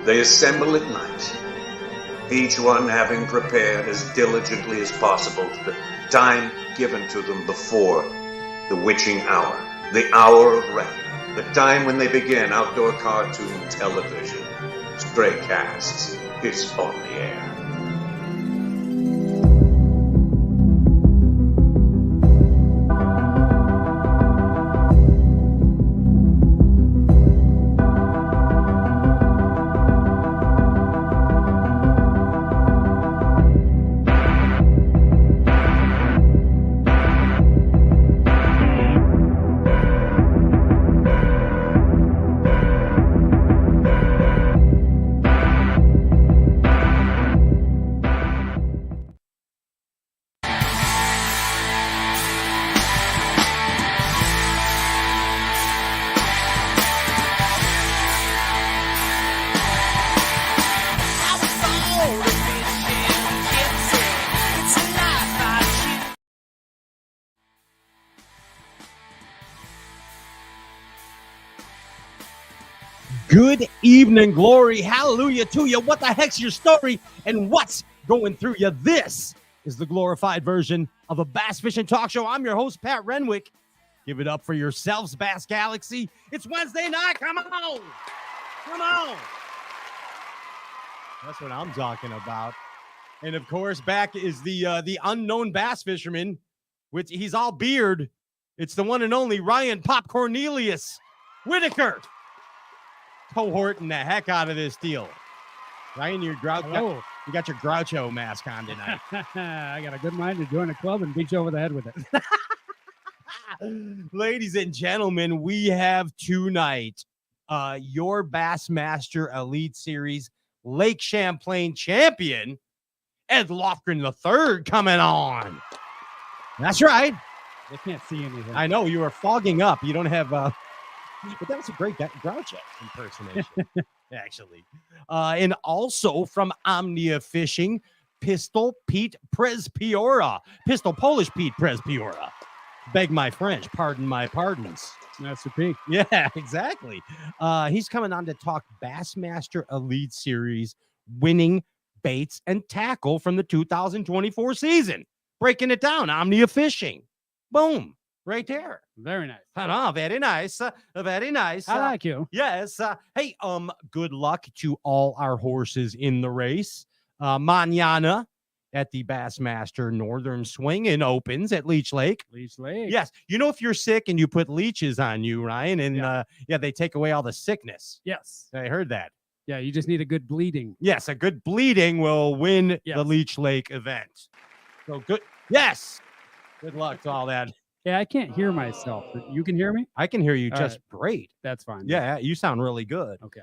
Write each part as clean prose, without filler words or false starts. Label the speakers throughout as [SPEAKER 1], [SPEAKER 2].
[SPEAKER 1] They assemble at night, each one having prepared as diligently as possible to the time given to them before the witching hour, the hour of reckoning, the time when they begin outdoor cartoon television. Stray Cats is on the air.
[SPEAKER 2] Good evening, glory, hallelujah to you. What the heck's your story and what's going through you? This is the glorified version of a bass fishing talk show. I'm your host, Pat Renwick. Give it up for yourselves, Bass Galaxy. It's Wednesday night. Come on. Come on. That's what I'm talking about. And, of course, back is the unknown bass fisherman, which he's all beard. It's the one and only Ryan Pop Cornelius Whitaker. Cohorting the heck out of this deal. Ryan, you got your Groucho mask on tonight.
[SPEAKER 3] I got a good mind to join a club and beat you over the head with it.
[SPEAKER 2] Ladies and gentlemen, we have tonight your Bassmaster Elite Series Lake Champlain champion, Ed Loughran III, coming on. That's right.
[SPEAKER 3] They can't see anything.
[SPEAKER 2] I know, you are fogging up. You don't have... But that was a great Groucho impersonation, actually. And also from OMNIA Fishing, Pistol Pete Przepiora. Pistol Polish Pete Przepiora. Beg my French, pardon my pardons.
[SPEAKER 3] Master Pete.
[SPEAKER 2] Yeah, exactly. He's coming on to talk Bassmaster Elite Series winning baits and tackle from the 2024 season. Breaking it down, OMNIA Fishing. Boom. Right there.
[SPEAKER 3] Very nice.
[SPEAKER 2] Oh, very nice. Very nice.
[SPEAKER 3] I like you.
[SPEAKER 2] Yes. Hey, good luck to all our horses in the race. Mañana at the Bassmaster Northern Swing and Opens at Leech Lake.
[SPEAKER 3] Leech Lake.
[SPEAKER 2] Yes. You know, if you're sick and you put leeches on you, Ryan, and they take away all the sickness.
[SPEAKER 3] Yes.
[SPEAKER 2] I heard that.
[SPEAKER 3] Yeah, you just need a good bleeding.
[SPEAKER 2] Yes, a good bleeding will win the Leech Lake event. So good. Yes. Good luck to all that.
[SPEAKER 3] Yeah, I can't hear myself. You can hear me?
[SPEAKER 2] I can hear you
[SPEAKER 3] all
[SPEAKER 2] just
[SPEAKER 3] right.
[SPEAKER 2] Great.
[SPEAKER 3] That's fine.
[SPEAKER 2] Yeah, you sound really good.
[SPEAKER 3] Okay.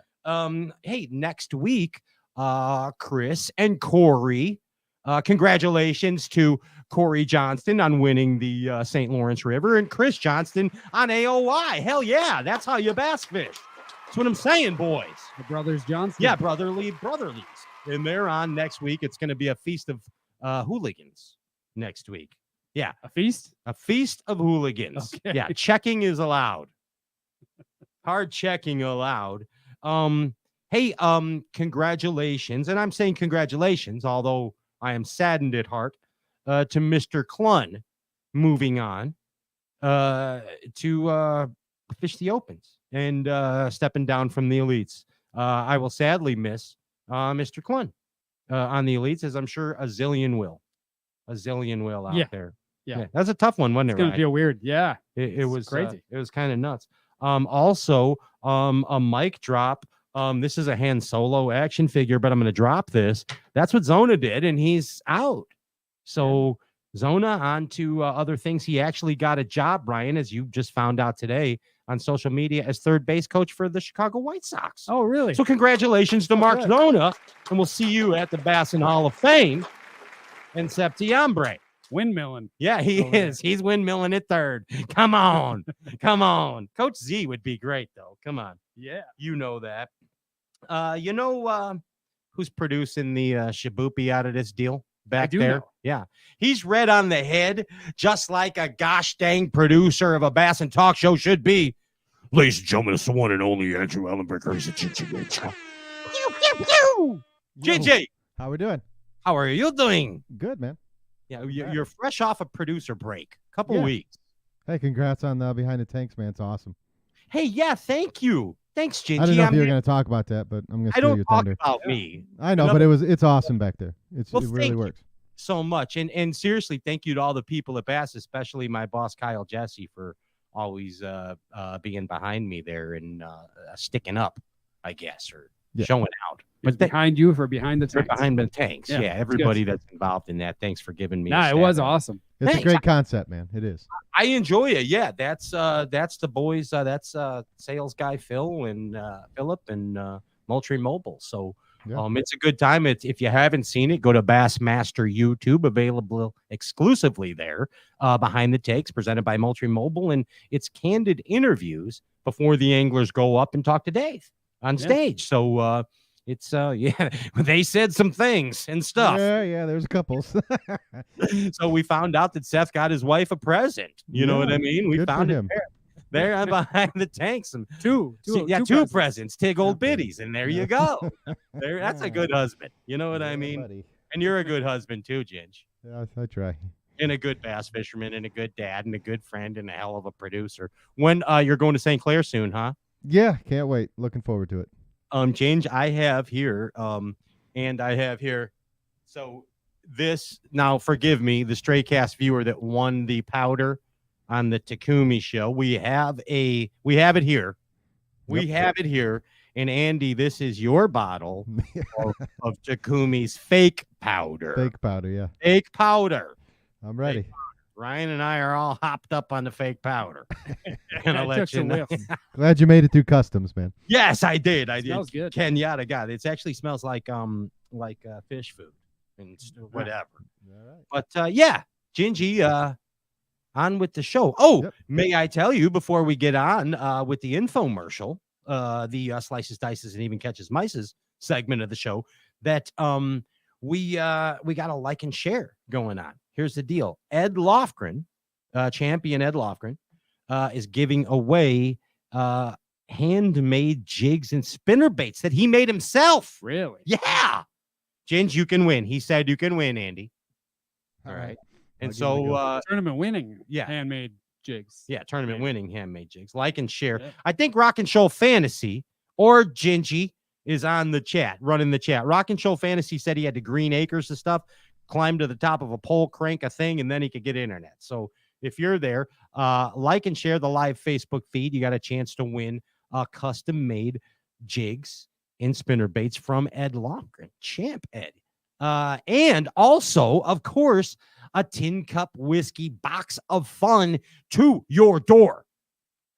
[SPEAKER 2] Hey, next week, Chris and Corey, congratulations to Corey Johnston on winning the St. Lawrence River and Chris Johnston on AOY. Hell yeah, that's how you bass fish. That's what I'm saying, boys.
[SPEAKER 3] The Brothers Johnston.
[SPEAKER 2] Yeah, brotherlies. And they're on next week. It's going to be a feast of hooligans next week. Yeah.
[SPEAKER 3] A feast?
[SPEAKER 2] A feast of hooligans.
[SPEAKER 3] Okay.
[SPEAKER 2] Yeah, checking is allowed. Hard checking allowed. Hey, congratulations. And I'm saying congratulations, although I am saddened at heart, to Mr. Clun moving on to fish the Opens and stepping down from the Elites. I will sadly miss Mr. Clun on the Elites, as I'm sure a zillion will out there.
[SPEAKER 3] Yeah,
[SPEAKER 2] that's a tough one, wasn't it?
[SPEAKER 3] It's gonna feel weird. Yeah,
[SPEAKER 2] it was
[SPEAKER 3] crazy.
[SPEAKER 2] It was kind of nuts. Also, a mic drop. This is a Han Solo action figure, but I'm going to drop this. That's what Zona did, and he's out. So Zona on to other things. He actually got a job, Brian, as you just found out today on social media, as third base coach for the Chicago White Sox.
[SPEAKER 3] Oh, really?
[SPEAKER 2] So congratulations to Mark Zona, and we'll see you at the Bassin Hall of Fame in Septiembre.
[SPEAKER 3] Windmilling.
[SPEAKER 2] Yeah, he is. He's windmilling at third. Come on. Come on. Coach Z would be great, though. Come on.
[SPEAKER 3] Yeah.
[SPEAKER 2] You know that. Who's producing the Shaboopy out of this deal back there?
[SPEAKER 3] Know.
[SPEAKER 2] Yeah. He's red on the head, just like a gosh dang producer of a Bass and Talk show should be. Ladies and gentlemen, it's the one and only Andrew Ellenberger. He's a JJ,
[SPEAKER 4] How we doing?
[SPEAKER 2] how are you doing?
[SPEAKER 4] Good, man.
[SPEAKER 2] Yeah, you're fresh off a producer break. Couple weeks.
[SPEAKER 4] Hey, congrats on Behind the Tanks, man. It's awesome.
[SPEAKER 2] Hey, yeah, thank you. Thanks, Gingy.
[SPEAKER 4] I don't know if you were going to talk about that, but I'm going to
[SPEAKER 2] I
[SPEAKER 4] steal
[SPEAKER 2] don't
[SPEAKER 4] your
[SPEAKER 2] talk
[SPEAKER 4] thunder.
[SPEAKER 2] about me
[SPEAKER 4] I know, but it's awesome back there. It really works.
[SPEAKER 2] So much. And seriously, thank you to all the people at Bass, especially my boss, Kyle Jesse, for always being behind me there and sticking up, I guess, or showing out.
[SPEAKER 3] But behind you for behind the tanks.
[SPEAKER 2] Behind the tanks. Yeah, everybody that's involved in that. Thanks for giving me
[SPEAKER 3] it was awesome.
[SPEAKER 4] It's a great concept, man. It is.
[SPEAKER 2] I enjoy it. Yeah, that's the boys. That's sales guy Phil and Philip and Moultrie Mobile. So it's a good time. If you haven't seen it, go to Bassmaster YouTube, available exclusively there. Behind the Takes, presented by Moultrie Mobile, and it's candid interviews before the anglers go up and talk to Dave on stage. So it's they said some things and stuff.
[SPEAKER 4] Yeah, there's a couple.
[SPEAKER 2] So we found out that Seth got his wife a present. You know what I mean? We found it there behind the tanks. Some two presents, Tig old biddies, and there you go. That's a good husband. You know what I mean? Buddy. And you're a good husband too, Ginge.
[SPEAKER 4] Yeah, I try.
[SPEAKER 2] And a good bass fisherman, and a good dad, and a good friend, and a hell of a producer. When you're going to St. Clair soon, huh?
[SPEAKER 4] Yeah, can't wait. Looking forward to it.
[SPEAKER 2] Change I have here, and I have here. So this, now forgive me, the Stray Cast viewer that won the powder on the Takumi show. We have it here. We have it here. And Andy, this is your bottle of Takumi's fake powder.
[SPEAKER 4] Fake powder, yeah.
[SPEAKER 2] Fake powder.
[SPEAKER 4] I'm ready.
[SPEAKER 2] Ryan and I are all hopped up on the fake powder. Gonna let you know.
[SPEAKER 4] Glad you made it through customs, man.
[SPEAKER 2] Yes, I did. I did.
[SPEAKER 3] Smells good.
[SPEAKER 2] Kenyatta got it. It actually smells like fish food and whatever.
[SPEAKER 4] All
[SPEAKER 2] right. But Gingy, on with the show. May I tell you before we get on with the infomercial, the slices, dices, and even catches mices segment of the show, that we got a like and share going on. Here's the deal. Ed Loughran, champion Ed Loughran, is giving away handmade jigs and spinner baits that he made himself.
[SPEAKER 3] Really?
[SPEAKER 2] Yeah. Ginge, you can win. He said you can win, Andy. All right. And so
[SPEAKER 3] tournament winning handmade jigs.
[SPEAKER 2] Yeah, tournament winning handmade jigs. Like and share. Yeah. I think Rock and Show Fantasy or Gingy is on the chat, running the chat. Rock and Show Fantasy said he had to green acres and stuff, climb to the top of a pole, crank a thing, and then he could get internet. So if you're there, like and share the live Facebook feed. You got a chance to win custom-made jigs and spinner baits from Ed Loughran, Champ Ed. And also, of course, a Tin Cup Whiskey box of fun to your door.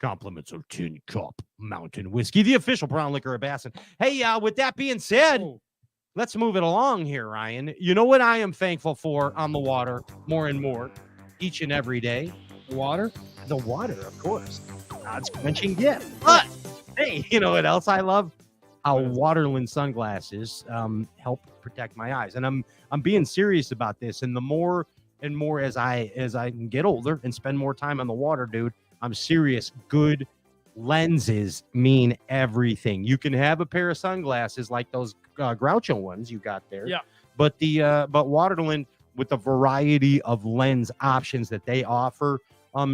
[SPEAKER 2] Compliments of Tin Cup Mountain Whiskey, the official brown liquor of Bassin. Hey, with that being said, let's move it along here, Ryan. You know what I am thankful for on the water more and more each and every day?
[SPEAKER 3] The water?
[SPEAKER 2] The water, of course. God's quenching gift. But, hey, you know what else I love? How Waterland sunglasses help protect my eyes. And I'm being serious about this. And the more and more as I get older and spend more time on the water, dude, I'm serious. Good lenses mean everything. You can have a pair of sunglasses like those Groucho ones you got there.
[SPEAKER 3] Yeah.
[SPEAKER 2] But but Waterland, with the variety of lens options that they offer,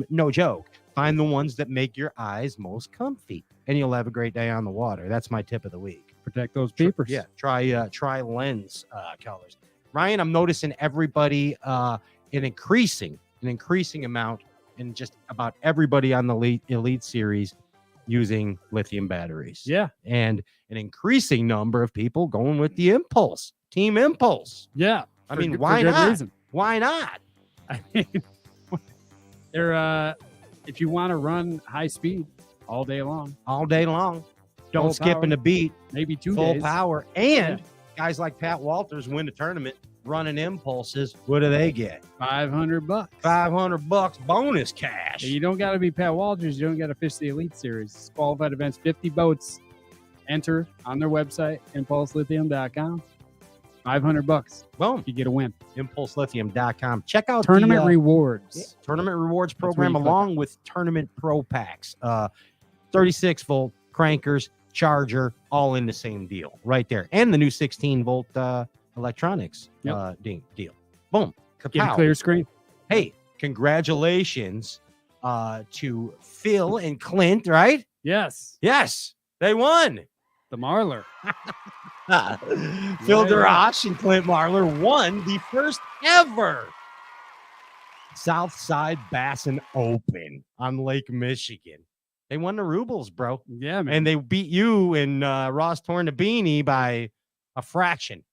[SPEAKER 2] no joke. Find the ones that make your eyes most comfy, and you'll have a great day on the water. That's my tip of the week.
[SPEAKER 3] Protect those peepers.
[SPEAKER 2] Yeah. Try lens colors. Ryan, I'm noticing everybody an increasing amount, and just about everybody on the Elite Series using lithium batteries.
[SPEAKER 3] Yeah.
[SPEAKER 2] And an increasing number of people going with the Impulse, Team Impulse.
[SPEAKER 3] Yeah.
[SPEAKER 2] I mean, why not? Reason. Why not?
[SPEAKER 3] I mean, they're if you want to run high speed all day long, don't skip in a beat, maybe 2
[SPEAKER 2] full
[SPEAKER 3] days.
[SPEAKER 2] Power. And guys like Pat Walters win a tournament running Impulses. What do they get?
[SPEAKER 3] $500.
[SPEAKER 2] $500 bonus cash.
[SPEAKER 3] You don't got to be Pat Walters. You don't got to fish the Elite Series. Qualified events, 50 boats. Enter on their website, impulselithium.com. $500.
[SPEAKER 2] Boom.
[SPEAKER 3] You get a win.
[SPEAKER 2] ImpulseLithium.com. Check out
[SPEAKER 3] Tournament Rewards.
[SPEAKER 2] Yeah, Tournament Rewards program along with Tournament Pro Packs. 36 volt crankers, charger, all in the same deal right there. And the new 16-volt electronics deal. Boom.
[SPEAKER 3] Get a
[SPEAKER 2] Kapow.
[SPEAKER 3] clear screen.
[SPEAKER 2] Hey, congratulations to Phil and Clint, right?
[SPEAKER 3] Yes.
[SPEAKER 2] Yes, they won.
[SPEAKER 3] The Marler.
[SPEAKER 2] Phil
[SPEAKER 3] Yeah.
[SPEAKER 2] DeRoche and Clint Marler won the first ever Southside Bassin Open on Lake Michigan. They won the rubles, bro.
[SPEAKER 3] Yeah, man.
[SPEAKER 2] And they beat you and Ross Tornabini by a fraction.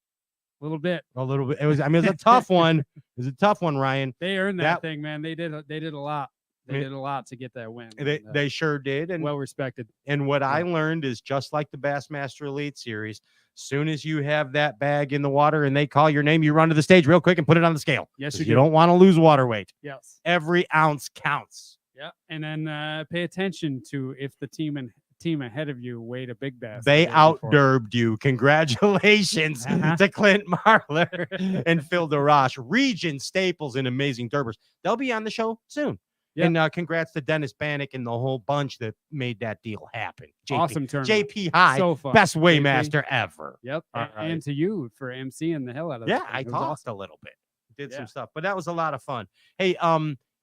[SPEAKER 3] a little bit.
[SPEAKER 2] A little bit. It was a tough one. It was a tough one, Ryan.
[SPEAKER 3] They earned that thing, man. They did a lot. They did a lot to get that win.
[SPEAKER 2] They sure did. And
[SPEAKER 3] well respected.
[SPEAKER 2] And what I learned is just like the Bassmaster Elite Series, soon as you have that bag in the water and they call your name, you run to the stage real quick and put it on the scale.
[SPEAKER 3] Yes,
[SPEAKER 2] you don't want to lose water weight.
[SPEAKER 3] Yes.
[SPEAKER 2] Every ounce counts.
[SPEAKER 3] Yeah. And then pay attention to if the team ahead of you weighed a big bass.
[SPEAKER 2] They outdurbed you. Congratulations to Clint Marler and Phil DeRoche, region staples and amazing durbers. They'll be on the show soon. Yep. And congrats to Dennis Bannock and the whole bunch that made that deal happen.
[SPEAKER 3] Awesome tournament.
[SPEAKER 2] JP High,
[SPEAKER 3] so fun.
[SPEAKER 2] best Weighmaster ever.
[SPEAKER 3] Yep. And to you for MCing the hell out of it.
[SPEAKER 2] Yeah, I talked a little bit. Did some stuff, but that was a lot of fun. Hey,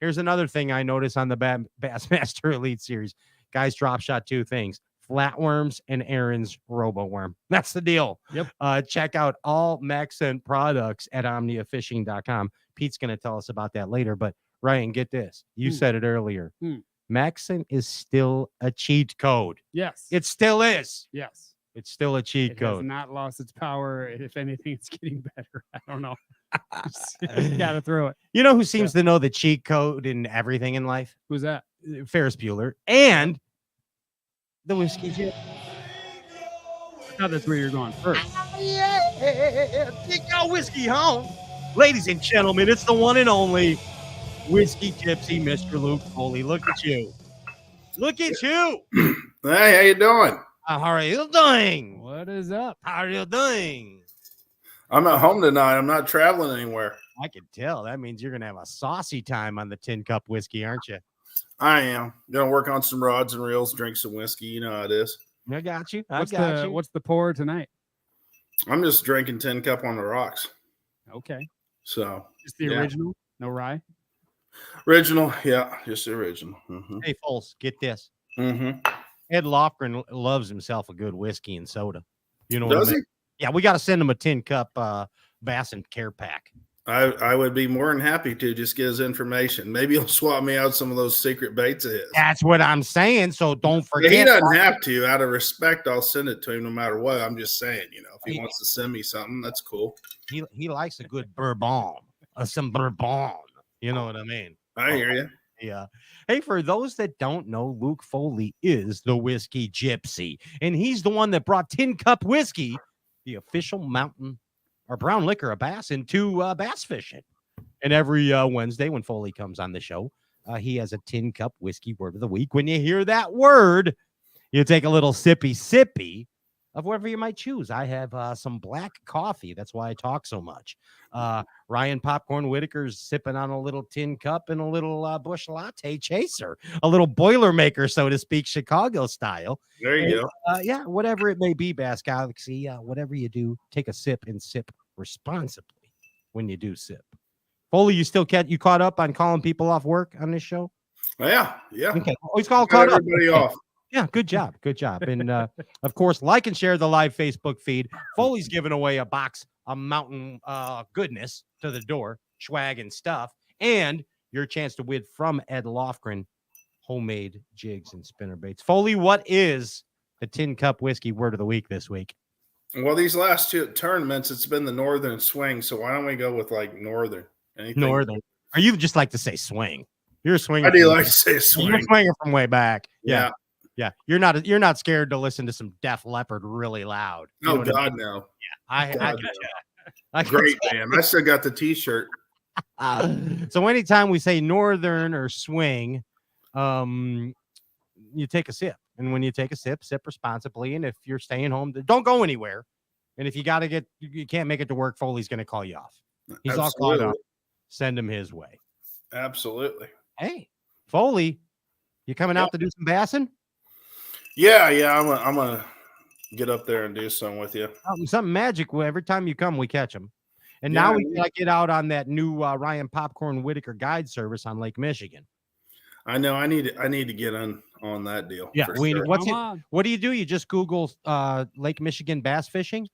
[SPEAKER 2] here's another thing I noticed on the Bassmaster Elite Series. Guys drop shot 2 things: flatworms and Aaron's Robo Worm. That's the deal.
[SPEAKER 3] Yep.
[SPEAKER 2] Check out all Maxent products at omniafishing.com. Pete's going to tell us about that later, but Ryan, get this. You said it earlier. Maxent is still a cheat code.
[SPEAKER 3] Yes.
[SPEAKER 2] It still is.
[SPEAKER 3] Yes.
[SPEAKER 2] It's still a cheat code.
[SPEAKER 3] It has not lost its power. If anything, it's getting better. I don't know. Got to throw it.
[SPEAKER 2] You know who seems to know the cheat code in everything in life?
[SPEAKER 3] Who's that?
[SPEAKER 2] Ferris Bueller and the Whiskey Gypsy.
[SPEAKER 3] I thought that's where you're going first.
[SPEAKER 2] Yeah, take your whiskey home. Ladies and gentlemen, it's the one and only Whiskey Gypsy, Mr. Luke Foley. Look at you. Look at you.
[SPEAKER 5] Hey, how you doing?
[SPEAKER 2] How are you doing?
[SPEAKER 3] What is up?
[SPEAKER 2] How are you doing?
[SPEAKER 5] I'm at home tonight. I'm not traveling anywhere.
[SPEAKER 2] I can tell. That means you're going to have a saucy time on the Tin Cup whiskey, aren't you?
[SPEAKER 5] I am. Going to work on some rods and reels, drink some whiskey. You know how it is.
[SPEAKER 2] I got you.
[SPEAKER 3] What's the pour tonight?
[SPEAKER 5] I'm just drinking Tin Cup on the rocks.
[SPEAKER 3] Okay.
[SPEAKER 5] So.
[SPEAKER 3] Just the original? No rye?
[SPEAKER 5] Original. Yeah, just the original. Mm-hmm.
[SPEAKER 2] Hey, Foles, get this.
[SPEAKER 5] Mm-hmm.
[SPEAKER 2] Ed Loughran loves himself a good whiskey and soda. You know
[SPEAKER 5] Does
[SPEAKER 2] what I mean? Yeah, we got to send him a Tin Cup Bass and Care Pack.
[SPEAKER 5] I would be more than happy to just get his information. Maybe he'll swap me out some of those secret baits of his.
[SPEAKER 2] That's what I'm saying. So don't forget.
[SPEAKER 5] He doesn't have to. Out of respect, I'll send it to him no matter what. I'm just saying, if he wants to send me something, that's cool.
[SPEAKER 2] He likes a good bourbon, some bourbon. You know what I mean?
[SPEAKER 5] I hear you.
[SPEAKER 2] Yeah. Hey, for those that don't know, Luke Foley is the Whiskey Gypsy, and he's the one that brought Tin Cup whiskey, the official mountain or brown liquor of bass, into bass fishing. And every Wednesday when Foley comes on the show, he has a Tin Cup whiskey word of the week. When you hear that word, you take a little sippy of whatever you might choose. I have some black coffee. That's why I talk so much. Ryan Popcorn Whitaker's sipping on a little Tin Cup and a little Bush Latte Chaser, a little Boilermaker, so to speak, Chicago style.
[SPEAKER 5] There you go.
[SPEAKER 2] Yeah, whatever it may be, Bass Galaxy, whatever you do, take a sip and sip responsibly when you do sip. Foley, you caught up on calling people off work on this show?
[SPEAKER 5] Yeah.
[SPEAKER 2] Okay. He's caught up.
[SPEAKER 5] Everybody off.
[SPEAKER 2] Yeah, good job. And of course, like and share the live Facebook feed. Foley's giving away a box of mountain goodness to the door, swag and stuff, and your chance to win from Ed Loughran homemade jigs and spinner baits. Foley, what is the Tin Cup whiskey word of the week this week?
[SPEAKER 5] Well, these last 2 tournaments, it's been the northern swing. So why don't we go with like northern? Anything?
[SPEAKER 2] Northern. Or you just like to say swing? You're a swinger.
[SPEAKER 5] I do like to say swing.
[SPEAKER 2] You're a swinger from way back.
[SPEAKER 5] Yeah.
[SPEAKER 2] Yeah, you're not scared to listen to some Def Leppard really loud.
[SPEAKER 5] Oh God, no.
[SPEAKER 2] Yeah, I
[SPEAKER 5] great man. I still got the T-shirt.
[SPEAKER 2] So anytime we say northern or swing, you take a sip, and when you take a sip responsibly. And if you're staying home, don't go anywhere. And if you can't make it to work, Foley's going to call you off. He's all caught up. Send him his way.
[SPEAKER 5] Absolutely.
[SPEAKER 2] Hey, Foley, you coming out to do some bassing?
[SPEAKER 5] Yeah. I'm get up there and do something with you.
[SPEAKER 2] Something magical. Every time you come, we catch them. And
[SPEAKER 5] Yeah,
[SPEAKER 2] now we gotta get out on that new Ryan Popcorn Whitaker guide service on Lake Michigan.
[SPEAKER 5] I know. I need to get on that deal.
[SPEAKER 2] Yeah,
[SPEAKER 5] for sure.
[SPEAKER 2] what do you do? You just Google Lake Michigan bass fishing.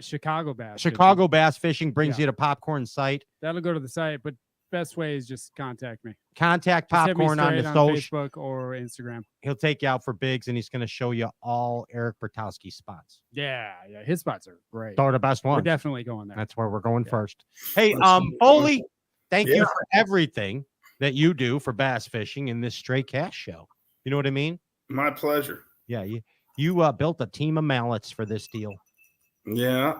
[SPEAKER 3] Chicago bass.
[SPEAKER 2] Chicago bass fishing brings
[SPEAKER 3] Yeah.
[SPEAKER 2] you to Popcorn site.
[SPEAKER 3] That'll go to the site, but best way is just contact me.
[SPEAKER 2] Contact
[SPEAKER 3] Just hit me
[SPEAKER 2] Popcorn on
[SPEAKER 3] straight
[SPEAKER 2] the
[SPEAKER 3] on
[SPEAKER 2] social.
[SPEAKER 3] Facebook or Instagram.
[SPEAKER 2] He'll take you out for bigs, and he's going to show you all Eric Bertowski's spots.
[SPEAKER 3] Yeah, his spots are great.
[SPEAKER 2] They're the best
[SPEAKER 3] We're
[SPEAKER 2] ones.
[SPEAKER 3] definitely going there.
[SPEAKER 2] That's where we're going
[SPEAKER 3] Yeah.
[SPEAKER 2] first. Hey,
[SPEAKER 5] That's
[SPEAKER 2] Foley, thank you
[SPEAKER 5] Yeah.
[SPEAKER 2] for everything that you do for bass fishing in this Stray Cast show. You know what I mean?
[SPEAKER 5] My pleasure.
[SPEAKER 2] Yeah, you built a team of mallets for this deal.
[SPEAKER 5] Yeah.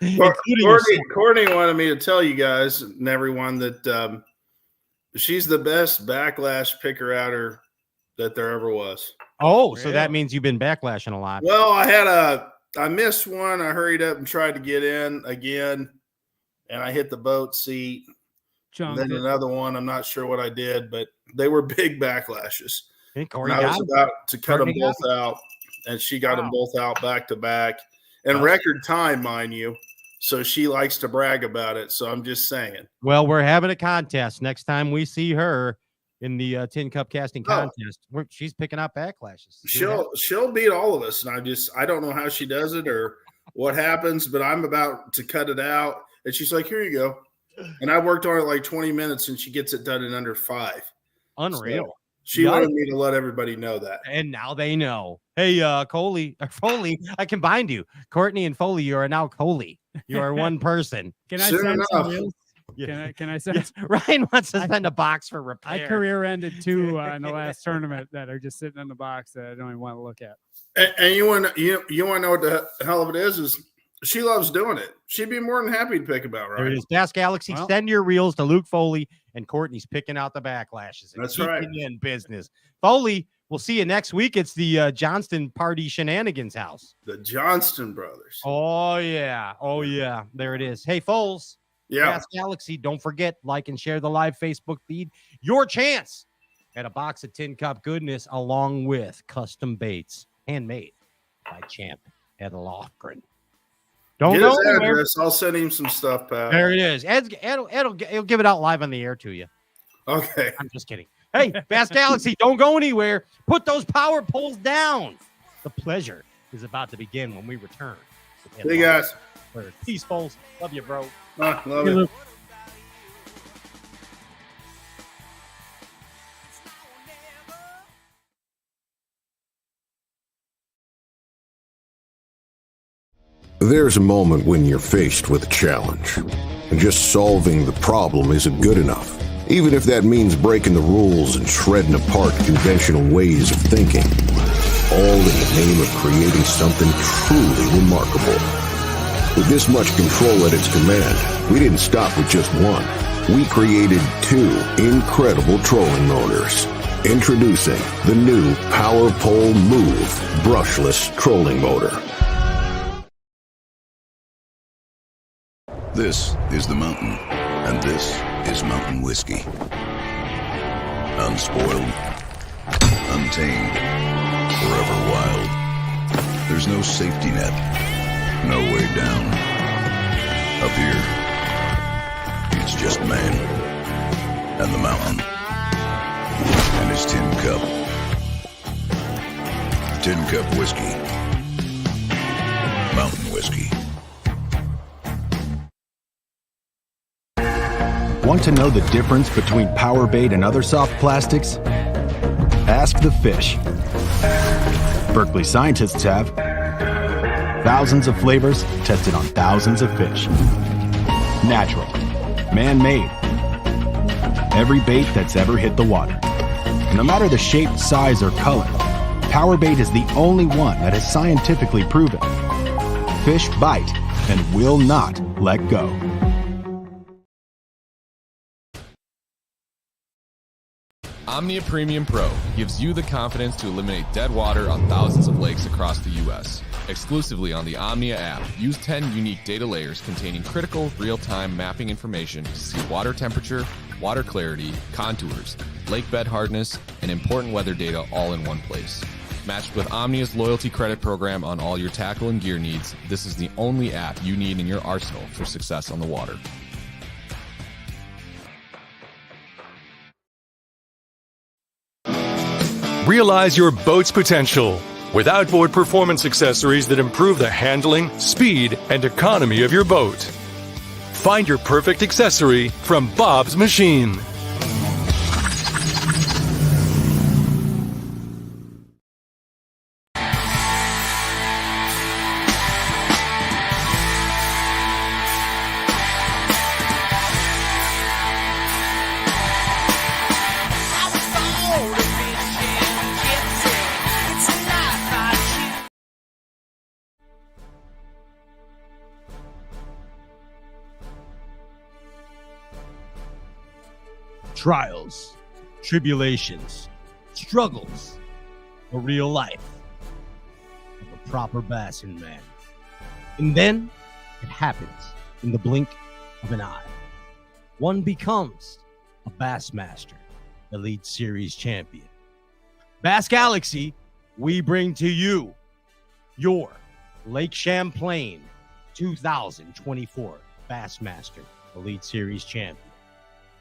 [SPEAKER 2] Including yourself.
[SPEAKER 5] Courtney wanted me to tell you guys and everyone that she's the best backlash picker outer that there ever was.
[SPEAKER 2] Oh, so that
[SPEAKER 3] Really?
[SPEAKER 2] means you've been backlashing a lot.
[SPEAKER 5] Well, I missed one. I hurried up and tried to get in again, and I hit the boat seat. And
[SPEAKER 3] Chunked
[SPEAKER 5] then
[SPEAKER 3] it.
[SPEAKER 5] another one. I'm not sure what I did, but they were big backlashes.
[SPEAKER 2] Hey,
[SPEAKER 5] And
[SPEAKER 2] Corey
[SPEAKER 5] I
[SPEAKER 2] got
[SPEAKER 5] was
[SPEAKER 2] it.
[SPEAKER 5] about to cut them
[SPEAKER 2] Courtney got
[SPEAKER 5] both out, and she got them
[SPEAKER 3] Wow.
[SPEAKER 5] both out back to back in
[SPEAKER 2] Wow.
[SPEAKER 5] record time, mind you. So she likes to brag about it. So I'm just saying.
[SPEAKER 2] Well, we're having a contest next time we see her in the Tin Cup casting
[SPEAKER 5] Oh.
[SPEAKER 2] contest. She's picking out backlashes. See what happens.
[SPEAKER 5] She'll beat all of us, and I don't know how she does it or what happens, but I'm about to cut it out, and she's like, "Here you go." And I worked on it like 20 minutes, and she gets it done in under 5.
[SPEAKER 2] Unreal.
[SPEAKER 5] She
[SPEAKER 2] Yeah.
[SPEAKER 5] wanted me to let everybody know that.
[SPEAKER 2] And now they know. Hey, Foley, I combined you. Courtney and Foley, you are now Coley. You are one person.
[SPEAKER 3] Can I
[SPEAKER 5] Soon
[SPEAKER 3] send some
[SPEAKER 5] enough.
[SPEAKER 3] reels?
[SPEAKER 2] Yeah.
[SPEAKER 3] Can I send?
[SPEAKER 2] Yes, Ryan wants to send a box for repair.
[SPEAKER 3] I career ended 2 in the last tournament that are just sitting in the box that I don't even want to look at.
[SPEAKER 5] And you want to know what the hell of it is she loves doing it. She'd be more than happy to pick about,
[SPEAKER 2] There it
[SPEAKER 5] right?
[SPEAKER 2] is. Bass Galaxy,
[SPEAKER 3] Well-
[SPEAKER 2] send your reels to Luke Foley, and Courtney's picking out the backlashes. And
[SPEAKER 5] That's
[SPEAKER 2] keeping
[SPEAKER 5] right.
[SPEAKER 2] you in business. Foley, we'll see you next week. It's the Johnston Party Shenanigans house.
[SPEAKER 5] The Johnston brothers.
[SPEAKER 2] Oh, yeah. Oh, yeah. There it is. Hey, Foles.
[SPEAKER 5] Yeah.
[SPEAKER 2] Bass Galaxy, don't forget, like and share the live Facebook feed. Your chance at a box of Tin Cup goodness along with custom baits, handmade by Champ Ed Loughran. Don't
[SPEAKER 5] Get
[SPEAKER 2] go
[SPEAKER 5] his
[SPEAKER 2] anywhere.
[SPEAKER 5] address. I'll send him some stuff, Pat.
[SPEAKER 2] There it is. Ed'll give it out live on the air to you.
[SPEAKER 5] Okay.
[SPEAKER 2] I'm just kidding. Hey, Bass Galaxy, don't go anywhere. Put those power poles down. The pleasure is about to begin when we return.
[SPEAKER 5] See you guys.
[SPEAKER 2] Peace, Foles. Love you, bro.
[SPEAKER 5] Love
[SPEAKER 3] Hey,
[SPEAKER 5] it.
[SPEAKER 3] Luke.
[SPEAKER 6] There's a moment when you're faced with a challenge, and just solving the problem isn't good enough, even if that means breaking the rules and shredding apart conventional ways of thinking, all in the name of creating something truly remarkable. With this much control at its command, we didn't stop with just one. We created 2 incredible trolling motors. Introducing the new Power Pole Move brushless trolling motor.
[SPEAKER 7] This is the mountain, and this is mountain whiskey. Unspoiled, untamed, forever wild. There's no safety net, no way down. Up here, it's just man, and the mountain, and his tin cup. Tin Cup Whiskey. Mountain whiskey.
[SPEAKER 8] Want to know the difference between power bait and other soft plastics? Ask the fish. Berkeley scientists have thousands of flavors tested on thousands of fish. Natural, man-made. Every bait that's ever hit the water. No matter the shape, size, or color, power bait is the only one that is scientifically proven. Fish bite and will not let go.
[SPEAKER 9] OMNIA Premium Pro gives you the confidence to eliminate dead water on thousands of lakes across the U.S. Exclusively on the OMNIA app, use 10 unique data layers containing critical real-time mapping information to see water temperature, water clarity, contours, lake bed hardness, and important weather data all in one place. Matched with OMNIA's loyalty credit program on all your tackle and gear needs, this is the only app you need in your arsenal for success on the water.
[SPEAKER 10] Realize your boat's potential with outboard performance accessories that improve the handling, speed, and economy of your boat. Find your perfect accessory from Bob's Machine.
[SPEAKER 2] Trials, tribulations, struggles, a real life of a proper bassin' man. And then it happens in the blink of an eye. One becomes a Bassmaster Elite Series champion. Bass Galaxy, we bring to you your Lake Champlain 2024 Bassmaster Elite Series champion.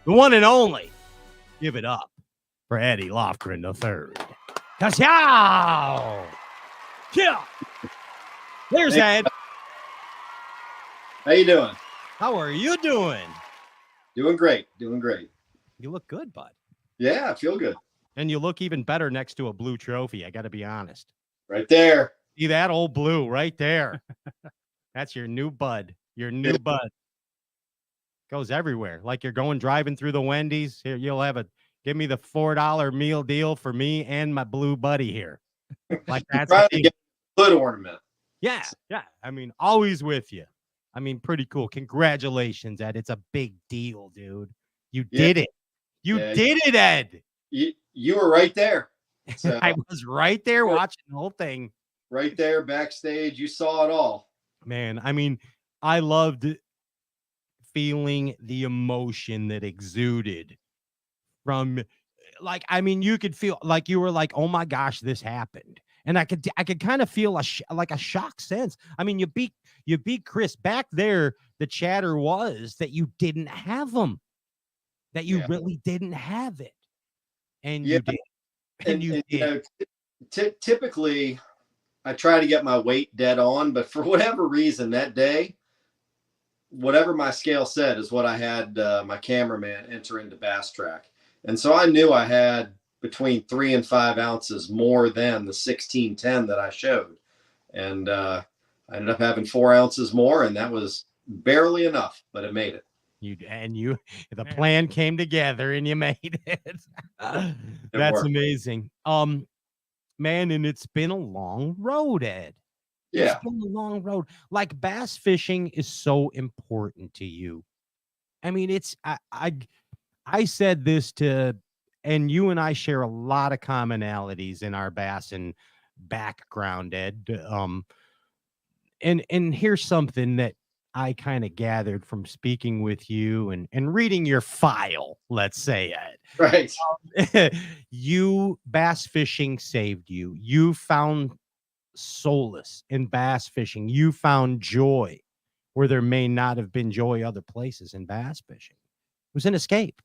[SPEAKER 2] The one and only. Give it up for Eddie Loughran III. Ka-chow! Yeah. There's Ed.
[SPEAKER 11] How you doing?
[SPEAKER 2] How are you doing?
[SPEAKER 11] Doing great. Doing great.
[SPEAKER 2] You look good, bud.
[SPEAKER 11] Yeah, I feel good.
[SPEAKER 2] And you look even better next to a blue trophy. I got to be honest.
[SPEAKER 11] Right there.
[SPEAKER 2] See that old blue right there? That's your new bud. Your new bud. Goes everywhere. Like you're going driving through the Wendy's. Here, you'll have give me the $4 meal deal for me and my blue buddy here. Like that's
[SPEAKER 11] trying to get a foot ornament.
[SPEAKER 2] Yeah. I mean, always with you. I mean, pretty cool. Congratulations, Ed. It's a big deal, dude. You did it. You did it, Ed.
[SPEAKER 11] You were right there. So,
[SPEAKER 2] I was right there watching the whole thing.
[SPEAKER 11] Right there backstage. You saw it all.
[SPEAKER 2] Man, I mean, I loved feeling the emotion that exuded from, like, I mean, you could feel like you were like, oh my gosh, this happened. And I could kind of feel like a shock sense. I mean, you beat Chris back there. The chatter was that you didn't have them, that you really didn't have it. And you did. And you did.
[SPEAKER 11] You know, typically I try to get my weight dead on, but for whatever reason that day, whatever my scale said is what I had my cameraman enter into Bass Track. And so I knew I had between 3 and 5 ounces more than the 1610 that I showed. And I ended up having 4 ounces more, and that was barely enough, but it made it.
[SPEAKER 2] The plan came together and you made it. That's amazing. Man, and it's been a long road, Ed.
[SPEAKER 11] Yeah.
[SPEAKER 2] It's been a long road. Like, bass fishing is so important to you. I mean, I said this and you and I share a lot of commonalities in our bass and background, Ed. And here's something that I kind of gathered from speaking with you and reading your file, let's say, Ed.
[SPEAKER 11] Right.
[SPEAKER 2] Bass fishing saved you. You found solace in bass fishing. You found joy where there may not have been joy other places in bass fishing. It was an escape,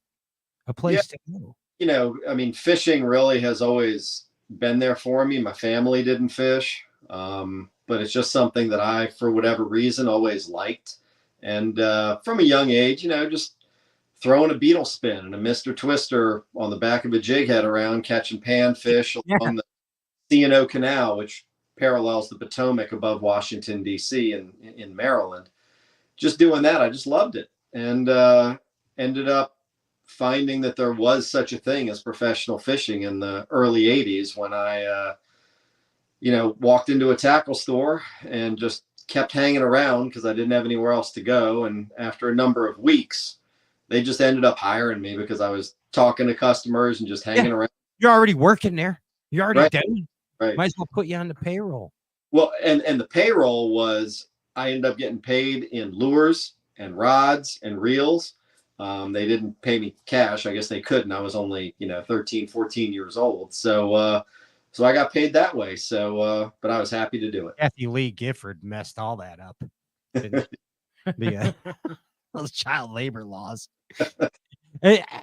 [SPEAKER 2] a place to go.
[SPEAKER 11] You know, I mean, fishing really has always been there for me. My family didn't fish, but it's just something that I, for whatever reason, always liked. And from a young age, you know, just throwing a beetle spin and a Mr. Twister on the back of a jig head around, catching panfish along the C&O Canal, which parallels the Potomac above Washington, D.C. in Maryland. Just doing that, I just loved it. And ended up finding that there was such a thing as professional fishing in the early 80s when I, walked into a tackle store and just kept hanging around because I didn't have anywhere else to go. And after a number of weeks, they just ended up hiring me because I was talking to customers and just hanging around.
[SPEAKER 2] You're already working there. You're already doing.
[SPEAKER 11] Right.
[SPEAKER 2] Might as well put you on the payroll.
[SPEAKER 11] Well, and the payroll was, I ended up getting paid in lures and rods and reels. They didn't pay me cash. I guess they couldn't. I was only, 13, 14 years old. So So I got paid that way. So, but I was happy to do it.
[SPEAKER 2] Kathy Lee Gifford messed all that up. Those child labor laws.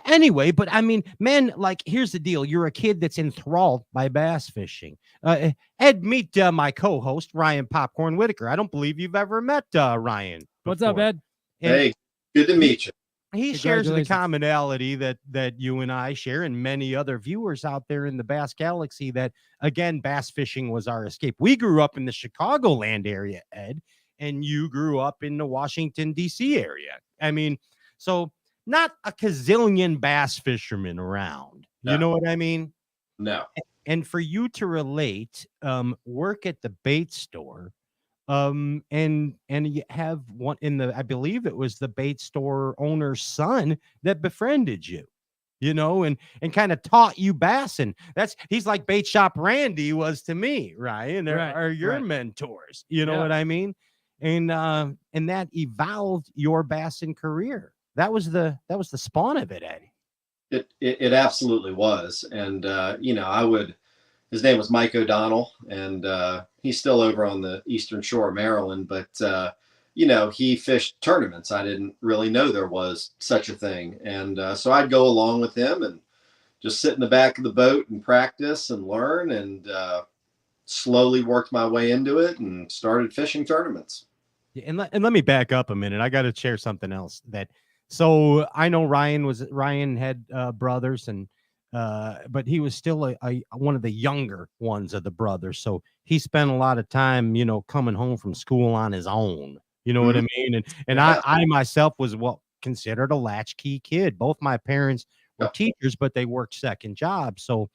[SPEAKER 2] Anyway, but I mean, man, like, here's the deal. You're a kid that's enthralled by bass fishing. Ed, meet my co-host, Ryan Popcorn Whitaker. I don't believe you've ever met Ryan.
[SPEAKER 3] What's up, Ed?
[SPEAKER 2] And
[SPEAKER 11] hey, good to meet you.
[SPEAKER 2] he shares the commonality that you and I share, and many other viewers out there in the Bass Galaxy, that, again, bass fishing was our escape. We grew up in the Chicagoland area, Ed, and you grew up in the Washington, D.C. area. I mean, so not a gazillion bass fishermen around.
[SPEAKER 11] No.
[SPEAKER 2] You know what I mean?
[SPEAKER 11] No.
[SPEAKER 2] And for you to relate, work at the bait store, and you have one in the, I believe it was the bait store owner's son that befriended you, you know, and kind of taught you bassing. He's like Bait Shop Randy was to me, Ryan. Are your mentors, you know what I mean? And that evolved your bassing career. That was the spawn of it, Eddie.
[SPEAKER 11] It absolutely was. And, you know, his name was Mike O'Donnell, and he's still over on the Eastern Shore of Maryland, but, you know, he fished tournaments. I didn't really know there was such a thing. And so I'd go along with him and just sit in the back of the boat and practice and learn, and slowly worked my way into it and started fishing tournaments.
[SPEAKER 2] And let me back up a minute. I got to share something else. So I know Ryan had brothers, and but he was still one of the younger ones of the brothers. So he spent a lot of time, you know, coming home from school on his own. You know what I mean? And I myself was considered a latchkey kid. Both my parents were teachers, but they worked second jobs. So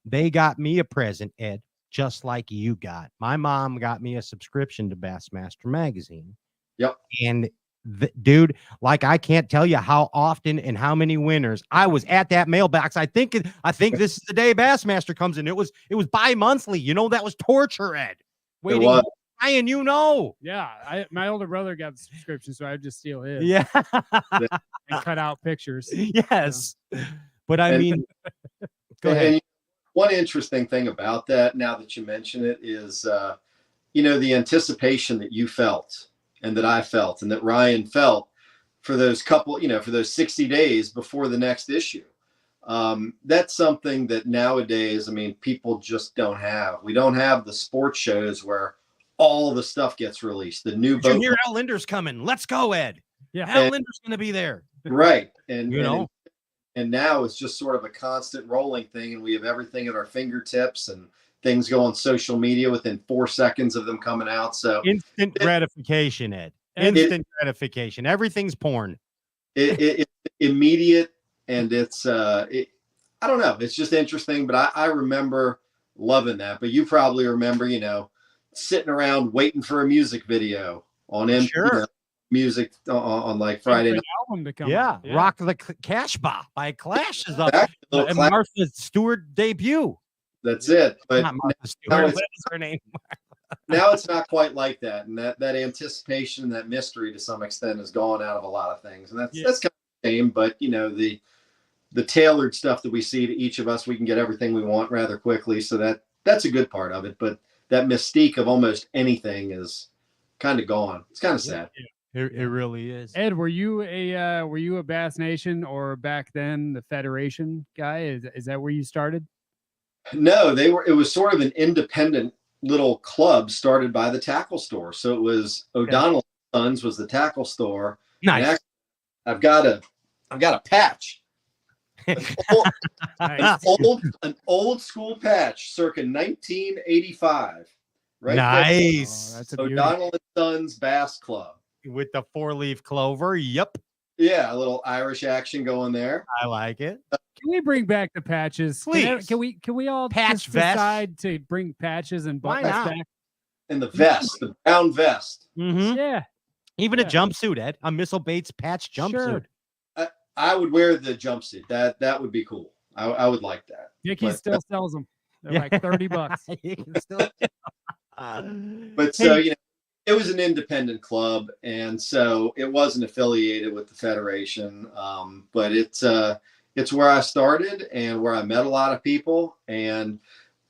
[SPEAKER 2] they got me a present, Ed, just like you got. My mom got me a subscription to Bassmaster magazine.
[SPEAKER 11] Yep.
[SPEAKER 2] And dude, like, I can't tell you how often and how many winters I was at that mailbox. I think this is the day Bassmaster comes in. It was bi-monthly. You know, that was torture, Ed. Waiting, Ryan, you know.
[SPEAKER 3] Yeah, my older brother got the subscription, so I would just steal his.
[SPEAKER 2] Yeah.
[SPEAKER 3] And cut out pictures.
[SPEAKER 2] Yes. But I mean, go ahead.
[SPEAKER 11] And one interesting thing about that, now that you mention it, is, you know, the anticipation that you felt and that I felt and that Ryan felt for those for those 60 days before the next issue. That's something that nowadays, I mean, people just don't have. We don't have the sports shows where all the stuff gets released. The new boat.
[SPEAKER 2] You hear Al Linder's coming. Let's go, Ed.
[SPEAKER 3] Yeah.
[SPEAKER 2] Al Linder's going to be there.
[SPEAKER 11] Right. And,
[SPEAKER 2] you know,
[SPEAKER 11] and now it's just sort of a constant rolling thing, and we have everything at our fingertips, and things go on social media within 4 seconds of them coming out. So
[SPEAKER 2] instant gratification, Ed. Instant gratification. Everything's porn.
[SPEAKER 11] It's immediate, and it's I don't know. It's just interesting, but I remember loving that. But you probably remember, you know, sitting around waiting for a music video on music on like Friday night.
[SPEAKER 3] Album to come
[SPEAKER 2] out. Rock the Cashba by Clash is up. And Martha Stewart debut.
[SPEAKER 11] That's it. But
[SPEAKER 2] not Martha Stewart. What is her name?
[SPEAKER 11] Now it's not quite like that, and that anticipation and that mystery to some extent has gone out of a lot of things, and that's kind of a shame. But you know, the tailored stuff that we see to each of us, we can get everything we want rather quickly, so that's a good part of it. But that mystique of almost anything is kind of gone. It's kind of sad.
[SPEAKER 2] It really is.
[SPEAKER 3] Ed, were you a Bass Nation, or back then the Federation guy? Is that where you started?
[SPEAKER 11] No, it was sort of an independent little club started by the tackle store. So it was O'Donnell Sons was the tackle store.
[SPEAKER 2] Nice.
[SPEAKER 11] And I've got a patch. An old school patch circa 1985. Right.
[SPEAKER 2] Nice.
[SPEAKER 3] That's a
[SPEAKER 11] O'Donnell and Sons Bass Club.
[SPEAKER 2] With the 4-leaf clover. Yep.
[SPEAKER 11] Yeah, a little Irish action going there.
[SPEAKER 2] I like it.
[SPEAKER 3] Can we bring back the patches?
[SPEAKER 2] Please.
[SPEAKER 3] Can we all
[SPEAKER 2] patch
[SPEAKER 3] just
[SPEAKER 2] vest?
[SPEAKER 3] Decide to bring patches and buttons back?
[SPEAKER 11] And the vest, the brown vest.
[SPEAKER 2] Mm-hmm.
[SPEAKER 3] Yeah.
[SPEAKER 2] Even a jumpsuit, Ed. A Missile Baits patch jumpsuit.
[SPEAKER 3] Sure.
[SPEAKER 11] I would wear the jumpsuit. That would be cool. I would like that.
[SPEAKER 3] Dickie still sells them. They're like $30.
[SPEAKER 2] You can still.
[SPEAKER 11] But so, you know, it was an independent club, and so it wasn't affiliated with the Federation. But it's where I started and where I met a lot of people. And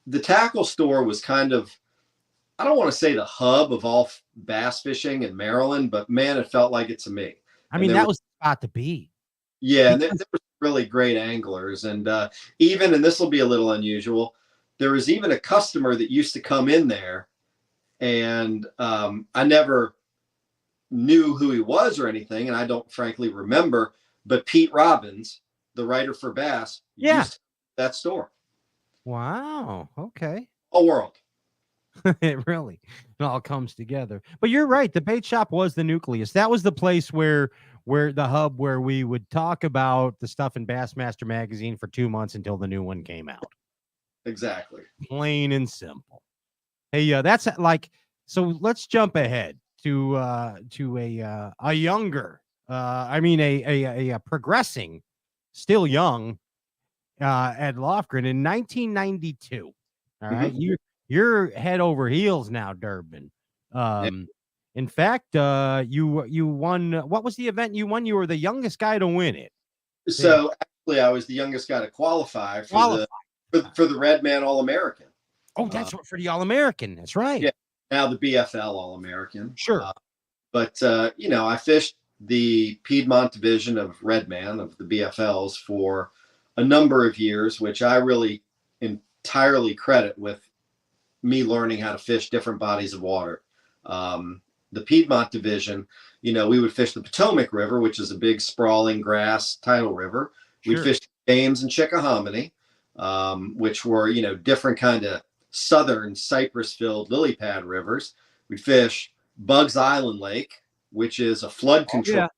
[SPEAKER 11] the tackle store was kind of, I don't want to say the hub of all bass fishing in Maryland, but man, it felt like it to me.
[SPEAKER 2] I mean, that was the spot to be.
[SPEAKER 11] Yeah, and there were really great anglers. And even, and this will be a little unusual, there was even a customer that used to come in there, and I never knew who he was or anything, and I don't frankly remember, but Pete Robbins, the writer for Bass, used that store.
[SPEAKER 2] Wow. Okay.
[SPEAKER 11] A world.
[SPEAKER 2] It all comes together. But you're right. The bait shop was the nucleus. That was the place where the hub where we would talk about the stuff in Bassmaster magazine for 2 months until the new one came out.
[SPEAKER 11] Exactly.
[SPEAKER 2] Plain and simple. Hey, that's like, so let's jump ahead to a younger, a progressing, still young Ed Loughran in 1992. All right. You're head over heels now, Durbin. In fact, you won. What was the event you won? You were the youngest guy to win it.
[SPEAKER 11] So actually, I was the youngest guy to qualify for the Red Man All-American.
[SPEAKER 2] Oh, that's for the All-American. That's right.
[SPEAKER 11] Yeah. Now the BFL All-American.
[SPEAKER 2] Sure.
[SPEAKER 11] But I fished the Piedmont division of Red Man of the BFLs for a number of years, which I really entirely credit with me learning how to fish different bodies of water. The Piedmont division, we would fish the Potomac River, which is a big sprawling grass tidal river.
[SPEAKER 2] Sure.
[SPEAKER 11] We'd fish James and Chickahominy, which were, different kind of southern cypress-filled lily pad rivers. We'd fish Bugs Island Lake, which is a flood control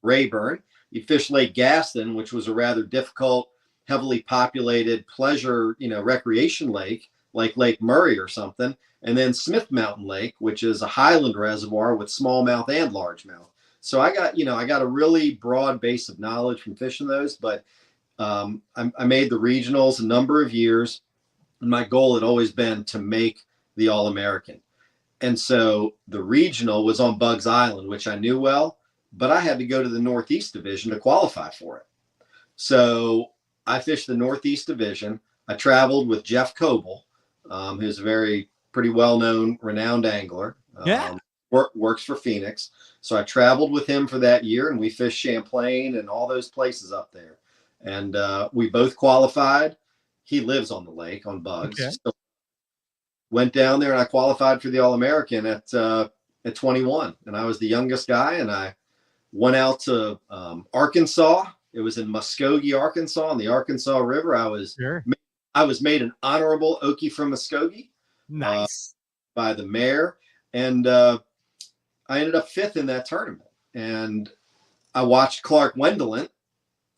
[SPEAKER 11] Rayburn. You'd fish Lake Gaston, which was a rather difficult, heavily populated pleasure, recreation lake, like Lake Murray or something. And then Smith Mountain Lake, which is a highland reservoir with smallmouth and largemouth. So I got a really broad base of knowledge from fishing those, but I made the regionals a number of years. And my goal had always been to make the All-American. And so the regional was on Bugs Island, which I knew well, but I had to go to the Northeast Division to qualify for it. So I fished the Northeast Division. I traveled with Jeff Coble, who's a pretty well-known, renowned angler. Works for Phoenix. So I traveled with him for that year, and we fished Champlain and all those places up there. And we both qualified. He lives on the lake on Bugs. Okay. So went down there and I qualified for the All-American at 21. And I was the youngest guy, and I went out to Arkansas. It was in Muskogee, Arkansas, on the Arkansas River. I was made an honorable Okie from Muskogee.
[SPEAKER 2] Nice.
[SPEAKER 11] By the mayor. And I ended up 5th in that tournament. And I watched Clark Wendelin,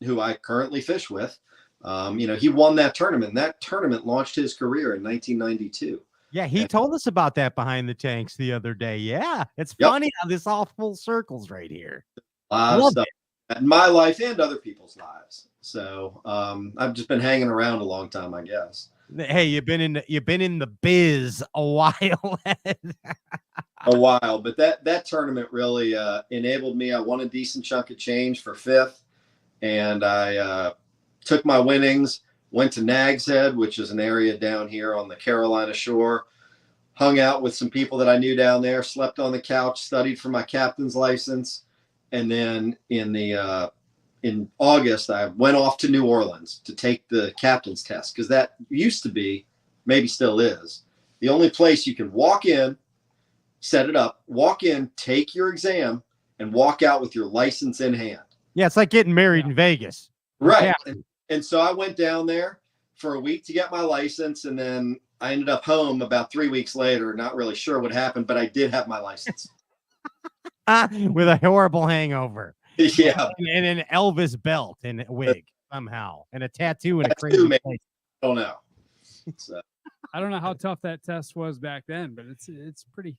[SPEAKER 11] who I currently fish with. He won that tournament. That tournament launched his career in 1992.
[SPEAKER 2] Yeah, he told us about that behind the tanks the other day. Yeah, it's funny how this all full circles right here.
[SPEAKER 11] A lot of stuff in my life and other people's lives. So I've just been hanging around a long time, I guess.
[SPEAKER 2] Hey, you've been in the biz a while.
[SPEAKER 11] A while, but that tournament really enabled me. I won a decent chunk of change for 5th, and I took my winnings, went to Nag's Head, which is an area down here on the Carolina shore, hung out with some people that I knew down there, slept on the couch, studied for my captain's license. And then in August, I went off to New Orleans to take the captain's test, because that used to be, maybe still is, the only place you can walk in, set it up, walk in, take your exam, and walk out with your license in hand.
[SPEAKER 2] Yeah, it's like getting married in Vegas.
[SPEAKER 11] Right. And so I went down there for a week to get my license, and then I ended up home about 3 weeks later, not really sure what happened, but I did have my license.
[SPEAKER 2] With a horrible hangover.
[SPEAKER 11] Yeah.
[SPEAKER 2] And an Elvis belt and a wig somehow, and a tattoo and a crazy face.
[SPEAKER 11] I don't know. So.
[SPEAKER 3] I don't know how tough that test was back then, but it's pretty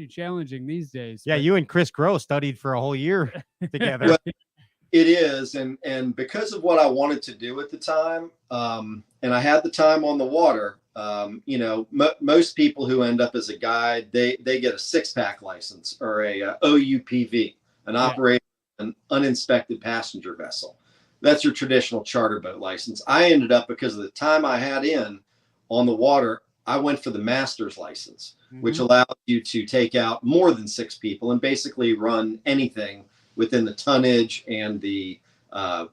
[SPEAKER 3] challenging these days.
[SPEAKER 2] Yeah, you and Chris Gross studied for a whole year together.
[SPEAKER 11] Well, it is, and because of what I wanted to do at the time, and I had the time on the water, most people who end up as a guide, they get a 6-pack license or a OUPV, an operator, an uninspected passenger vessel. That's your traditional charter boat license. I ended up, because of the time I had in, on the water, I went for the master's license, which allows you to take out more than 6 people and basically run anything within the tonnage and the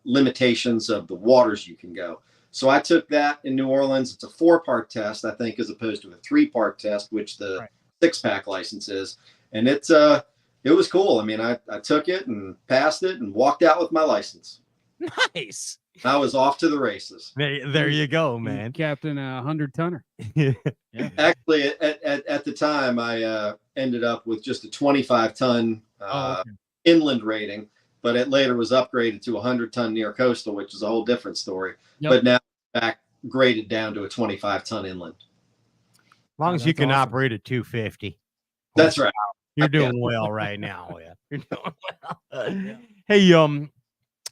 [SPEAKER 11] limitations of the waters you can go. So I took that in New Orleans. It's a 4-part test, I think, as opposed to a 3-part test, which the 6-pack license is. And it was cool. I mean, I took it and passed it and walked out with my license.
[SPEAKER 2] Nice.
[SPEAKER 11] I was off to the races.
[SPEAKER 2] There you go, man.
[SPEAKER 3] Captain 100-tonner.
[SPEAKER 2] Yeah.
[SPEAKER 11] Actually, at the time, I ended up with just a 25-ton inland rating, but it later was upgraded to a 100-ton near coastal, which is a whole different story.
[SPEAKER 3] Yep.
[SPEAKER 11] But now back graded down to a 25-ton inland.
[SPEAKER 2] As long as you can operate at 250.
[SPEAKER 11] That's right.
[SPEAKER 2] You're doing well right now. Yeah. You're doing well. Hey,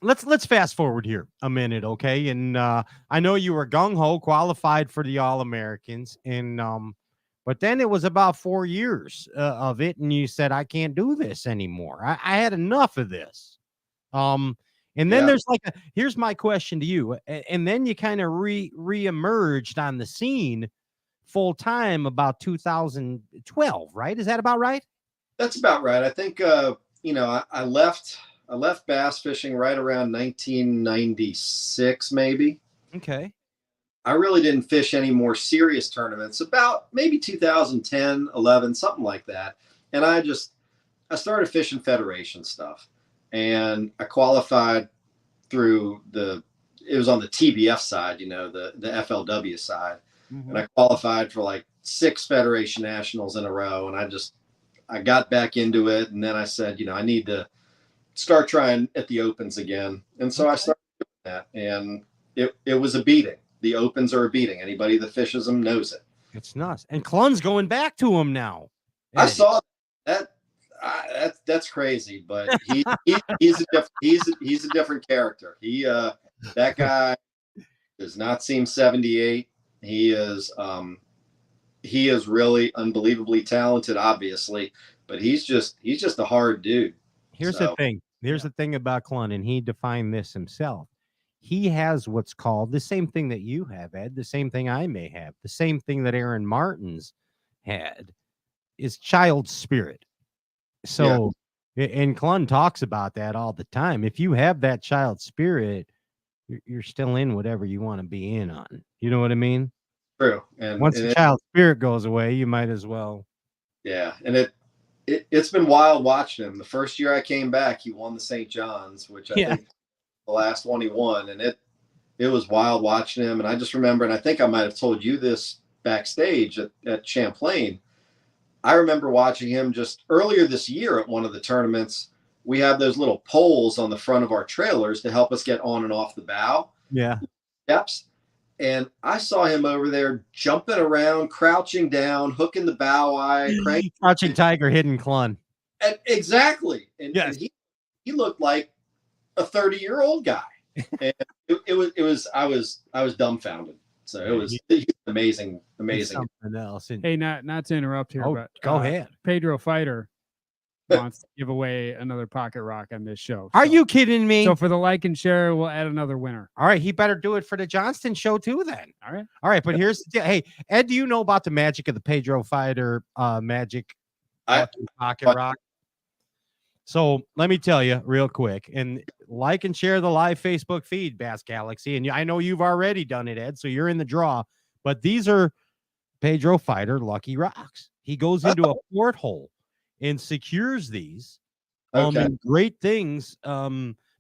[SPEAKER 2] let's fast forward here a minute, okay? And I know you were gung-ho, qualified for the All-Americans, and but then it was about 4 years of it, and you said, I can't do this anymore. I had enough of this. And then there's like here's my question to you. And then you kind of re-emerged on the scene full time about 2012, right? Is that about right?
[SPEAKER 11] That's about right. I think I left bass fishing right around 1996, maybe.
[SPEAKER 2] Okay.
[SPEAKER 11] I really didn't fish any more serious tournaments about maybe 2010, 11, something like that. And I started fishing federation stuff, and I qualified through it was on the TBF side, the FLW side. Mm-hmm. And I qualified for like 6 federation nationals in a row. And I got back into it. And then I said, I need to start trying at the opens again. And so I started doing that, and it was a beating. The opens are a beating. Anybody that fishes them knows it.
[SPEAKER 2] It's nuts. And Clun's going back to him now.
[SPEAKER 11] I saw that. That's crazy, but he's a different character. That guy does not seem 78. He is really unbelievably talented, obviously, but he's just a hard dude.
[SPEAKER 2] Here's the thing. Here's the thing about Clun, and he defined this himself. He has what's called the same thing that you have, Ed, the same thing I may have, the same thing that Aaron Martin's had, is child spirit. So, and Clun talks about that all the time. If you have that child spirit, you're still in whatever you want to be in on. You know what I mean?
[SPEAKER 11] True. And
[SPEAKER 2] once the child spirit goes away, you might as well.
[SPEAKER 11] Yeah. And it's been wild watching him. The first year I came back, he won the St. John's, which I think the last one he won. And it was wild watching him. And I just remember, and I think I might have told you this backstage at Champlain. I remember watching him just earlier this year at one of the tournaments. We have those little poles on the front of our trailers to help us get on and off the bow.
[SPEAKER 2] Yeah.
[SPEAKER 11] Steps. And I saw him over there jumping around, crouching down, hooking the bow eye,
[SPEAKER 2] crouching tiger, hidden Clun.
[SPEAKER 11] And exactly. And he looked like a 30-year-old guy. And I was dumbfounded. So it was amazing.
[SPEAKER 2] Something else.
[SPEAKER 3] Hey, not to interrupt here, but
[SPEAKER 2] go ahead.
[SPEAKER 3] Pedro Fighter wants to give away another pocket rock on this show.
[SPEAKER 2] Are you kidding me?
[SPEAKER 3] So for the like and share, we'll add another winner.
[SPEAKER 2] All right, he better do it for the Johnston show too then. All right, but here's the deal. Hey, Ed, do you know about the magic of the Pedro Fighter magic pocket rock? So let me tell you real quick, and like and share the live Facebook feed, Bass Galaxy. And I know you've already done it, Ed, so you're in the draw. But these are Pedro Fighter Lucky Rocks. He goes into a porthole and secures these. And great things,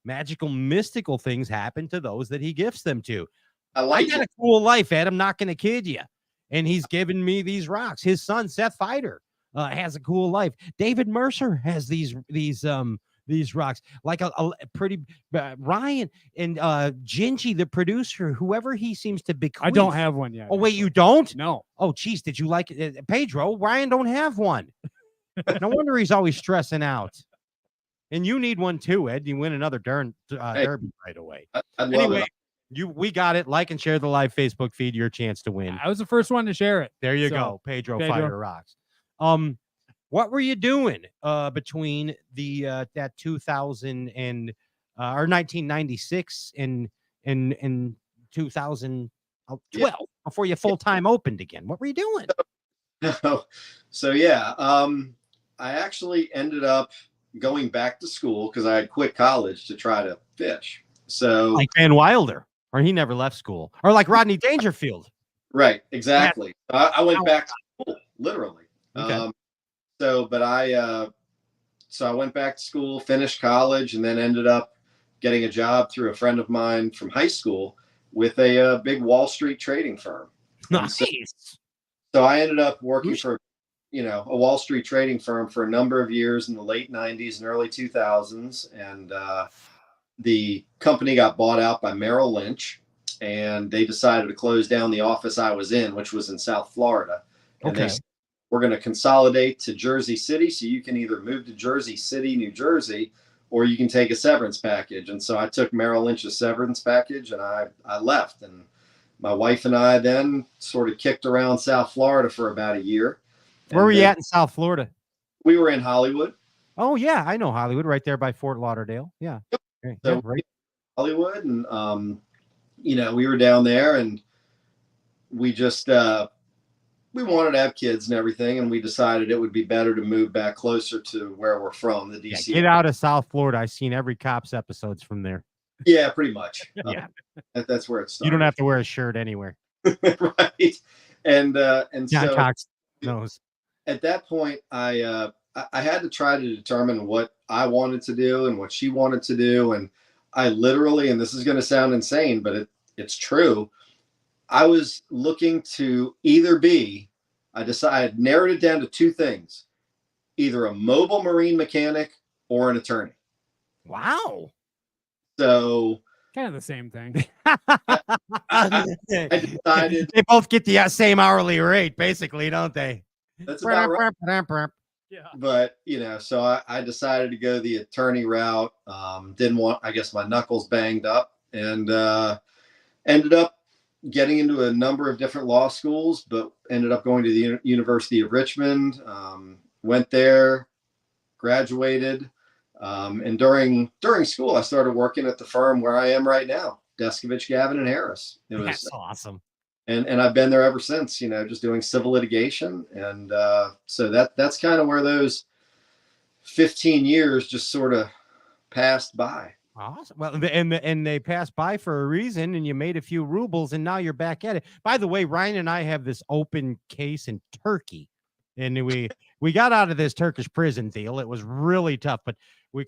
[SPEAKER 2] magical, mystical things happen to those that he gifts them to. I got a cool life, Ed. I'm not going to kid you. And he's given me these rocks. His son, Seth Fighter, has a cool life. David Mercer has these rocks, like a pretty Ryan and Gingy, the producer, whoever he seems to be.
[SPEAKER 3] I don't have one yet.
[SPEAKER 2] Oh wait, you don't?
[SPEAKER 3] No.
[SPEAKER 2] Oh geez, did you like it? Pedro? Ryan don't have one. No wonder he's always stressing out. And you need one too, Ed. You win another derby right away. Anyway, we got it. Like and share the live Facebook feed. Your chance to win.
[SPEAKER 3] I was the first one to share it.
[SPEAKER 2] There you go. Pedro Fighter Rocks. What were you doing between that 2000 and or 1996 and 2000 12 before you full-time opened again. What were you doing?
[SPEAKER 11] So yeah, I actually ended up going back to school because I had quit college to try to fish. So
[SPEAKER 2] Like Van Wilder, or he never left school, or like Rodney Dangerfield.
[SPEAKER 11] right, exactly. I went back to school, literally.
[SPEAKER 2] Okay.
[SPEAKER 11] So I went back to school, finished college, and then ended up getting a job through a friend of mine from high school with a big Wall Street trading firm.
[SPEAKER 2] Nice.
[SPEAKER 11] So I ended up working for, a Wall Street trading firm for a number of years in the late 90s and early 2000s. And the company got bought out by Merrill Lynch, and they decided to close down the office I was in, which was in South Florida. And they said, we're going to consolidate to Jersey City. So you can either move to Jersey City, New Jersey, or you can take a severance package. And so I took Merrill Lynch's severance package, and I left. And my wife and I then sort of kicked around South Florida for about a year.
[SPEAKER 2] Where were you at in South Florida?
[SPEAKER 11] We were in Hollywood.
[SPEAKER 2] Oh yeah, I know Hollywood, right there by Fort Lauderdale. Yeah. Okay.
[SPEAKER 11] So
[SPEAKER 2] Yeah, right.
[SPEAKER 11] Hollywood, and we were down there, and we just we wanted to have kids and everything, and we decided it would be better to move back closer to where we're from, the DC.
[SPEAKER 2] Get out of South Florida. I've seen every Cops episodes from there.
[SPEAKER 11] Yeah, pretty much.
[SPEAKER 2] Yeah.
[SPEAKER 11] That's where it started.
[SPEAKER 2] You don't have to wear a shirt anywhere.
[SPEAKER 11] Right. And
[SPEAKER 2] John
[SPEAKER 11] so
[SPEAKER 2] Cox knows.
[SPEAKER 11] At that point, I had to try to determine what I wanted to do and what she wanted to do. And I literally, and this is going to sound insane, but it's true. I was looking to either be, I narrowed it down to two things, either a mobile marine mechanic or an attorney.
[SPEAKER 2] Wow.
[SPEAKER 11] So
[SPEAKER 3] kind of the same thing.
[SPEAKER 11] I decided
[SPEAKER 2] they both get the same hourly rate, basically, don't they?
[SPEAKER 11] That's about right.
[SPEAKER 3] Yeah.
[SPEAKER 11] But, so I decided to go the attorney route. Didn't want, I guess, my knuckles banged up, and ended up getting into a number of different law schools, but ended up going to the University of Richmond, went there, graduated. And during school, I started working at the firm where I am right now, Deskovich, Gavin, and Harris.
[SPEAKER 2] That's awesome.
[SPEAKER 11] And I've been there ever since, just doing civil litigation. And so that's kind of where those 15 years just sort of passed by.
[SPEAKER 2] Awesome. Well, and they passed by for a reason, and you made a few rubles, and now you're back at it. By the way, Ryan and I have this open case in Turkey, and we got out of this Turkish prison deal. It was really tough, but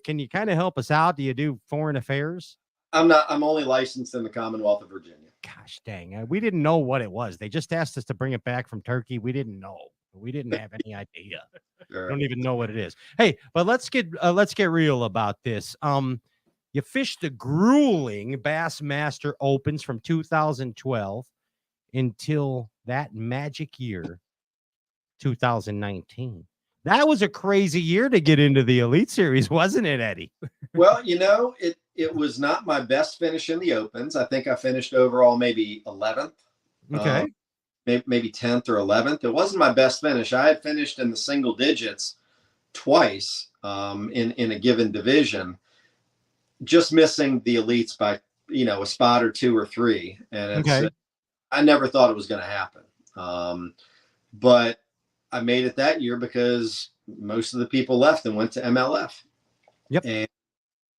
[SPEAKER 2] can you kind of help us out? Do you do foreign affairs?
[SPEAKER 11] I'm only licensed in the Commonwealth of Virginia.
[SPEAKER 2] Gosh dang. We didn't know what it was. They just asked us to bring it back from Turkey. We didn't know. We didn't have any idea.
[SPEAKER 11] Sure.
[SPEAKER 2] Don't even know what it is. Hey, but let's get real about this. You fished the grueling Bassmaster Opens from 2012 until that magic year, 2019. That was a crazy year to get into the Elite Series, wasn't it, Eddie?
[SPEAKER 11] Well, it was not my best finish in the Opens. I think I finished overall maybe 11th.
[SPEAKER 2] Okay.
[SPEAKER 11] Maybe 10th or 11th. It wasn't my best finish. I had finished in the single digits twice in a given division, just missing the elites by, a spot or two or three. And I never thought it was going to happen. But I made it that year because most of the people left and went to MLF.
[SPEAKER 2] Yep.
[SPEAKER 11] And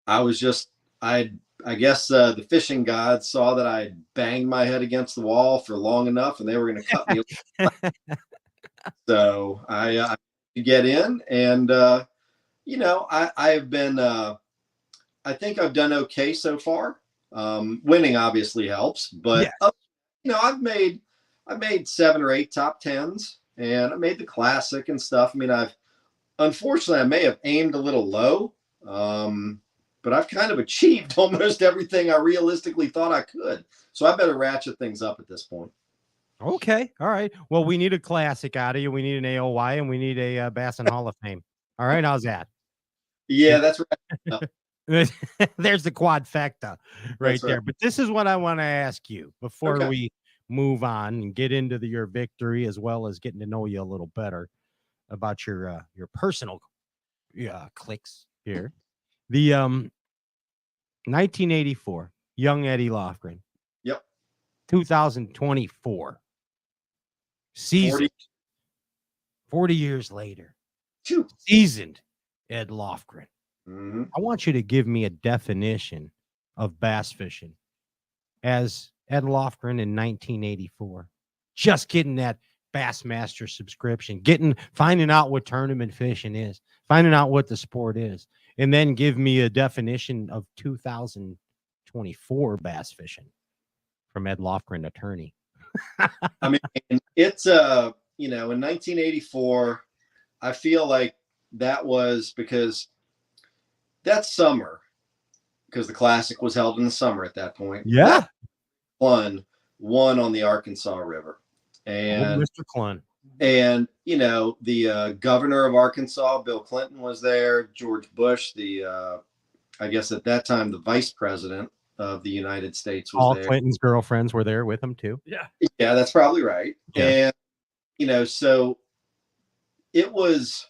[SPEAKER 11] I was just, I guess the fishing gods saw that I banged my head against the wall for long enough, and they were going to cut me. So I get in, and I've been, I think I've done okay so far. Winning obviously helps, but I've made 7 or 8 top 10s, and I made the classic and stuff. I mean, unfortunately I may have aimed a little low. But I've kind of achieved almost everything I realistically thought I could. So I better ratchet things up at this point.
[SPEAKER 2] Okay. All right. Well, we need a classic out of you. We need an AOY, and we need a Bass and Hall of Fame. All right. How's that?
[SPEAKER 11] Yeah, that's right.
[SPEAKER 2] There's the quadfecta right there.
[SPEAKER 11] Right.
[SPEAKER 2] But this is what I want to ask you before we move on and get into your victory, as well as getting to know you a little better about your personal clicks here. The 1984 young Eddie Loughran.
[SPEAKER 11] Yep.
[SPEAKER 2] 2024. Seasoned. 40 years later.
[SPEAKER 11] Phew.
[SPEAKER 2] Seasoned Ed Loughran.
[SPEAKER 11] Mm-hmm.
[SPEAKER 2] I want you to give me a definition of bass fishing as Ed Loughran in 1984. Just getting that Bassmaster subscription, finding out what tournament fishing is, finding out what the sport is, and then give me a definition of 2024 bass fishing from Ed Loughran, attorney.
[SPEAKER 11] I mean, it's in 1984, I feel like that was because that summer, because the Classic was held in the summer at that point.
[SPEAKER 2] Yeah.
[SPEAKER 11] Won on the Arkansas River. And
[SPEAKER 2] Mr. Clun.
[SPEAKER 11] And, the governor of Arkansas, Bill Clinton, was there. George Bush, I guess at that time, the vice president of the United States was
[SPEAKER 2] all
[SPEAKER 11] there.
[SPEAKER 2] Clinton's girlfriends were there with him too.
[SPEAKER 3] Yeah.
[SPEAKER 11] Yeah, that's probably right.
[SPEAKER 2] Yeah.
[SPEAKER 11] And, so it was,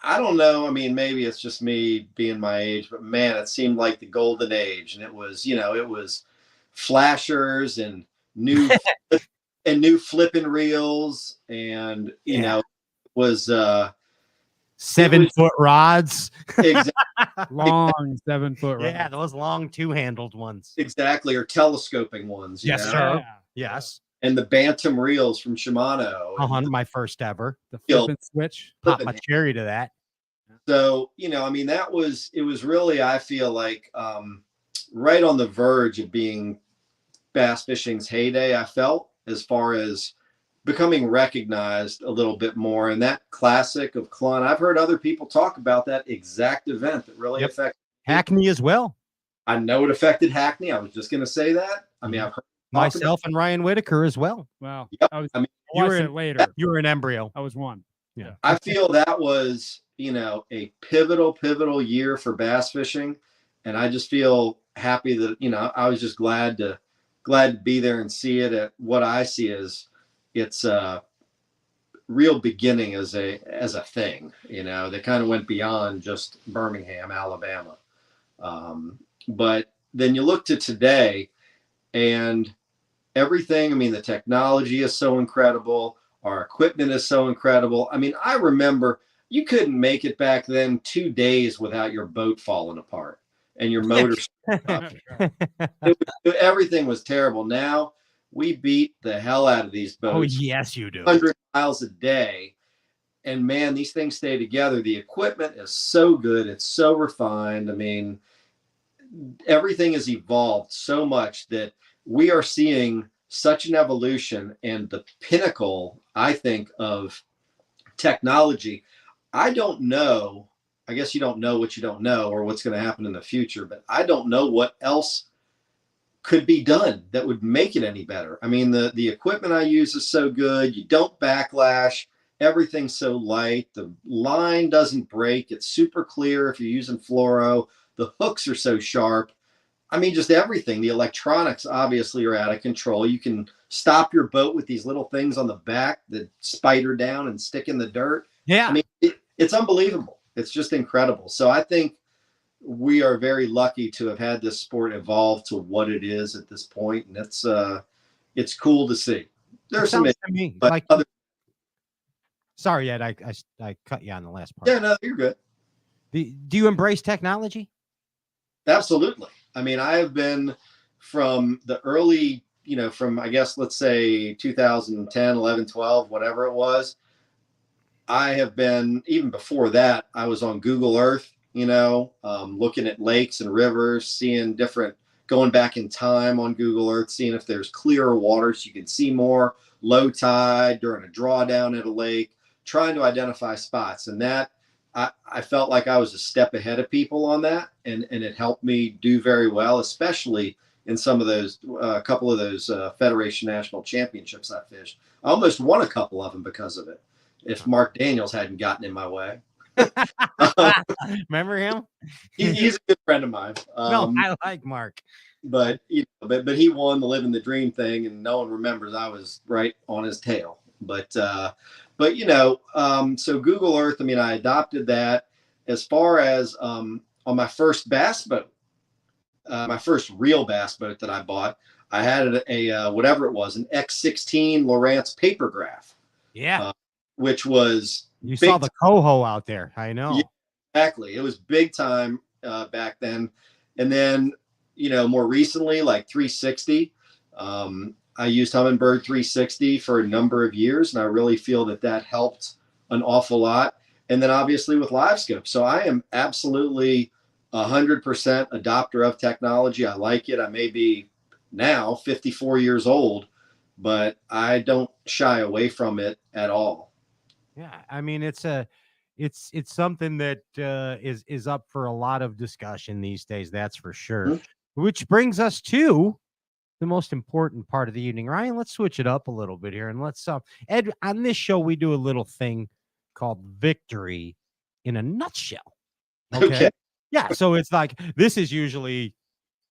[SPEAKER 11] I don't know. I mean, maybe it's just me being my age, but man, it seemed like the golden age. And it was, it was flashers and new flipping reels, and was
[SPEAKER 2] 7-foot rods.
[SPEAKER 11] Exactly.
[SPEAKER 3] Long 7-foot rods.
[SPEAKER 2] Yeah, those long 2-handled ones.
[SPEAKER 11] Exactly, or telescoping ones.
[SPEAKER 2] Yes, sir. Yes.
[SPEAKER 11] And the Bantam reels from Shimano.
[SPEAKER 2] My first ever.
[SPEAKER 3] The flip and switch.
[SPEAKER 2] Pop my cherry to that.
[SPEAKER 11] So, it was really, I feel like, right on the verge of being bass fishing's heyday, I felt, as far as becoming recognized a little bit more. And that Classic of Clun, I've heard other people talk about that exact event that really affected
[SPEAKER 2] Hackney as well.
[SPEAKER 11] I know it affected Hackney. I was just going to say that. I mean, I've heard
[SPEAKER 2] myself and Ryan Whitaker as well.
[SPEAKER 3] Wow.
[SPEAKER 11] Yep.
[SPEAKER 2] You were
[SPEAKER 3] later.
[SPEAKER 2] You were an embryo.
[SPEAKER 3] I was one.
[SPEAKER 2] Yeah.
[SPEAKER 11] I feel that was, a pivotal year for bass fishing. And I just feel happy that, I was just glad to be there and see it at what I see as its real beginning as a thing, that kind of went beyond just Birmingham, Alabama. But then you look to today and everything, the technology is so incredible. Our equipment is so incredible. I remember you couldn't make it back then 2 days without your boat falling apart and your motor. Everything was terrible. Now we beat the hell out of these boats.
[SPEAKER 2] Oh, yes, you do.
[SPEAKER 11] 100 miles a day. And man, these things stay together. The equipment is so good. It's so refined. Everything has evolved so much that we are seeing such an evolution and the pinnacle, I think, of technology. I don't know. I guess you don't know what you don't know or what's going to happen in the future, but I don't know what else could be done that would make it any better. The equipment I use is so good. You don't backlash. Everything's so light. The line doesn't break. It's super clear if you're using fluoro. The hooks are so sharp. Just everything. The electronics obviously are out of control. You can stop your boat with these little things on the back that spider down and stick in the dirt.
[SPEAKER 2] Yeah.
[SPEAKER 11] It's unbelievable. It's just incredible. So I think we are very lucky to have had this sport evolve to what it is at this point. And it's cool to see. There's some,
[SPEAKER 2] to me,
[SPEAKER 11] but
[SPEAKER 2] like,
[SPEAKER 11] other.
[SPEAKER 2] Sorry, Ed, I cut you on the last part.
[SPEAKER 11] Yeah, no, you're good.
[SPEAKER 2] Do you embrace technology?
[SPEAKER 11] Absolutely. I have been from the early, from, I guess, let's say 2010, 11, 12, whatever it was. I have been, even before that, I was on Google Earth, looking at lakes and rivers, seeing going back in time on Google Earth, seeing if there's clearer water so you can see more, low tide during a drawdown at a lake, trying to identify spots. And that, I felt like I was a step ahead of people on that, and it helped me do very well, especially in some of those, a couple of those Federation National Championships I fished. I almost won a couple of them because of it, if Mark Daniels hadn't gotten in my way.
[SPEAKER 2] Remember him?
[SPEAKER 11] He's a good friend of mine.
[SPEAKER 2] No, I like Mark.
[SPEAKER 11] But but he won the Living the Dream thing, and no one remembers I was right on his tail. But so Google Earth, I adopted that. As far as on my first bass boat, my first real bass boat that I bought, I had a whatever it was, an X16 Lowrance papergraph.
[SPEAKER 2] Yeah.
[SPEAKER 11] Which was
[SPEAKER 2] you saw the coho out there. I know.
[SPEAKER 11] Yeah, exactly. It was big time back then. And then, more recently, like 360, I used Humminbird 360 for a number of years, and I really feel that helped an awful lot. And then obviously with LiveScope. So I am absolutely 100% adopter of technology. I like it. I may be now 54 years old, but I don't shy away from it at all.
[SPEAKER 2] Yeah, I mean, it's something that is up for a lot of discussion these days. That's for sure. Mm-hmm. Which brings us to the most important part of the evening. Ryan, let's switch it up a little bit here, and let's Ed, on this show we do a little thing called Victory in a Nutshell. Okay. Yeah, so it's like this is usually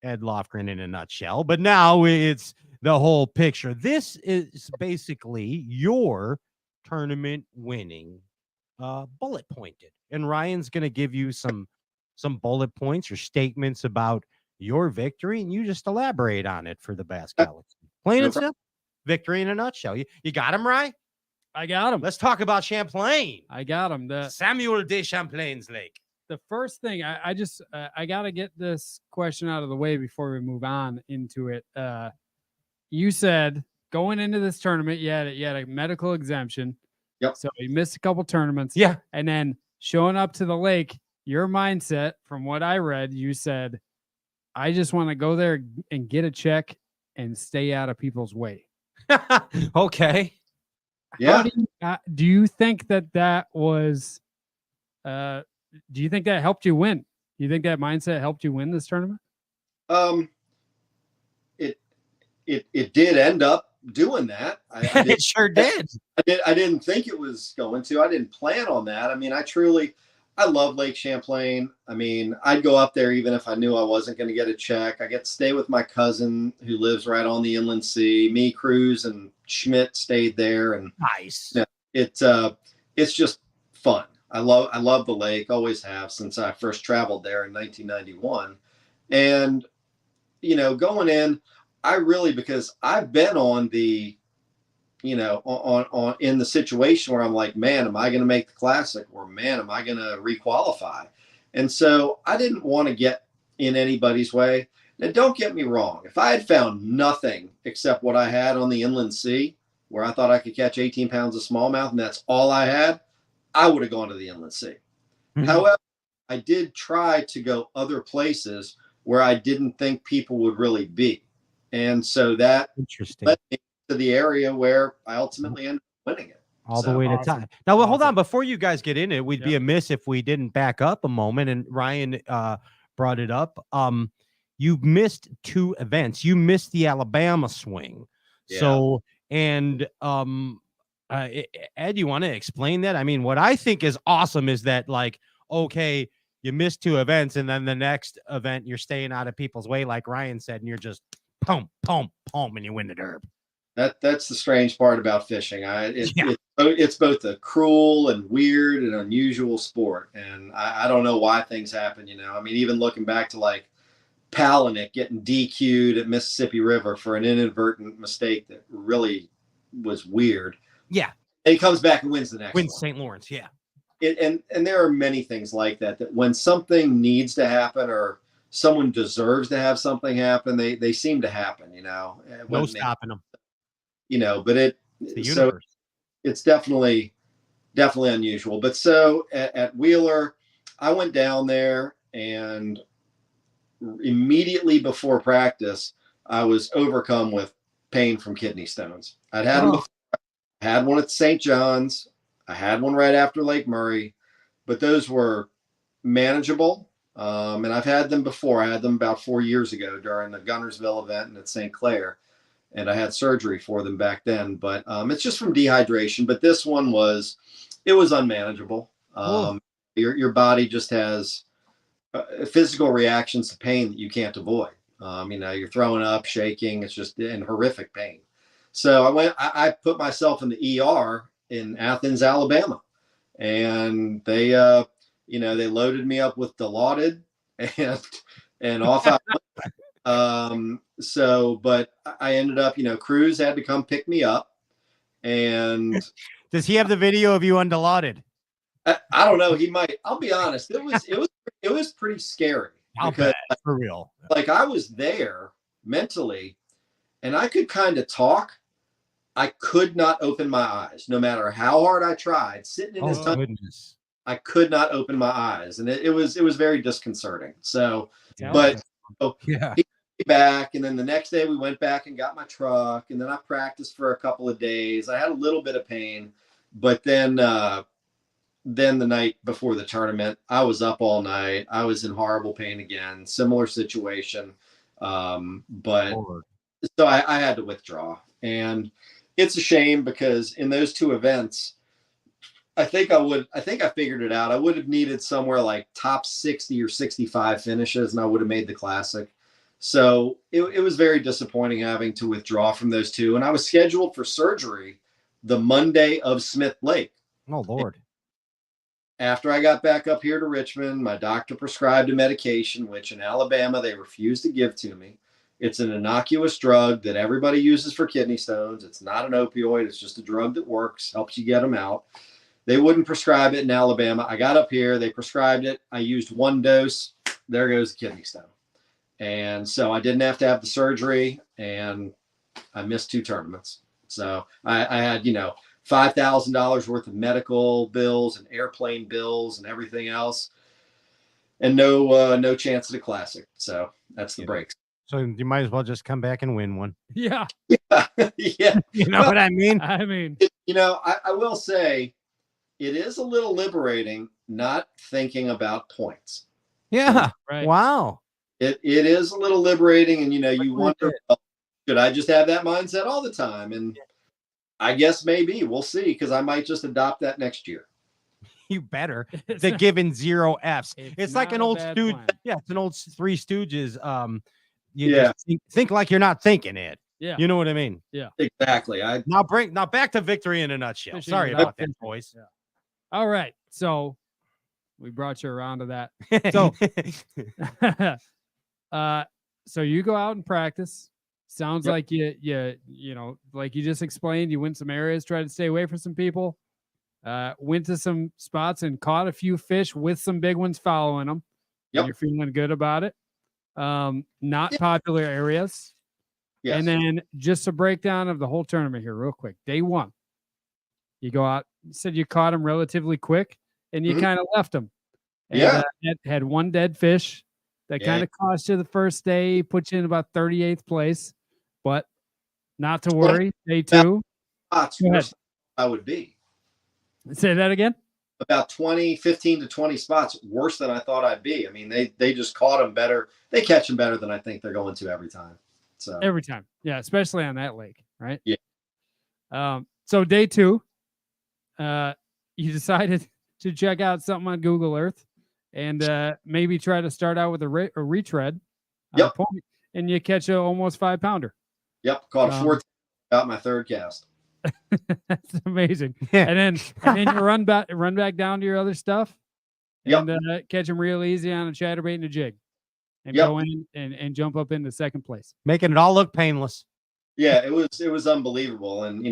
[SPEAKER 2] Ed Loughran in a nutshell, but now it's the whole picture. This is basically your tournament winning bullet pointed, and Ryan's going to give you some bullet points or statements about your victory, and you just elaborate on it for the Bass Galaxy. Plain and simple. Victory in a nutshell. You got him, Ryan?
[SPEAKER 3] I got him.
[SPEAKER 2] Let's talk about Champlain.
[SPEAKER 3] I got him. The
[SPEAKER 2] Samuel de Champlain's Lake.
[SPEAKER 3] The first thing I just I got to get this question out of the way before we move on into it. You said going into this tournament, you had a medical exemption.
[SPEAKER 11] Yep.
[SPEAKER 3] So you missed a couple tournaments.
[SPEAKER 2] Yeah.
[SPEAKER 3] And then showing up to the lake, your mindset, from what I read, you said, I just want to go there and get a check and stay out of people's way.
[SPEAKER 2] Okay.
[SPEAKER 11] Yeah.
[SPEAKER 3] Do you think that was, do you think that helped you win? Do you think that mindset helped you win this tournament?
[SPEAKER 11] It did end up doing that.
[SPEAKER 2] It sure did.
[SPEAKER 11] I didn't think it was going to. I didn't plan on that. I mean, I love Lake Champlain. I mean, I'd go up there even if I knew I wasn't going to get a check. I get to stay with my cousin who lives right on the inland sea. Me, Cruz, and Schmidt stayed there, and
[SPEAKER 2] nice.
[SPEAKER 11] It's just fun. I love the lake. Always have since I first traveled there in 1991. And going in, because I've been on the, on in the situation where I'm like, man, am I going to make the classic, or man, am I going to requalify? And so I didn't want to get in anybody's way. Now, don't get me wrong. If I had found nothing except what I had on the inland sea, where I thought I could catch 18 pounds of smallmouth, and that's all I had, I would have gone to the inland sea. Mm-hmm. However, I did try to go other places where I didn't think people would really be. And so that led me to the area where I ultimately ended up winning it.
[SPEAKER 2] All the way to time. Now, well, hold on. Before you guys get in it, we'd be amiss if we didn't back up a moment. And Ryan brought it up. You missed 2 events. You missed the Alabama swing. Yeah. So, and Ed, you want to explain that? I mean, what I think is awesome is that, like, okay, you missed 2 events, and then the next event you're staying out of people's way, like Ryan said, and you're just pum, and you win the derb.
[SPEAKER 11] That's the strange part about fishing. It's both a cruel and weird and unusual sport, and I don't know why things happen. I mean, even looking back to like Palaniuk getting DQ'd at Mississippi River for an inadvertent mistake that really was weird.
[SPEAKER 2] Yeah,
[SPEAKER 11] and he comes back and wins the next.
[SPEAKER 2] Wins
[SPEAKER 11] one.
[SPEAKER 2] St. Lawrence. Yeah,
[SPEAKER 11] and there are many things like that. That when something needs to happen or someone deserves to have something happen, they seem to happen.
[SPEAKER 2] No stopping them.
[SPEAKER 11] But it's definitely unusual. But so at Wheeler, I went down there, and immediately before practice, I was overcome with pain from kidney stones. I'd had them before. I had one at St. John's. I had one right after Lake Murray, but those were manageable. And I've had them before. I had them about 4 years ago during the Gunnersville event and at St. Clair. And I had surgery for them back then, but it's just from dehydration. But this one was unmanageable. Your body just has physical reactions to pain that you can't avoid. You're throwing up, shaking. It's just in horrific pain. So I put myself in the ER in Athens, Alabama, and they loaded me up with Dilaudid, and off I went. But I ended up, Cruz had to come pick me up, and
[SPEAKER 2] Does he have the video of you undelauded?
[SPEAKER 11] I don't know. He might. I'll be honest. It was pretty scary.
[SPEAKER 2] I'll bet, for real.
[SPEAKER 11] Like, I was there mentally, and I could kind of talk. I could not open my eyes, no matter how hard I tried. Sitting in his tunnel, I could not open my eyes, and it was very disconcerting. So, but
[SPEAKER 2] yeah,
[SPEAKER 11] he came back, and then the next day we went back and got my truck, and then I practiced for a couple of days. I had a little bit of pain, but then the night before the tournament, I was up all night. I was in horrible pain again, similar situation. But so I had to withdraw, and it's a shame because in those two events, I think I figured it out. I would have needed somewhere like top 60 or 65 finishes, and I would have made the classic. So it was very disappointing having to withdraw from those two. And I was scheduled for surgery the Monday of Smith Lake.
[SPEAKER 2] Oh, Lord.
[SPEAKER 11] After I got back up here to Richmond, my doctor prescribed a medication, which in Alabama, they refused to give to me. It's an innocuous drug that everybody uses for kidney stones. It's not an opioid. It's just a drug that works, helps you get them out. They wouldn't prescribe it in Alabama. I got up here. They prescribed it. I used one dose. There goes the kidney stone. And so I didn't have to have the surgery, and I missed 2 tournaments. So I had, $5,000 worth of medical bills and airplane bills and everything else, and no chance at a classic. So that's the breaks.
[SPEAKER 2] So you might as well just come back and win one.
[SPEAKER 3] Yeah.
[SPEAKER 11] Yeah.
[SPEAKER 2] You know what I mean?
[SPEAKER 3] I mean,
[SPEAKER 11] I will say it is a little liberating not thinking about points.
[SPEAKER 2] Yeah.
[SPEAKER 3] Right.
[SPEAKER 2] Wow.
[SPEAKER 11] It is a little liberating, and you wonder, should I just have that mindset all the time? And I guess maybe we'll see, because I might just adopt that next year.
[SPEAKER 2] You better. The given 0 Fs. It's like an old stooge. Yeah, it's an old Three Stooges. You just think like you're not thinking it.
[SPEAKER 3] Yeah.
[SPEAKER 2] You know what I mean?
[SPEAKER 3] Yeah.
[SPEAKER 11] Exactly.
[SPEAKER 2] Now back to victory in a nutshell.
[SPEAKER 3] Fishing
[SPEAKER 2] Sorry
[SPEAKER 3] without
[SPEAKER 2] about that, boys.
[SPEAKER 3] Yeah. All right. So we brought you around to that. So so you go out and practice. Sounds like you like you just explained, you went some areas, tried to stay away from some people, went to some spots and caught a few fish with some big ones following them.
[SPEAKER 11] Yep.
[SPEAKER 3] You're feeling good about it. Not popular areas.
[SPEAKER 11] Yes.
[SPEAKER 3] And then just a breakdown of the whole tournament here real quick. Day 1, you go out, you said you caught them relatively quick, and you kind of left them. And, had 1 dead fish. That kind of cost you the first day, put you in about 38th place, but not to worry. Day 2,
[SPEAKER 11] I would be.
[SPEAKER 3] Say that again.
[SPEAKER 11] About 15 to 20 spots worse than I thought I'd be. I mean, they just caught them better. They catch them better than I think they're going to every time. So
[SPEAKER 3] every time, yeah, especially on that lake, right?
[SPEAKER 11] Yeah.
[SPEAKER 3] So day 2, you decided to check out something on Google Earth. And maybe try to start out with a retread. Point, and you catch a almost 5-pounder.
[SPEAKER 11] Yep, caught a 4 about my 3rd cast.
[SPEAKER 3] That's amazing. And then you run back down to your other stuff. And catch them real easy on a chatterbait and a jig. And go in and jump up into 2nd place.
[SPEAKER 2] Making it all look painless.
[SPEAKER 11] Yeah, it was unbelievable. And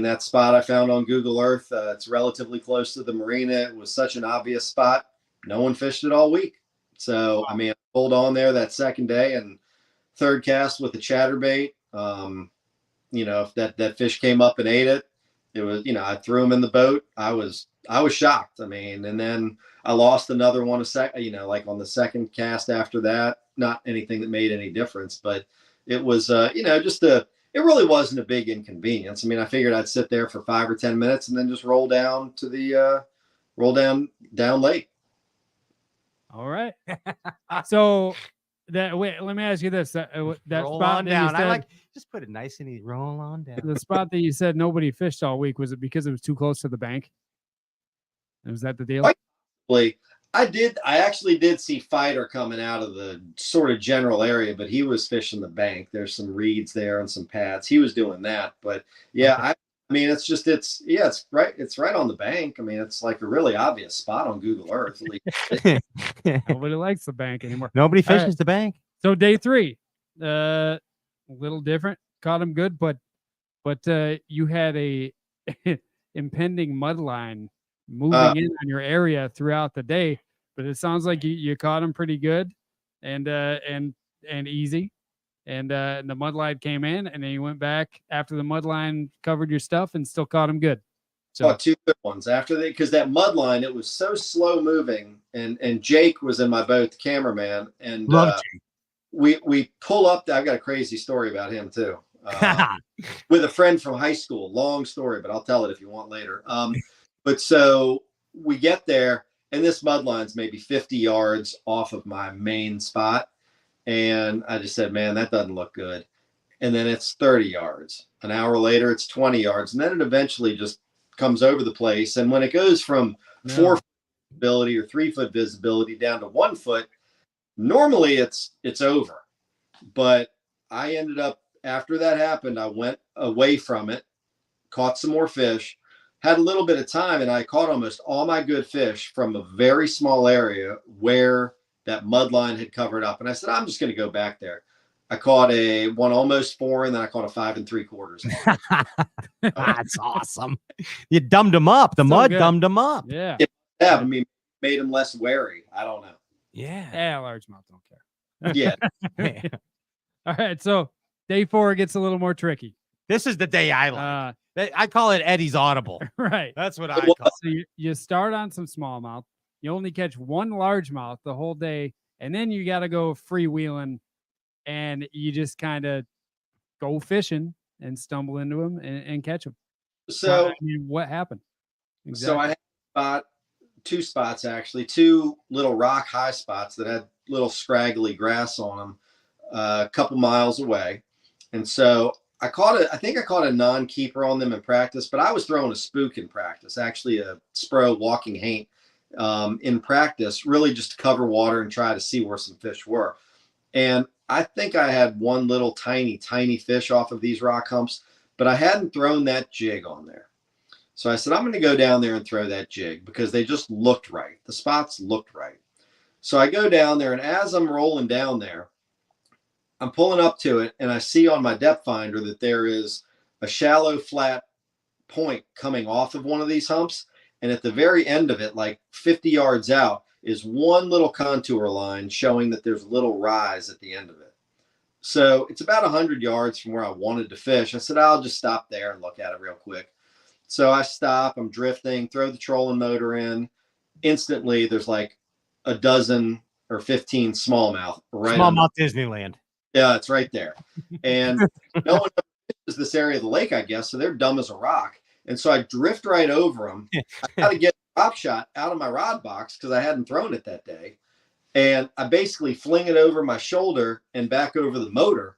[SPEAKER 11] that spot I found on Google Earth, it's relatively close to the marina. It was such an obvious spot. No one fished it all week. So, I mean, I pulled on there that 2nd day and 3rd cast with the chatterbait. If that fish came up and ate it, it was, I threw him in the boat. I was shocked. I mean, and then I lost another one like on the 2nd cast after that. Not anything that made any difference, but it was, it really wasn't a big inconvenience. I mean, I figured I'd sit there for 5 or 10 minutes and then just roll down to the, down lake.
[SPEAKER 3] All right. So let me ask you this: that
[SPEAKER 2] roll
[SPEAKER 3] spot
[SPEAKER 2] on down.
[SPEAKER 3] Said,
[SPEAKER 2] I like just put it nice and easy. Roll on down.
[SPEAKER 3] The spot that you said nobody fished all week, was it because it was too close to the bank? Was that the deal?
[SPEAKER 11] I actually did see Fighter coming out of the sort of general area, but he was fishing the bank. There's some reeds there and some pads. He was doing that, but I mean, it's right. It's right on the bank. I mean, it's like a really obvious spot on Google Earth.
[SPEAKER 3] Nobody likes the bank anymore.
[SPEAKER 2] Nobody fishes the bank.
[SPEAKER 3] So day 3, a little different. Caught them good, but you had a impending mud line moving in on your area throughout the day. But it sounds like you caught them pretty good and easy. And the mud line came in, and then you went back after the mud line covered your stuff and still caught them good. So
[SPEAKER 11] 2 good ones after because that mud line, it was so slow moving, and Jake was in my boat, the cameraman, and we pull up. I've got a crazy story about him too, with a friend from high school. Long story, but I'll tell it if you want later. But so we get there, and this mud line's maybe 50 yards off of my main spot. And I just said, man, that doesn't look good. And then it's 30 yards. An hour later, it's 20 yards. And then it eventually just comes over the place. And when it goes from 4 foot visibility or 3 foot visibility down to 1 foot, normally it's over. But I ended up, after that happened, I went away from it, caught some more fish, had a little bit of time, and I caught almost all my good fish from a very small area where that mud line had covered up. And I said, I'm just going to go back there. I caught one almost 4, and then I caught a 5 3/4.
[SPEAKER 2] That's awesome. You dumbed them up. The mud dumbed them up.
[SPEAKER 3] Yeah.
[SPEAKER 11] I mean, made them less wary. I don't know.
[SPEAKER 2] Yeah.
[SPEAKER 3] Largemouth don't care.
[SPEAKER 11] Yeah.
[SPEAKER 3] All right. So day 4 gets a little more tricky.
[SPEAKER 2] This is the day I like. I call it Eddie's Audible.
[SPEAKER 3] Right.
[SPEAKER 2] That's what I call it.
[SPEAKER 3] So you start on some smallmouth. You only catch 1 largemouth the whole day, and then you got to go freewheeling, and you just kind of go fishing and stumble into them and catch them.
[SPEAKER 11] So,
[SPEAKER 3] I mean, what happened? Exactly.
[SPEAKER 11] So I had 2 spots, actually, 2 little rock high spots that had little scraggly grass on them a couple miles away. And so I think I caught a non-keeper on them in practice, but I was throwing a spook in practice, actually a Spro walking haint. In practice, really just to cover water and try to see where some fish were. And I think I had 1 little tiny fish off of these rock humps, but I hadn't thrown that jig on there. So I said, I'm going to go down there and throw that jig because they just looked right. The spots looked right. So I go down there, and as I'm rolling down there, I'm pulling up to it, and I see on my depth finder that there is a shallow flat point coming off of one of these humps. And at the very end of it, like 50 yards out, is 1 little contour line showing that there's a little rise at the end of it. So it's about 100 yards from where I wanted to fish. I said, I'll just stop there and look at it real quick. So I stop, I'm drifting, throw the trolling motor in. Instantly, there's like a dozen or 15 smallmouth.
[SPEAKER 2] Smallmouth Disneyland.
[SPEAKER 11] Yeah, it's right there. And no one knows this area of the lake, I guess, so they're dumb as a rock. And so I drift right over them. I got to get a drop shot out of my rod box because I hadn't thrown it that day. And I basically fling it over my shoulder and back over the motor.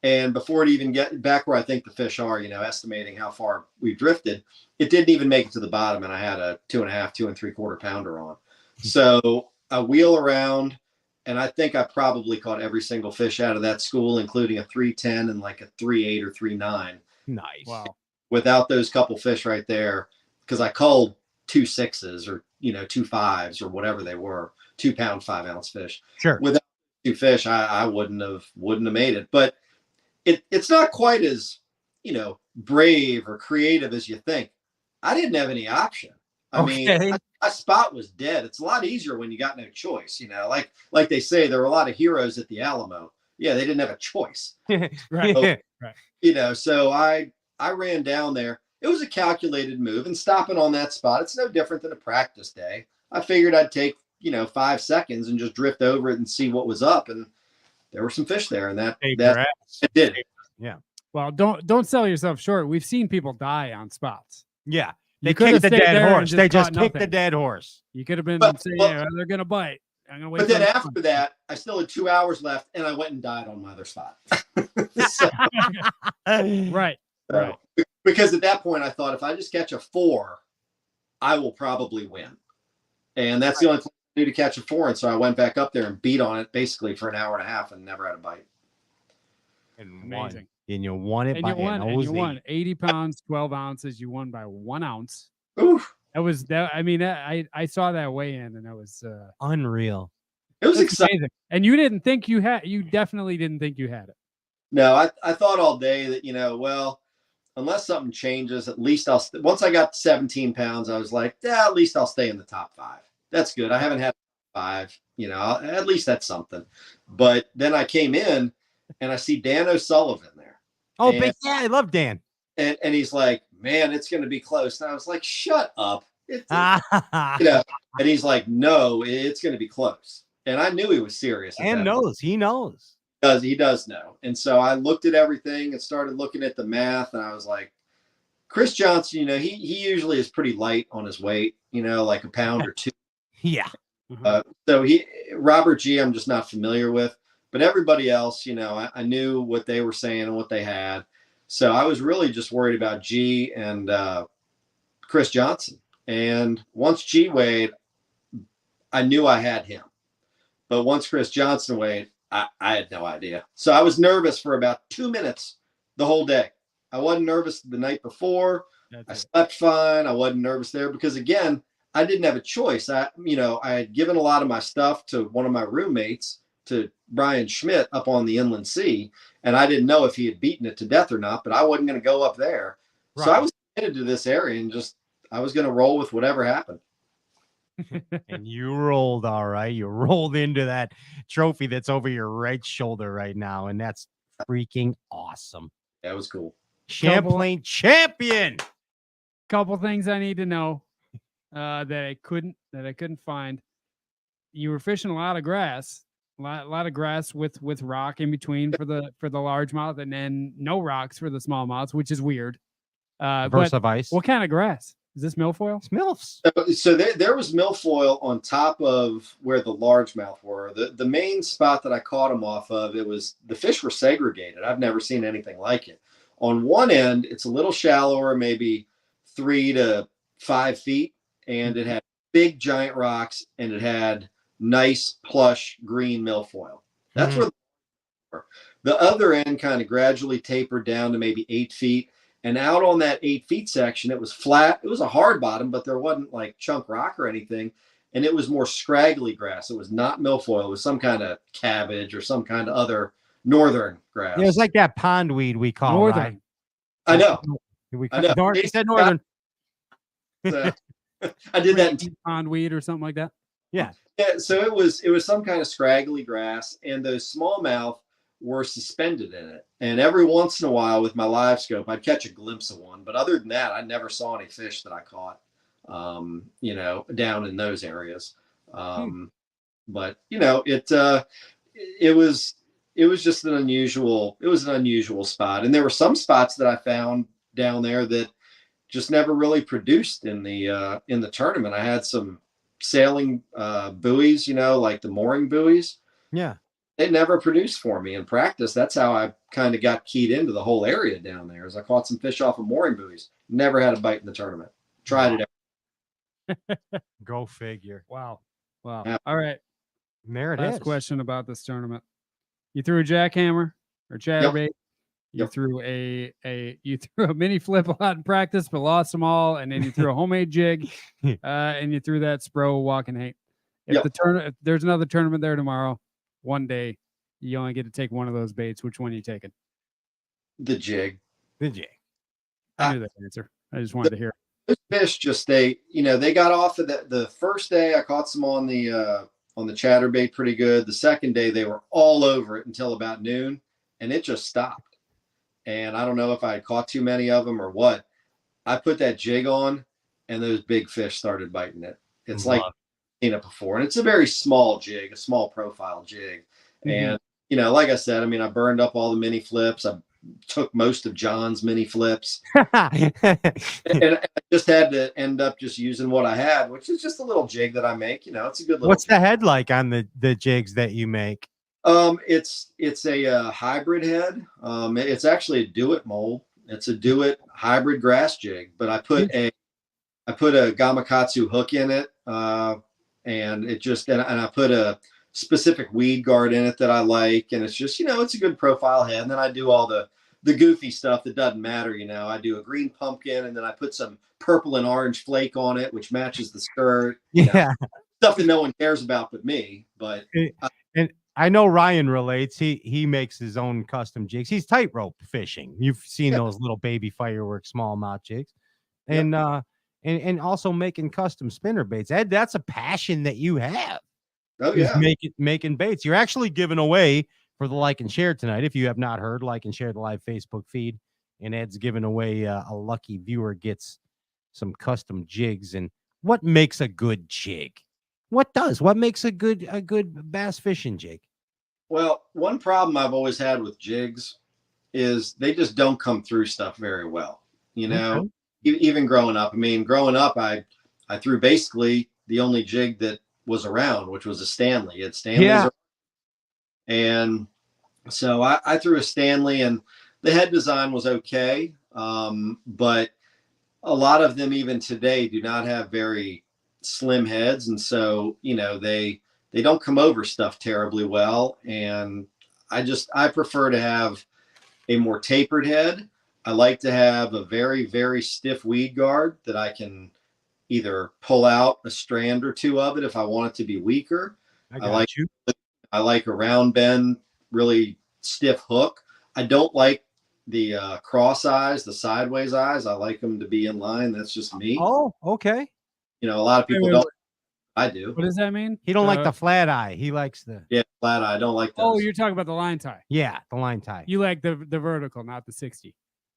[SPEAKER 11] And before it even get back where I think the fish are, estimating how far we drifted, it didn't even make it to the bottom. And I had a 2.5, 2 3/4 pounder on. So I wheel around, and I think I probably caught every single fish out of that school, including a 310 and like a 3.8 or 3.9.
[SPEAKER 2] Nice.
[SPEAKER 3] Wow.
[SPEAKER 11] Without those couple fish right there, because I culled 2 6s or 2 5s or whatever they were, 2 pound 5-ounce fish.
[SPEAKER 2] Sure.
[SPEAKER 11] Without 2 fish, I wouldn't have made it. But it's not quite as brave or creative as you think. I didn't have any option. I mean, my spot was dead. It's a lot easier when you got no choice. Like they say, there were a lot of heroes at the Alamo. Yeah, they didn't have a choice.
[SPEAKER 3] Right.
[SPEAKER 11] So, right. So I ran down there. It was a calculated move, and stopping on that spot, it's no different than a practice day. I figured I'd take, 5 seconds and just drift over it and see what was up. And there were some fish there, and that it did.
[SPEAKER 2] Yeah.
[SPEAKER 3] Well, don't sell yourself short. We've seen people die on spots.
[SPEAKER 2] Yeah. They kicked the dead horse. They just kicked the dead horse.
[SPEAKER 3] You could have been saying, they're going to bite. I'm gonna wait.
[SPEAKER 11] But then after that, I still had 2 hours left, and I went and died on my other spot.
[SPEAKER 3] Right.
[SPEAKER 11] Right. Because at that point, I thought if I just catch a 4, I will probably win. And that's the only place I knew to catch a 4. And so I went back up there and beat on it basically for an hour and a half and never had a bite.
[SPEAKER 2] And amazing. And you won it by
[SPEAKER 3] you won 80 pounds, 12 ounces. You won by 1 ounce.
[SPEAKER 11] Oof.
[SPEAKER 3] I saw that weigh in, and that was
[SPEAKER 2] unreal.
[SPEAKER 11] It was exciting.
[SPEAKER 3] Amazing. And you definitely didn't think you had it.
[SPEAKER 11] No, I thought all day that, well, unless something changes, at least once I got to 17 pounds, I was like, yeah, at least I'll stay in the top 5. That's good. I haven't had 5, at least that's something. But then I came in and I see Dan O'Sullivan there.
[SPEAKER 2] Oh, yeah, I love Dan.
[SPEAKER 11] And he's like, man, it's going to be close. And I was like, shut up. And he's like, no, it's going to be close. And I knew he was serious.
[SPEAKER 2] He knows.
[SPEAKER 11] He does know. And so I looked at everything and started looking at the math, and I was like, Chris Johnson, he usually is pretty light on his weight, like a pound or 2.
[SPEAKER 2] Yeah.
[SPEAKER 11] So Robert G, I'm just not familiar with, but everybody else, I knew what they were saying and what they had. So I was really just worried about G and Chris Johnson. And once G weighed, I knew I had him. But once Chris Johnson weighed, I had no idea. So I was nervous for about 2 minutes the whole day. I wasn't nervous the night before. I slept fine. I wasn't nervous there because, again, I didn't have a choice. I had given a lot of my stuff to one of my roommates, to Brian Schmidt up on the Inland Sea, and I didn't know if he had beaten it to death or not, but I wasn't going to go up there. Right. So I was committed to this area and I was going to roll with whatever happened.
[SPEAKER 2] And you rolled all right. You rolled into that trophy that's over your right shoulder right now, and that's freaking awesome.
[SPEAKER 11] That was cool.
[SPEAKER 2] Champlain champion.
[SPEAKER 3] Couple things I need to know that I couldn't find. You were fishing a lot of grass, a lot of grass with rock in between for the largemouth, and then no rocks for the smallmouths, which is weird.
[SPEAKER 2] Versa vice.
[SPEAKER 3] What kind of grass? Is this milfoil?
[SPEAKER 2] It's milfs.
[SPEAKER 11] So there was milfoil on top of where the largemouth were. The main spot that I caught them off of, the fish were segregated. I've never seen anything like it. On one end, it's a little shallower, maybe 3 to 5 feet, and it had big giant rocks, and it had nice plush green milfoil. That's where the other end kind of gradually tapered down to maybe 8 feet. And out on that 8 feet section, it was flat. It was a hard bottom, but there wasn't like chunk rock or anything. And it was more scraggly grass. It was not milfoil. It was some kind of cabbage or some kind of other northern grass.
[SPEAKER 2] Yeah, it was like that pondweed we call
[SPEAKER 3] northern.
[SPEAKER 2] Right?
[SPEAKER 11] I know.
[SPEAKER 2] I know. He said northern.
[SPEAKER 11] I did that in
[SPEAKER 3] pondweed or something like that.
[SPEAKER 11] Yeah. So it was some kind of scraggly grass, and those smallmouth were suspended in it. And every once in a while with my live scope, I'd catch a glimpse of one. But other than that, I never saw any fish that I caught, down in those areas. But, it was just an unusual spot. And there were some spots that I found down there that just never really produced in the tournament. I had some sailing buoys, like the mooring buoys.
[SPEAKER 2] Yeah.
[SPEAKER 11] It never produced for me in practice. That's how I kind of got keyed into the whole area down there. As I caught some fish off of mooring buoys. Never had a bite in the tournament. Tried it out.
[SPEAKER 2] Go figure.
[SPEAKER 3] Wow.
[SPEAKER 11] Yeah.
[SPEAKER 3] All right.
[SPEAKER 2] There it is.
[SPEAKER 3] Last question about this tournament. You threw a jackhammer or chatterbait. You threw a mini flip a lot in practice, but lost them all. And then you threw a homemade jig, and you threw that Spro walking hate. If there's another tournament there tomorrow, one day, you only get to take one of those baits. Which one are you taking?
[SPEAKER 11] The jig.
[SPEAKER 2] The jig.
[SPEAKER 3] I knew that answer. I just wanted to hear it.
[SPEAKER 11] Fish they got off of the first day. I caught some on the chatterbait pretty good. The second day they were all over it until about noon, and it just stopped. And I don't know if I had caught too many of them or what. I put that jig on, and those big fish started biting it. It's like I've seen it before, and it's a very small jig, a small profile jig. And like I said, I burned up all the mini flips. I took most of John's mini flips, and I just had to end up just using what I had, which is just a little jig that I make. It's a good little.
[SPEAKER 2] What's the head like on the jigs that you make?
[SPEAKER 11] It's a hybrid head. It's actually a do-it mold. It's a do-it hybrid grass jig, but I put a Gamakatsu hook in it, and I put a specific weed guard in it that I like, and it's just it's a good profile head. And then I do all the goofy stuff that doesn't matter. I do a green pumpkin, and then I put some purple and orange flake on it, which matches the skirt. Stuff that no one cares about but me. But
[SPEAKER 2] I know Ryan relates. He makes his own custom jigs. He's tightrope fishing. You've seen those little baby fireworks, smallmouth jigs, and and also making custom spinner baits. Ed, that's a passion that you have.
[SPEAKER 11] Oh yeah,
[SPEAKER 2] making baits. You're actually giving away for the like and share tonight. If you have not heard, like and share the live Facebook feed. And Ed's giving away a lucky viewer gets some custom jigs. And what makes a good jig? What makes a good bass fishing jig?
[SPEAKER 11] Well, one problem I've always had with jigs is they just don't come through stuff very well. You know, even growing up. I mean, growing up, I threw basically the only jig that was around, which was a Stanley. It's Stanley's, and so I threw a Stanley, and the head design was okay, but a lot of them even today do not have very slim heads, and so you know they don't come over stuff terribly well. And I prefer to have a more tapered head. I like to have a very, very stiff weed guard that I can either pull out a strand or two of it if I want it to be weaker. I like a round bend, really stiff hook. I don't like the cross eyes, the sideways eyes. I like them to be in line. That's just me.
[SPEAKER 2] Oh, okay.
[SPEAKER 11] You know, a lot of people don't. I do.
[SPEAKER 3] What does that mean?
[SPEAKER 2] He don't like the flat eye. He likes the
[SPEAKER 11] flat eye. I don't like those.
[SPEAKER 3] Oh, you're talking about the line tie.
[SPEAKER 2] Yeah, the line tie.
[SPEAKER 3] You like the vertical, not the 60.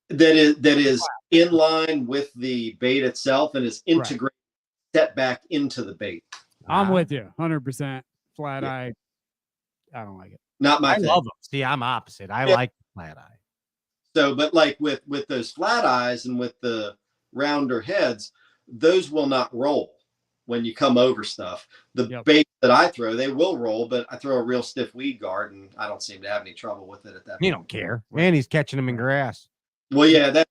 [SPEAKER 11] That is in line with the bait itself and is integrated, set back into the bait.
[SPEAKER 3] I'm with you, 100%. Flat eye. I don't like it.
[SPEAKER 11] Not my thing.
[SPEAKER 2] I love them. See, I'm opposite. I like flat eye.
[SPEAKER 11] So, but like with those flat eyes and with the rounder heads, those will not roll when you come over stuff. The bait that I throw, they will roll, but I throw a real stiff weed guard and I don't seem to have any trouble with it at that point.
[SPEAKER 2] You don't care. And he's catching them in grass.
[SPEAKER 11] Well, yeah, that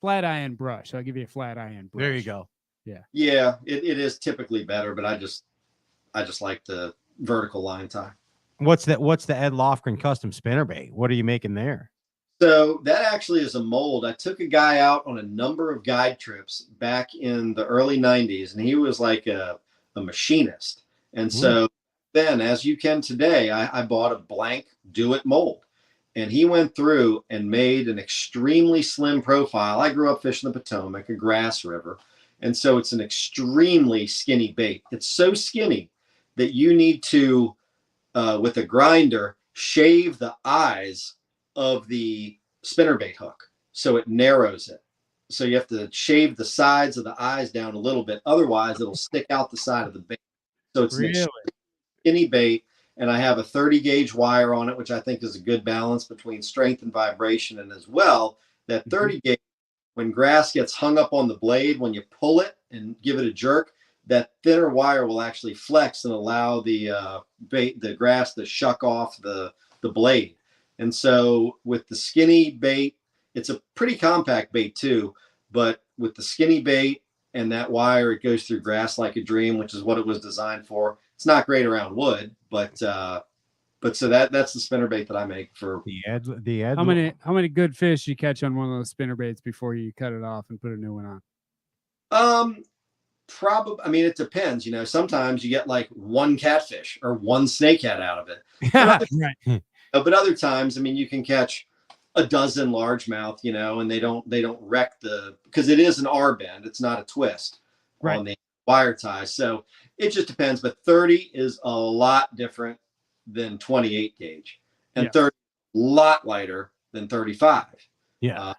[SPEAKER 3] flat eye and brush. I'll give you a flat eye and brush.
[SPEAKER 2] There you go.
[SPEAKER 3] Yeah.
[SPEAKER 11] Yeah, it is typically better, but I just like the vertical line tie.
[SPEAKER 2] What's the Ed Loughran custom spinnerbait? What are you making there?
[SPEAKER 11] So that actually is a mold. I took a guy out on a number of guide trips back in the early 90s, and he was like a machinist. And so then, as you can today, I bought a blank do-it mold. And he went through and made an extremely slim profile. I grew up fishing the Potomac, a grass river. And so it's an extremely skinny bait. It's so skinny that you need to, with a grinder, shave the eyes of the spinnerbait hook so it narrows it. So you have to shave the sides of the eyes down a little bit. Otherwise, it'll stick out the side of the bait. So it's an skinny bait. And I have a 30 gauge wire on it, which I think is a good balance between strength and vibration. And as well, that 30 gauge, when grass gets hung up on the blade, when you pull it and give it a jerk, that thinner wire will actually flex and allow the grass to shuck off the blade. And so with the skinny bait, it's a pretty compact bait too, but with the skinny bait and that wire, it goes through grass like a dream, which is what it was designed for. It's not great around wood, but so that's the spinnerbait that I make for
[SPEAKER 2] the Ed.
[SPEAKER 3] How many good fish you catch on one of those spinnerbaits before you cut it off and put a new one on?
[SPEAKER 11] Probably. I mean, it depends. You know, sometimes you get like one catfish or one snakehead out of it. But other times, I mean, you can catch a dozen largemouth. You know, and they don't wreck because it is an R bend. It's not a twist on the wire tie. So it just depends. But 30 is a lot different than 28 gauge, and 30 a lot lighter than 35.
[SPEAKER 2] Yeah.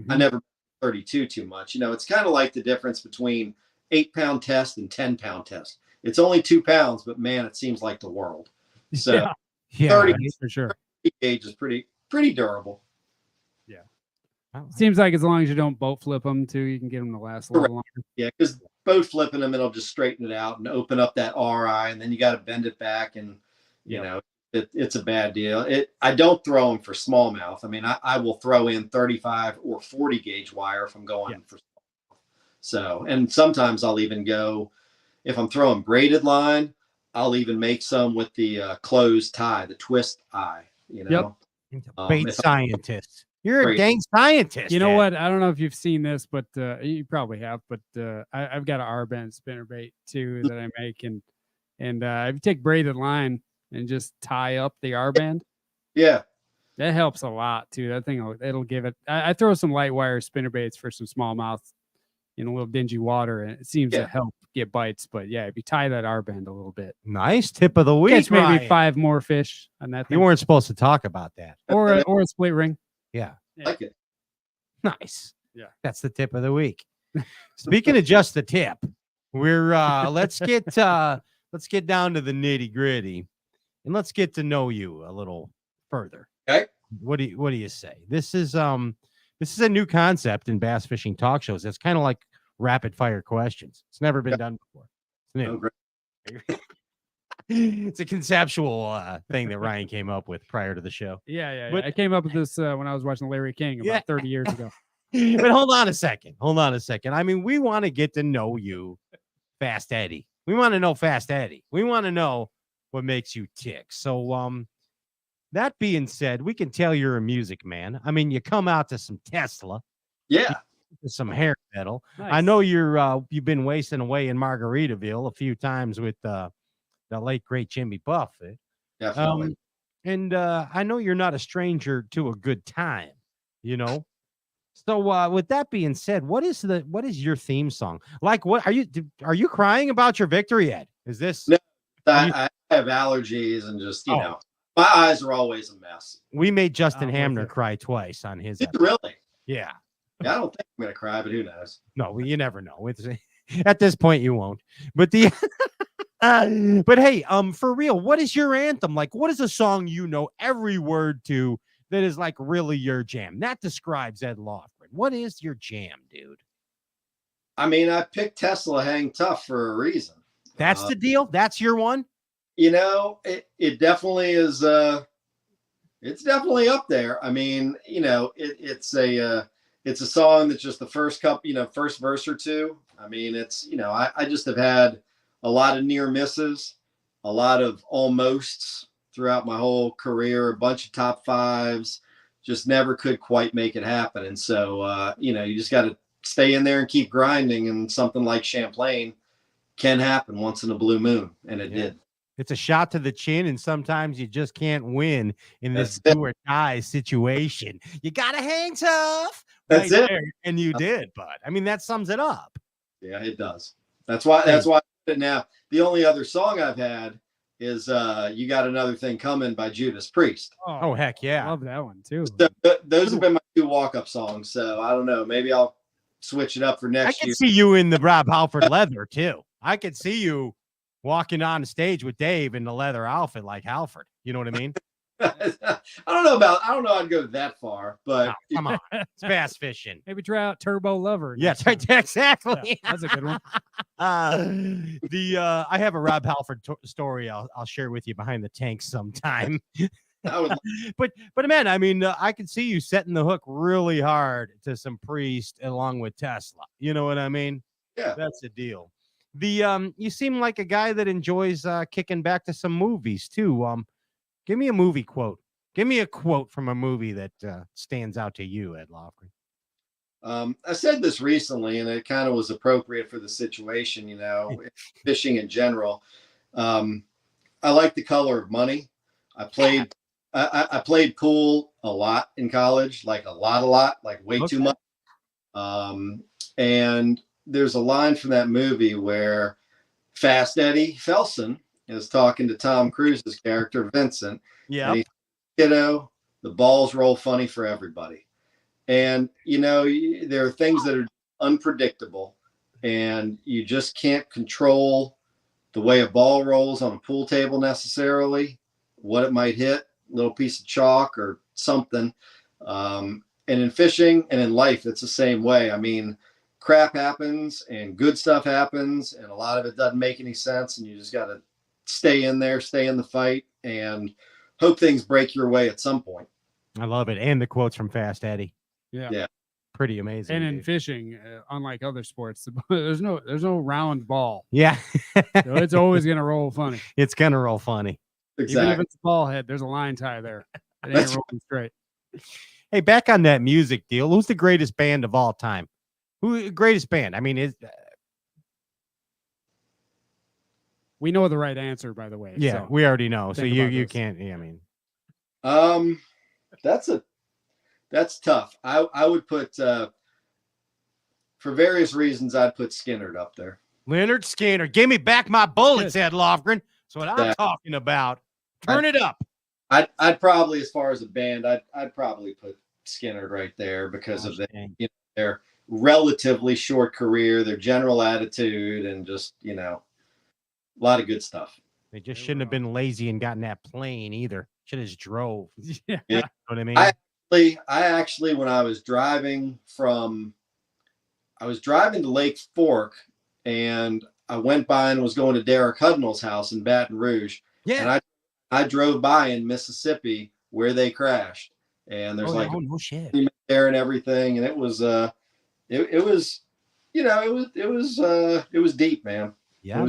[SPEAKER 11] I never 32 too much. You know, it's kind of like the difference between 8-pound test and 10-pound test. It's only 2 pounds, but man, it seems like the world. So 30
[SPEAKER 3] for sure.
[SPEAKER 11] 30 gauge is pretty durable.
[SPEAKER 3] Seems like as long as you don't boat flip them too, you can get them to last a little longer.
[SPEAKER 11] Yeah, because boat flipping them, it'll just straighten it out and open up that RI, and then you got to bend it back, and you know it's a bad deal. I don't throw them for smallmouth. I mean, I will throw in 35 or 40 gauge wire if I'm going for smallmouth. So, and sometimes I'll even go, if I'm throwing braided line, I'll even make some with the closed tie, the twist eye. You know,
[SPEAKER 2] bait scientist. You're a dang scientist.
[SPEAKER 3] You know what? I don't know if you've seen this, but you probably have. But I've got an R-bend spinnerbait too that I make, and And if you take braided line and just tie up the R band,
[SPEAKER 11] Yeah.
[SPEAKER 3] that helps a lot too. That thing, it'll give it. I throw some light wire spinner baits for some smallmouth in a little dingy water, and it seems to help get bites. But yeah, if you tie that R band a little bit,
[SPEAKER 2] Nice tip of the week.
[SPEAKER 3] catch maybe
[SPEAKER 2] Ryan.
[SPEAKER 3] 5 more fish on that thing.
[SPEAKER 2] You weren't supposed to talk about that.
[SPEAKER 3] or a split ring.
[SPEAKER 2] Yeah.
[SPEAKER 11] Like it.
[SPEAKER 2] Nice.
[SPEAKER 3] Yeah.
[SPEAKER 2] That's the tip of the week. Speaking of just the tip, we're let's get down to the nitty-gritty and let's get to know you a little further.
[SPEAKER 11] Okay.
[SPEAKER 2] What do you say? This is a new concept in bass fishing talk shows. It's kind of like rapid fire questions. It's never been done before. It's new.
[SPEAKER 11] Oh, great.
[SPEAKER 2] It's a conceptual thing that Ryan came up with prior to the show.
[SPEAKER 3] Yeah.
[SPEAKER 2] But-
[SPEAKER 3] I came up with this when I was watching Larry King about 30 years ago.
[SPEAKER 2] But hold on a second. I mean, we want to get to know you, Fast Eddie. We want to know Fast Eddie. We want to know what makes you tick. So, that being said, we can tell you're a music man. I mean, you come out to some Tesla,
[SPEAKER 11] Yeah.
[SPEAKER 2] some hair metal.
[SPEAKER 3] Nice.
[SPEAKER 2] I know you've been wasting away in Margaritaville a few times with the late great Jimmy Buffett.
[SPEAKER 11] Definitely.
[SPEAKER 2] And I know you're not a stranger to a good time, you know. So with that being said, what is your theme song? Like, what are you crying about your victory, Ed? Is this?
[SPEAKER 11] No, I have allergies and just, you know, my eyes are always a mess.
[SPEAKER 2] We made Justin Hamner cry twice on his.
[SPEAKER 11] Really?
[SPEAKER 2] Yeah.
[SPEAKER 11] I don't think I'm gonna cry, but who knows?
[SPEAKER 2] No, you never know. At this point, you won't. But but hey, for real, what is your anthem? Like, what is a song you know every word to that is like really your jam? That describes Ed Loughran. What is your jam, dude?
[SPEAKER 11] I mean, I picked Tesla Hang Tough for a reason.
[SPEAKER 2] That's the deal. That's your one.
[SPEAKER 11] You know, it definitely is. It's definitely up there. I mean, you know, it's a song that's just the first first verse or two. I mean, it's, you know, I just have had a lot of near misses, a lot of almosts throughout my whole career, a bunch of top fives, just never could quite make it happen. And so, you know, you just got to stay in there and keep grinding. And something like Champlain can happen once in a blue moon. And it did.
[SPEAKER 2] It's a shot to the chin, and sometimes you just can't win in this do or die situation. You got to hang tough.
[SPEAKER 11] That's it.
[SPEAKER 2] There. And you did, but I mean, that sums it up. Yeah,
[SPEAKER 11] it does. That's why now the only other song I've had is You Got Another Thing Coming by Judas Priest.
[SPEAKER 2] Oh heck yeah.
[SPEAKER 3] I love that one too.
[SPEAKER 11] So, those have been my 2 walk-up songs. So I don't know. Maybe I'll switch it up for next year.
[SPEAKER 2] I could see you in the Rob Halford leather too. I could see you walking on stage with Dave in the leather outfit like Halford. You know what I mean?
[SPEAKER 11] I don't know I'd go that far, but
[SPEAKER 2] come on. It's bass fishing.
[SPEAKER 3] Maybe try out Turbo Lover.
[SPEAKER 2] Yes, exactly.
[SPEAKER 3] Yeah, that's a good one.
[SPEAKER 2] I have a Rob Halford story I'll share with you behind the tank sometime. but man, I mean, I could see you setting the hook really hard to some Priest along with Tesla. You know what I mean?
[SPEAKER 11] Yeah,
[SPEAKER 2] that's the deal. You seem like a guy that enjoys kicking back to some movies too. Give me a movie quote. Give me a quote from a movie that stands out to you, Ed Loughran.
[SPEAKER 11] I said this recently, and it kind of was appropriate for the situation, you know, fishing in general. I like The Color of Money. I played pool a lot in college, like a lot, like way too much. And there's a line from that movie where Fast Eddie Felson is talking to Tom Cruise's character, Vincent.
[SPEAKER 2] Yeah.
[SPEAKER 11] And kiddo, the balls roll funny for everybody. And, you know, there are things that are unpredictable, and you just can't control the way a ball rolls on a pool table necessarily, what it might hit, a little piece of chalk or something. And in fishing and in life, it's the same way. I mean, crap happens and good stuff happens, and a lot of it doesn't make any sense, and you just got to stay in there, stay in the fight, and hope things break your way at some point.
[SPEAKER 2] I love it. And the quotes from Fast Eddie.
[SPEAKER 11] Yeah.
[SPEAKER 2] Pretty amazing.
[SPEAKER 3] And in fishing, unlike other sports, there's no round ball.
[SPEAKER 2] Yeah.
[SPEAKER 3] So it's always going to roll funny.
[SPEAKER 2] It's going to roll funny.
[SPEAKER 11] Exactly.
[SPEAKER 3] Even if it's a ball head, there's a line tie there. It ain't rolling straight.
[SPEAKER 2] Hey, back on that music deal, who's the greatest band of all time? Who greatest band? I mean,
[SPEAKER 3] We know the right answer, by the way.
[SPEAKER 2] Yeah,
[SPEAKER 3] so
[SPEAKER 2] we already know. So
[SPEAKER 3] think
[SPEAKER 2] you
[SPEAKER 3] about
[SPEAKER 2] you
[SPEAKER 3] this.
[SPEAKER 2] can't. Yeah, I mean,
[SPEAKER 11] That's tough. I would put for various reasons I'd put Skinnerd up there.
[SPEAKER 2] Leonard Skinner, give me back my bullets, Ed Loughran. That's what I'm talking about. Turn it up.
[SPEAKER 11] I'd probably, as far as a band, I'd probably put Skinnerd right there because of their relatively short career, their general attitude, and just a lot of good stuff.
[SPEAKER 2] They just shouldn't have been lazy and gotten that plane either. Should have just drove.
[SPEAKER 3] Yeah.
[SPEAKER 2] You know what I mean?
[SPEAKER 11] I actually, when I was driving to Lake Fork, and I went by and was going to Derek Hudnall's house in Baton Rouge.
[SPEAKER 2] Yeah.
[SPEAKER 11] And I drove by in Mississippi where they crashed, and there's
[SPEAKER 2] no shit
[SPEAKER 11] there and everything, and it was deep, man.
[SPEAKER 2] Yeah,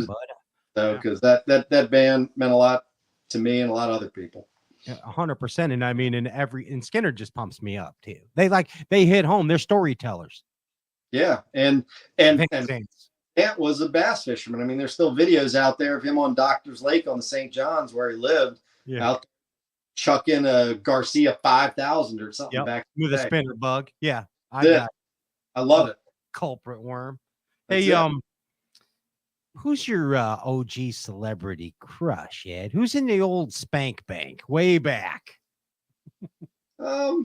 [SPEAKER 11] so because that band meant a lot to me and a lot of other people.
[SPEAKER 2] 100%. And I mean, and Skinner just pumps me up too. They hit home. They're storytellers.
[SPEAKER 11] Yeah, and Ant was a bass fisherman. I mean, there's still videos out there of him on Doctor's Lake on the St. John's where he lived, out chucking a Garcia 5000 or something back
[SPEAKER 2] with a spinner bug. Yeah,
[SPEAKER 11] I love it.
[SPEAKER 2] Culprit worm.
[SPEAKER 11] That's
[SPEAKER 2] Hey, who's your OG celebrity crush, Ed? Who's in the old Spank Bank way back?
[SPEAKER 11] I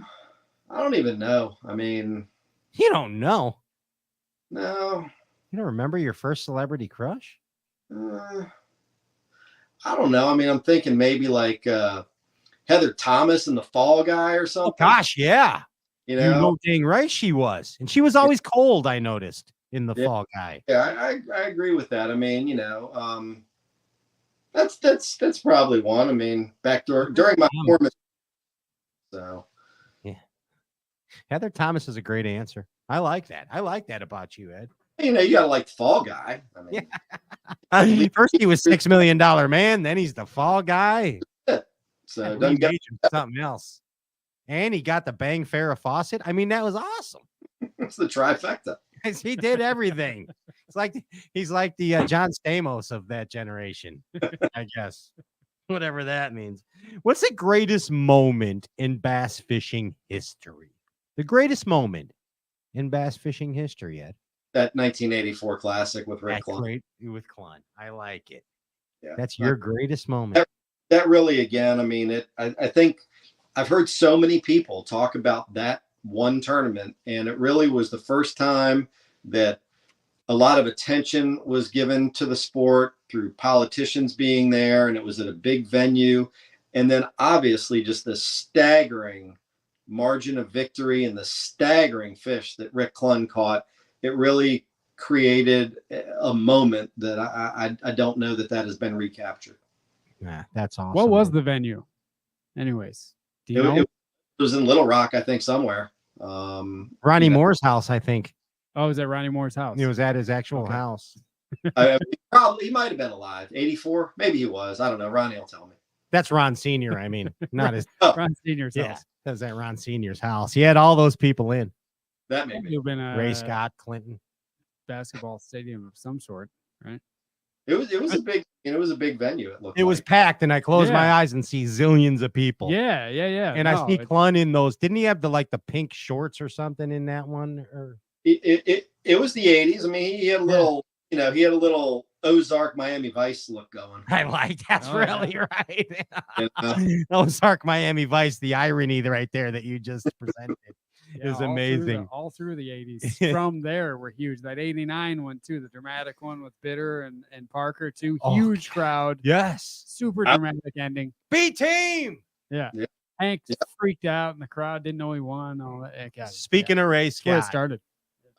[SPEAKER 11] don't even know. I mean,
[SPEAKER 2] you don't know?
[SPEAKER 11] No.
[SPEAKER 2] You don't remember your first celebrity crush?
[SPEAKER 11] I don't know. I mean, I'm thinking maybe like Heather Thomas in The Fall Guy or something.
[SPEAKER 2] Oh, gosh, yeah.
[SPEAKER 11] You know
[SPEAKER 2] dang right she was. And she was always cold, I noticed, in The Fall Guy.
[SPEAKER 11] Yeah, I agree with that. I mean, that's probably one. I mean, during my performance. So.
[SPEAKER 2] Yeah. Heather Thomas is a great answer. I like that. I like that about you, Ed.
[SPEAKER 11] You gotta like the Fall Guy. I mean,
[SPEAKER 2] first he was $6 million man, then he's the Fall Guy.
[SPEAKER 11] So
[SPEAKER 2] don't engage him something else. And he got the Bang Farrah faucet. I mean, that was awesome.
[SPEAKER 11] It's the trifecta.
[SPEAKER 2] He did everything. He's like the John Stamos of that generation, I guess. Whatever that means. What's the greatest moment in bass fishing history? The greatest moment in bass fishing history, Ed?
[SPEAKER 11] That 1984 Classic with Rick Clun.
[SPEAKER 2] Great with Clun. I like it.
[SPEAKER 11] Yeah,
[SPEAKER 2] that's your greatest moment.
[SPEAKER 11] That really, again, I mean, I think I've heard so many people talk about that one tournament, and it really was the first time that a lot of attention was given to the sport through politicians being there, and it was at a big venue. And then obviously just the staggering margin of victory and the staggering fish that Rick Clun caught. It really created a moment that I don't know that has been recaptured.
[SPEAKER 2] Yeah, that's awesome.
[SPEAKER 3] What was the venue? Anyways, do you know?
[SPEAKER 11] It was in Little Rock, I think, somewhere.
[SPEAKER 2] Ronnie Moore's house, I think.
[SPEAKER 3] Oh, it was at Ronnie Moore's house?
[SPEAKER 2] It was at his actual house.
[SPEAKER 11] Probably he might have been alive. 84, maybe he was. I don't know. Ronnie will tell me.
[SPEAKER 2] That's Ron Senior. I mean, not his
[SPEAKER 3] Ron Senior's house.
[SPEAKER 2] Yeah, that was at Ron Senior's house. He had all those people in.
[SPEAKER 11] That may
[SPEAKER 3] have been a
[SPEAKER 2] Ray Scott, Clinton,
[SPEAKER 3] basketball stadium of some sort, right?
[SPEAKER 11] It was a big venue.
[SPEAKER 2] It was packed, and I closed my eyes and see zillions of people.
[SPEAKER 3] Yeah.
[SPEAKER 2] And I see Clun in those. Didn't he have the pink shorts or something in that one? Or
[SPEAKER 11] it was the 80s. I mean, he had a little, he had a little Ozark Miami Vice look going.
[SPEAKER 2] I like that's really right. Ozark Miami Vice, the irony right there that you just presented. Is amazing.
[SPEAKER 3] All through the 80s. From there, were huge. That 89 one too, the dramatic one with Bitter and Parker too. Huge crowd.
[SPEAKER 2] Yes.
[SPEAKER 3] Super dramatic ending.
[SPEAKER 2] B team.
[SPEAKER 3] Yeah. Hank freaked out and the crowd didn't know he won. All that. God,
[SPEAKER 2] Speaking of race,
[SPEAKER 3] where it started.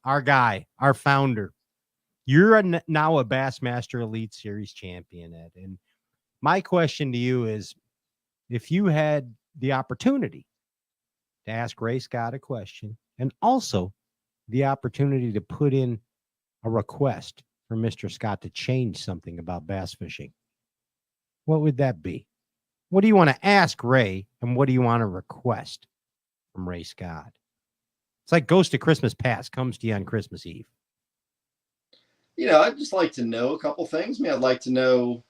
[SPEAKER 2] Our guy, our founder. You're now a Bassmaster Elite Series champion, Ed. And my question to you is, if you had the opportunity to ask Ray Scott a question, and also the opportunity to put in a request for Mr. Scott to change something about bass fishing, what would that be? What do you want to ask Ray, and what do you want to request from Ray Scott? It's like Ghost of Christmas Past comes to you on Christmas Eve.
[SPEAKER 11] I'd just like to know a couple things. I mean, I'd like to know,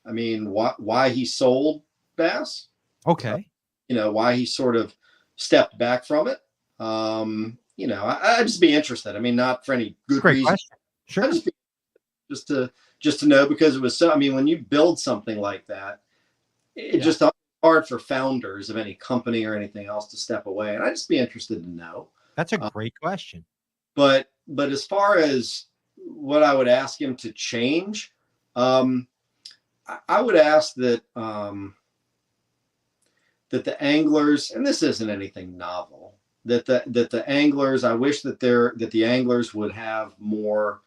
[SPEAKER 11] I mean, why he sold bass.
[SPEAKER 2] Okay.
[SPEAKER 11] Why he sort of stepped back from it. I'd just be interested. I mean, not for any good
[SPEAKER 2] Great
[SPEAKER 11] reason.
[SPEAKER 2] question. Sure.
[SPEAKER 11] Just to know, because it was so. I mean, when you build something like that, it's just hard for founders of any company or anything else to step away. And I'd just be interested to know.
[SPEAKER 2] That's a great question.
[SPEAKER 11] But as far as what I would ask him to change, I would ask that that the anglers, and this isn't anything novel, that the anglers, I wish that the anglers would have more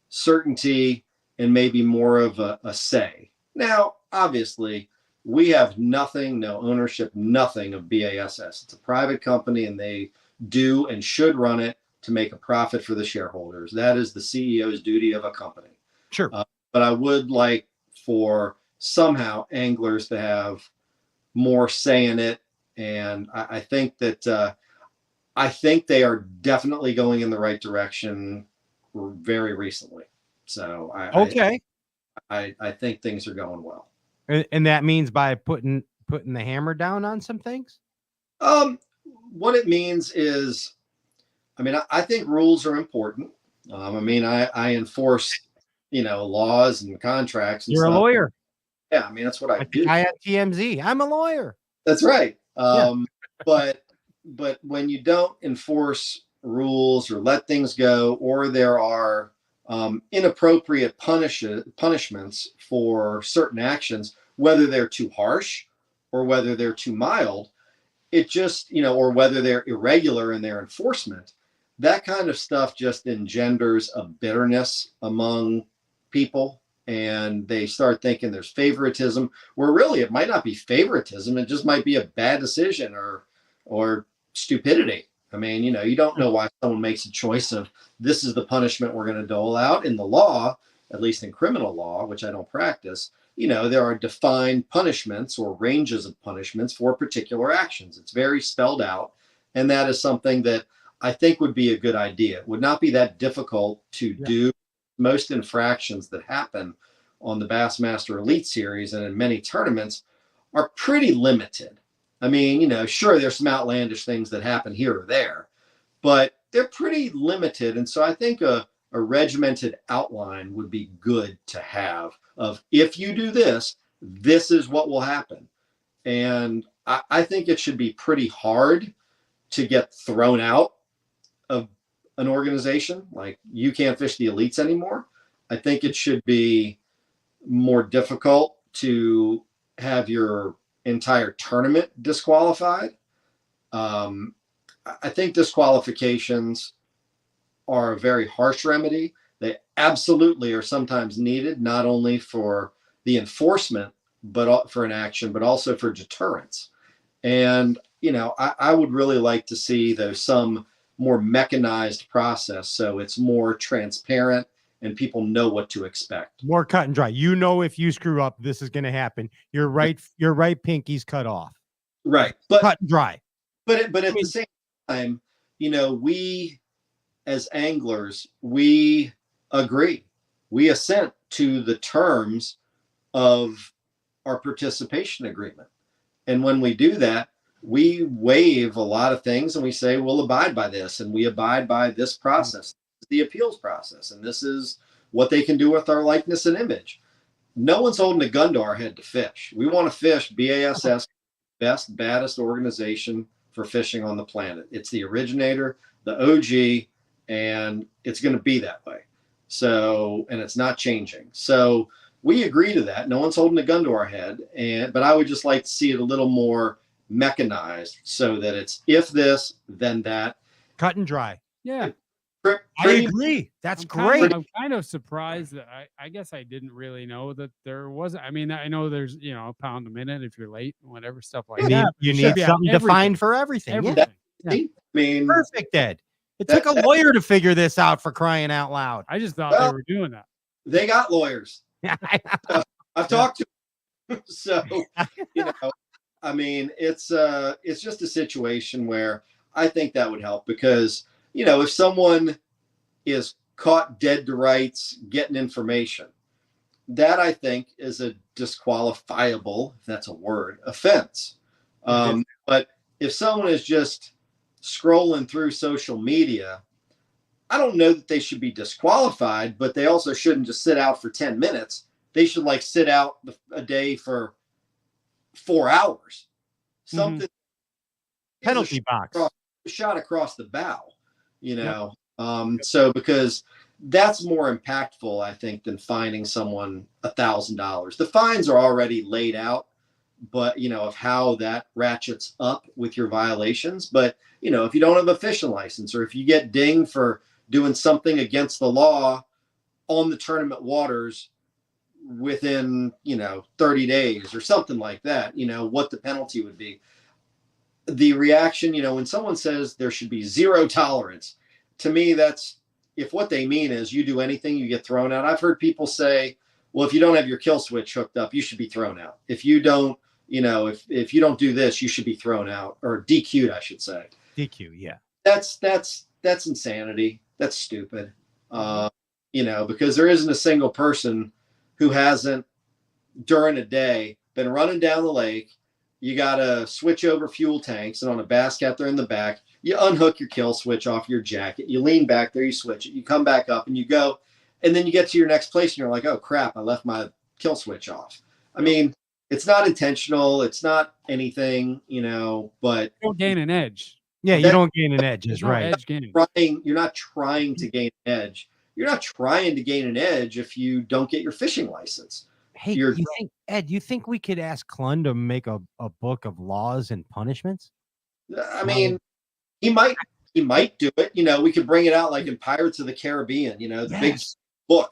[SPEAKER 11] certainty and maybe more of a say. Now, obviously, we have nothing, no ownership, nothing of BASS. It's a private company, and they do and should run it to make a profit for the shareholders. That is the CEO's duty of a company.
[SPEAKER 2] Sure.
[SPEAKER 11] But I would like for somehow anglers to have more say in it. And I think that I think they are definitely going in the right direction very recently. So I think things are going well.
[SPEAKER 2] And that means by putting the hammer down on some things?
[SPEAKER 11] What it means is, I mean, I think rules are important. I mean, I enforce, laws and contracts. And
[SPEAKER 2] You're
[SPEAKER 11] stuff.
[SPEAKER 2] A lawyer.
[SPEAKER 11] Yeah, I mean, that's what I do.
[SPEAKER 2] I at TMZ. I'm a lawyer.
[SPEAKER 11] That's right. But when you don't enforce rules or let things go, or there are inappropriate punishments for certain actions, whether they're too harsh or whether they're too mild, it just, or whether they're irregular in their enforcement, that kind of stuff just engenders a bitterness among people. And they start thinking there's favoritism, where really it might not be favoritism. It just might be a bad decision or stupidity. I mean, you don't know why someone makes a choice of this is the punishment we're going to dole out. In the law, at least in criminal law, which I don't practice, there are defined punishments or ranges of punishments for particular actions. It's very spelled out. And that is something that I think would be a good idea. It would not be that difficult to do. Most infractions that happen on the Bassmaster Elite Series and in many tournaments are pretty limited. I mean, sure, there's some outlandish things that happen here or there, but they're pretty limited. And so I think a regimented outline would be good to have of, if you do this, this is what will happen. And I think it should be pretty hard to get thrown out of an organization. Like, you can't fish the elites anymore. I think it should be more difficult to have your entire tournament disqualified. I think disqualifications are a very harsh remedy. They absolutely are sometimes needed, not only for the enforcement, but for an action, but also for deterrence. And, I would really like to see some more mechanized process, so it's more transparent and people know what to expect.
[SPEAKER 2] More cut and dry. If you screw up, this is going to happen. Your right pinky's cut off.
[SPEAKER 11] Right. But
[SPEAKER 2] cut and dry.
[SPEAKER 11] But at the same time, we as anglers, we agree. We assent to the terms of our participation agreement. And when we do that, we waive a lot of things and we say, we'll abide by this, and we abide by this process, the appeals process. And this is what they can do with our likeness and image. No one's holding a gun to our head to fish. We want to fish BASS, best, baddest organization for fishing on the planet. It's the originator, the OG, and it's going to be that way. So, and it's not changing. So we agree to that. No one's holding a gun to our head. But I would just like to see it a little more mechanized, so that it's if this, then that.
[SPEAKER 2] Cut and dry.
[SPEAKER 3] Yeah.
[SPEAKER 2] I agree. That's great.
[SPEAKER 3] I'm kind of surprised that I guess I didn't really know that there wasn't. I mean, I know there's, a pound a minute if you're late, whatever, stuff like that.
[SPEAKER 2] You need something defined for everything.
[SPEAKER 3] Everything.
[SPEAKER 11] Yeah. I mean,
[SPEAKER 2] perfect, Ed. It took a lawyer to figure this out, for crying out loud.
[SPEAKER 3] I just thought they were doing that.
[SPEAKER 11] They got lawyers. I've talked to them. So, I mean, it's just a situation where I think that would help, because, if someone is caught dead to rights getting information, that I think is a disqualifiable, if that's a word, offense. But if someone is just scrolling through social media, I don't know that they should be disqualified, but they also shouldn't just sit out for 10 minutes. They should like sit out a day for 4 hours. Something
[SPEAKER 2] penalty box
[SPEAKER 11] shot across the bow, so because that's more impactful, I think, than fining someone $1,000. The fines are already laid out, but of how that ratchets up with your violations. But if you don't have a fishing license, or if you get dinged for doing something against the law on the tournament waters within 30 days or something like that, what the penalty would be. The reaction, when someone says there should be zero tolerance, to me, that's, if what they mean is you do anything, you get thrown out. I've heard people say, well, if you don't have your kill switch hooked up, you should be thrown out. If you don't, if you don't do this, you should be thrown out, or DQ'd, I should say.
[SPEAKER 2] DQ, yeah.
[SPEAKER 11] That's insanity. That's stupid. Because there isn't a single person who hasn't, during a day, been running down the lake. You got to switch over fuel tanks, and on a bass cat there in the back, you unhook your kill switch off your jacket. You lean back there, you switch it, you come back up and you go, and then you get to your next place and you're like, oh crap, I left my kill switch off. I mean, it's not intentional. It's not anything, but
[SPEAKER 3] you don't gain an edge.
[SPEAKER 2] Yeah, you don't gain an edge, is right.
[SPEAKER 3] Edge gain.
[SPEAKER 11] You're not trying to gain an edge. You're not trying to gain an edge if you don't get your fishing license.
[SPEAKER 2] Hey, you think we could ask Clun to make a book of laws and punishments?
[SPEAKER 11] I mean, he might do it. We could bring it out like in Pirates of the Caribbean, the big book.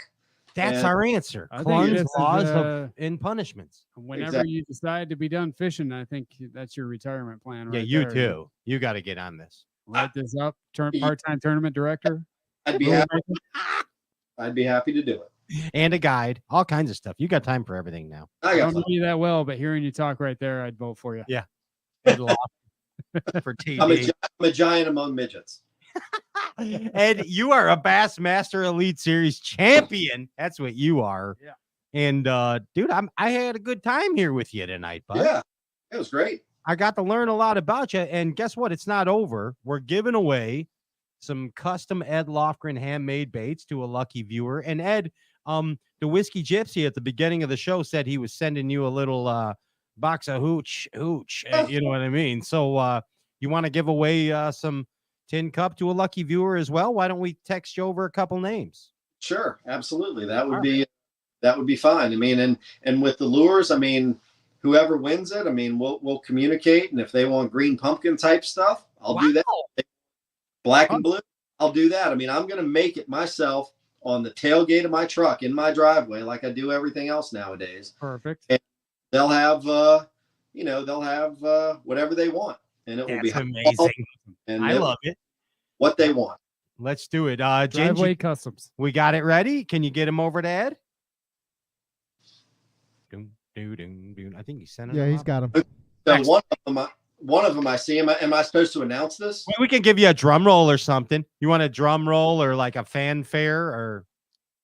[SPEAKER 2] That's our answer. Clun's laws and punishments.
[SPEAKER 3] Whenever you decide to be done fishing, I think that's your retirement plan.
[SPEAKER 2] Yeah,
[SPEAKER 3] right
[SPEAKER 2] you
[SPEAKER 3] there.
[SPEAKER 2] too. You got to get on this.
[SPEAKER 3] Write this up. Part-time tournament director.
[SPEAKER 11] I'd be happy to do it.
[SPEAKER 2] And a guide, all kinds of stuff. You got time for everything now.
[SPEAKER 3] I don't know you that well, but hearing you talk right there, I'd vote for you.
[SPEAKER 2] Yeah. Ed Loughran for TD.
[SPEAKER 11] I'm a giant among midgets.
[SPEAKER 2] Ed, you are a Bassmaster Elite Series champion. That's what you are.
[SPEAKER 3] Yeah.
[SPEAKER 2] And dude, I had a good time here with you tonight, bud.
[SPEAKER 11] Yeah, it was great.
[SPEAKER 2] I got to learn a lot about you. And guess what? It's not over. We're giving away some custom Ed Loughran handmade baits to a lucky viewer. And Ed, the Whiskey Gypsy at the beginning of the show said he was sending you a little box of hooch. You know what I mean? So you want to give away some tin cup to a lucky viewer as well? Why don't we text you over a couple names?
[SPEAKER 11] Sure, absolutely. That would be fine. I mean, and with the lures, I mean, whoever wins it, I mean, we'll communicate. And if they want green pumpkin type stuff, I'll do that. Black and blue, I'll do that. I mean, I'm going to make it myself on the tailgate of my truck in my driveway, like I do everything else nowadays.
[SPEAKER 3] Perfect.
[SPEAKER 11] And they'll have, whatever they want, and it will be
[SPEAKER 2] amazing.
[SPEAKER 11] And
[SPEAKER 2] I love it.
[SPEAKER 11] What they want.
[SPEAKER 2] Let's do it.
[SPEAKER 3] Driveway Customs.
[SPEAKER 2] We got it ready. Can you get him over to Ed? I think he sent it.
[SPEAKER 4] Yeah, he's got him.
[SPEAKER 11] So one of them I see. Am I supposed to announce this?
[SPEAKER 2] We can give you a drum roll or something. You want a drum roll or like a fanfare or?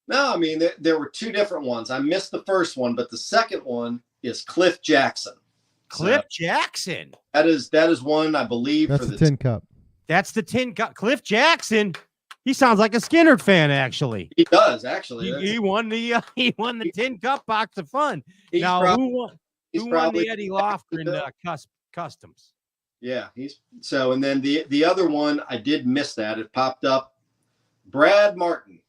[SPEAKER 11] No, I mean, there were two different ones. I missed the first one, but the second one is Cliff Jackson.
[SPEAKER 2] Jackson.
[SPEAKER 11] That is one, I believe.
[SPEAKER 4] That's
[SPEAKER 11] for
[SPEAKER 4] the tin cup.
[SPEAKER 2] That's the tin cup. Cliff Jackson. He sounds like a Skinnerd fan, actually.
[SPEAKER 11] He does, actually.
[SPEAKER 2] He won the tin cup box of fun. Now, who won the Eddie Loughran Customs?
[SPEAKER 11] Yeah, and then the other one, I did miss that. It popped up. Brad Martin.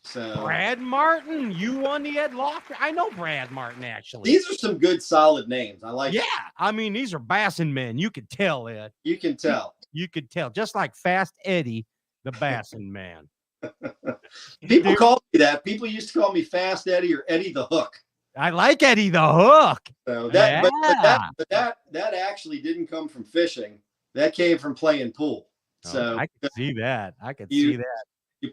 [SPEAKER 11] So
[SPEAKER 2] Brad Martin, you won the Ed Loughran. I know Brad Martin, actually.
[SPEAKER 11] These are some good, solid names. I like.
[SPEAKER 2] Yeah, I mean, these are Bassin' men. You could tell, Ed.
[SPEAKER 11] You can tell.
[SPEAKER 2] You could tell, just like Fast Eddie, the Bassin' man.
[SPEAKER 11] People call me that. People used to call me Fast Eddie or Eddie the Hook.
[SPEAKER 2] I like Eddie the Hook.
[SPEAKER 11] So that actually didn't come from fishing. That came from playing pool. So
[SPEAKER 2] I could see that. See that.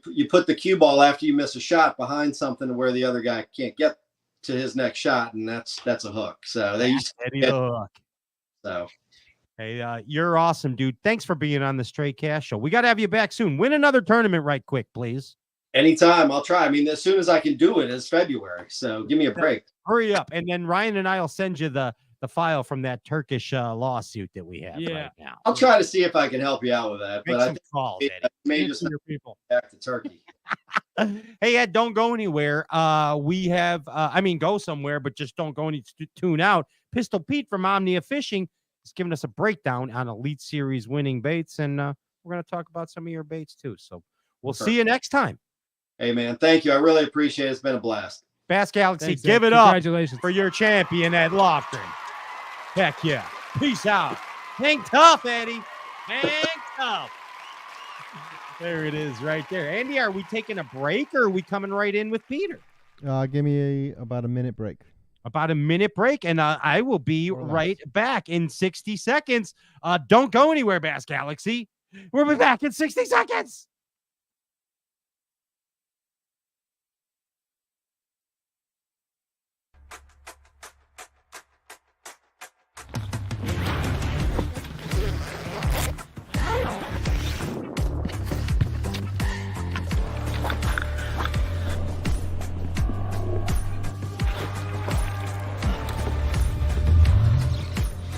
[SPEAKER 11] You put the cue ball after you miss a shot behind something where the other guy can't get to his next shot, and that's a hook. So they used to
[SPEAKER 2] Eddie the Hook.
[SPEAKER 11] So
[SPEAKER 2] hey, you're awesome, dude. Thanks for being on the Straight Cash Show. We got to have you back soon. Win another tournament right quick, please.
[SPEAKER 11] Anytime, I'll try. I mean, as soon as I can do it is February. So give me a break.
[SPEAKER 2] Hurry up. And then Ryan and I will send you the file from that Turkish lawsuit that we have right now.
[SPEAKER 11] I'll try to see if I can help you out with that.
[SPEAKER 2] Make
[SPEAKER 11] but I
[SPEAKER 2] some
[SPEAKER 11] think
[SPEAKER 2] calls,
[SPEAKER 11] it
[SPEAKER 2] Eddie.
[SPEAKER 11] may just
[SPEAKER 3] your people
[SPEAKER 11] back to Turkey.
[SPEAKER 2] Hey, Ed, don't go anywhere. We have, go somewhere, but just don't go tune out. Pistol Pete from Omnia Fishing is giving us a breakdown on Elite Series winning baits, and we're going to talk about some of your baits too. So we'll see you next time.
[SPEAKER 11] Hey, man, thank you. I really appreciate it. It's been a blast.
[SPEAKER 2] Bass Galaxy,
[SPEAKER 3] Thanks,
[SPEAKER 2] give
[SPEAKER 3] Ed.
[SPEAKER 2] it up
[SPEAKER 3] Congratulations.
[SPEAKER 2] for your champion, Ed Loughran. Heck yeah. Peace out. Hang tough, Eddie. Hang tough. There it is right there. Andy, are we taking a break or are we coming right in with Peter?
[SPEAKER 4] Give me about a minute break.
[SPEAKER 2] About a minute break, and I will be right back in 60 seconds. Don't go anywhere, Bass Galaxy. We'll be back in 60 seconds.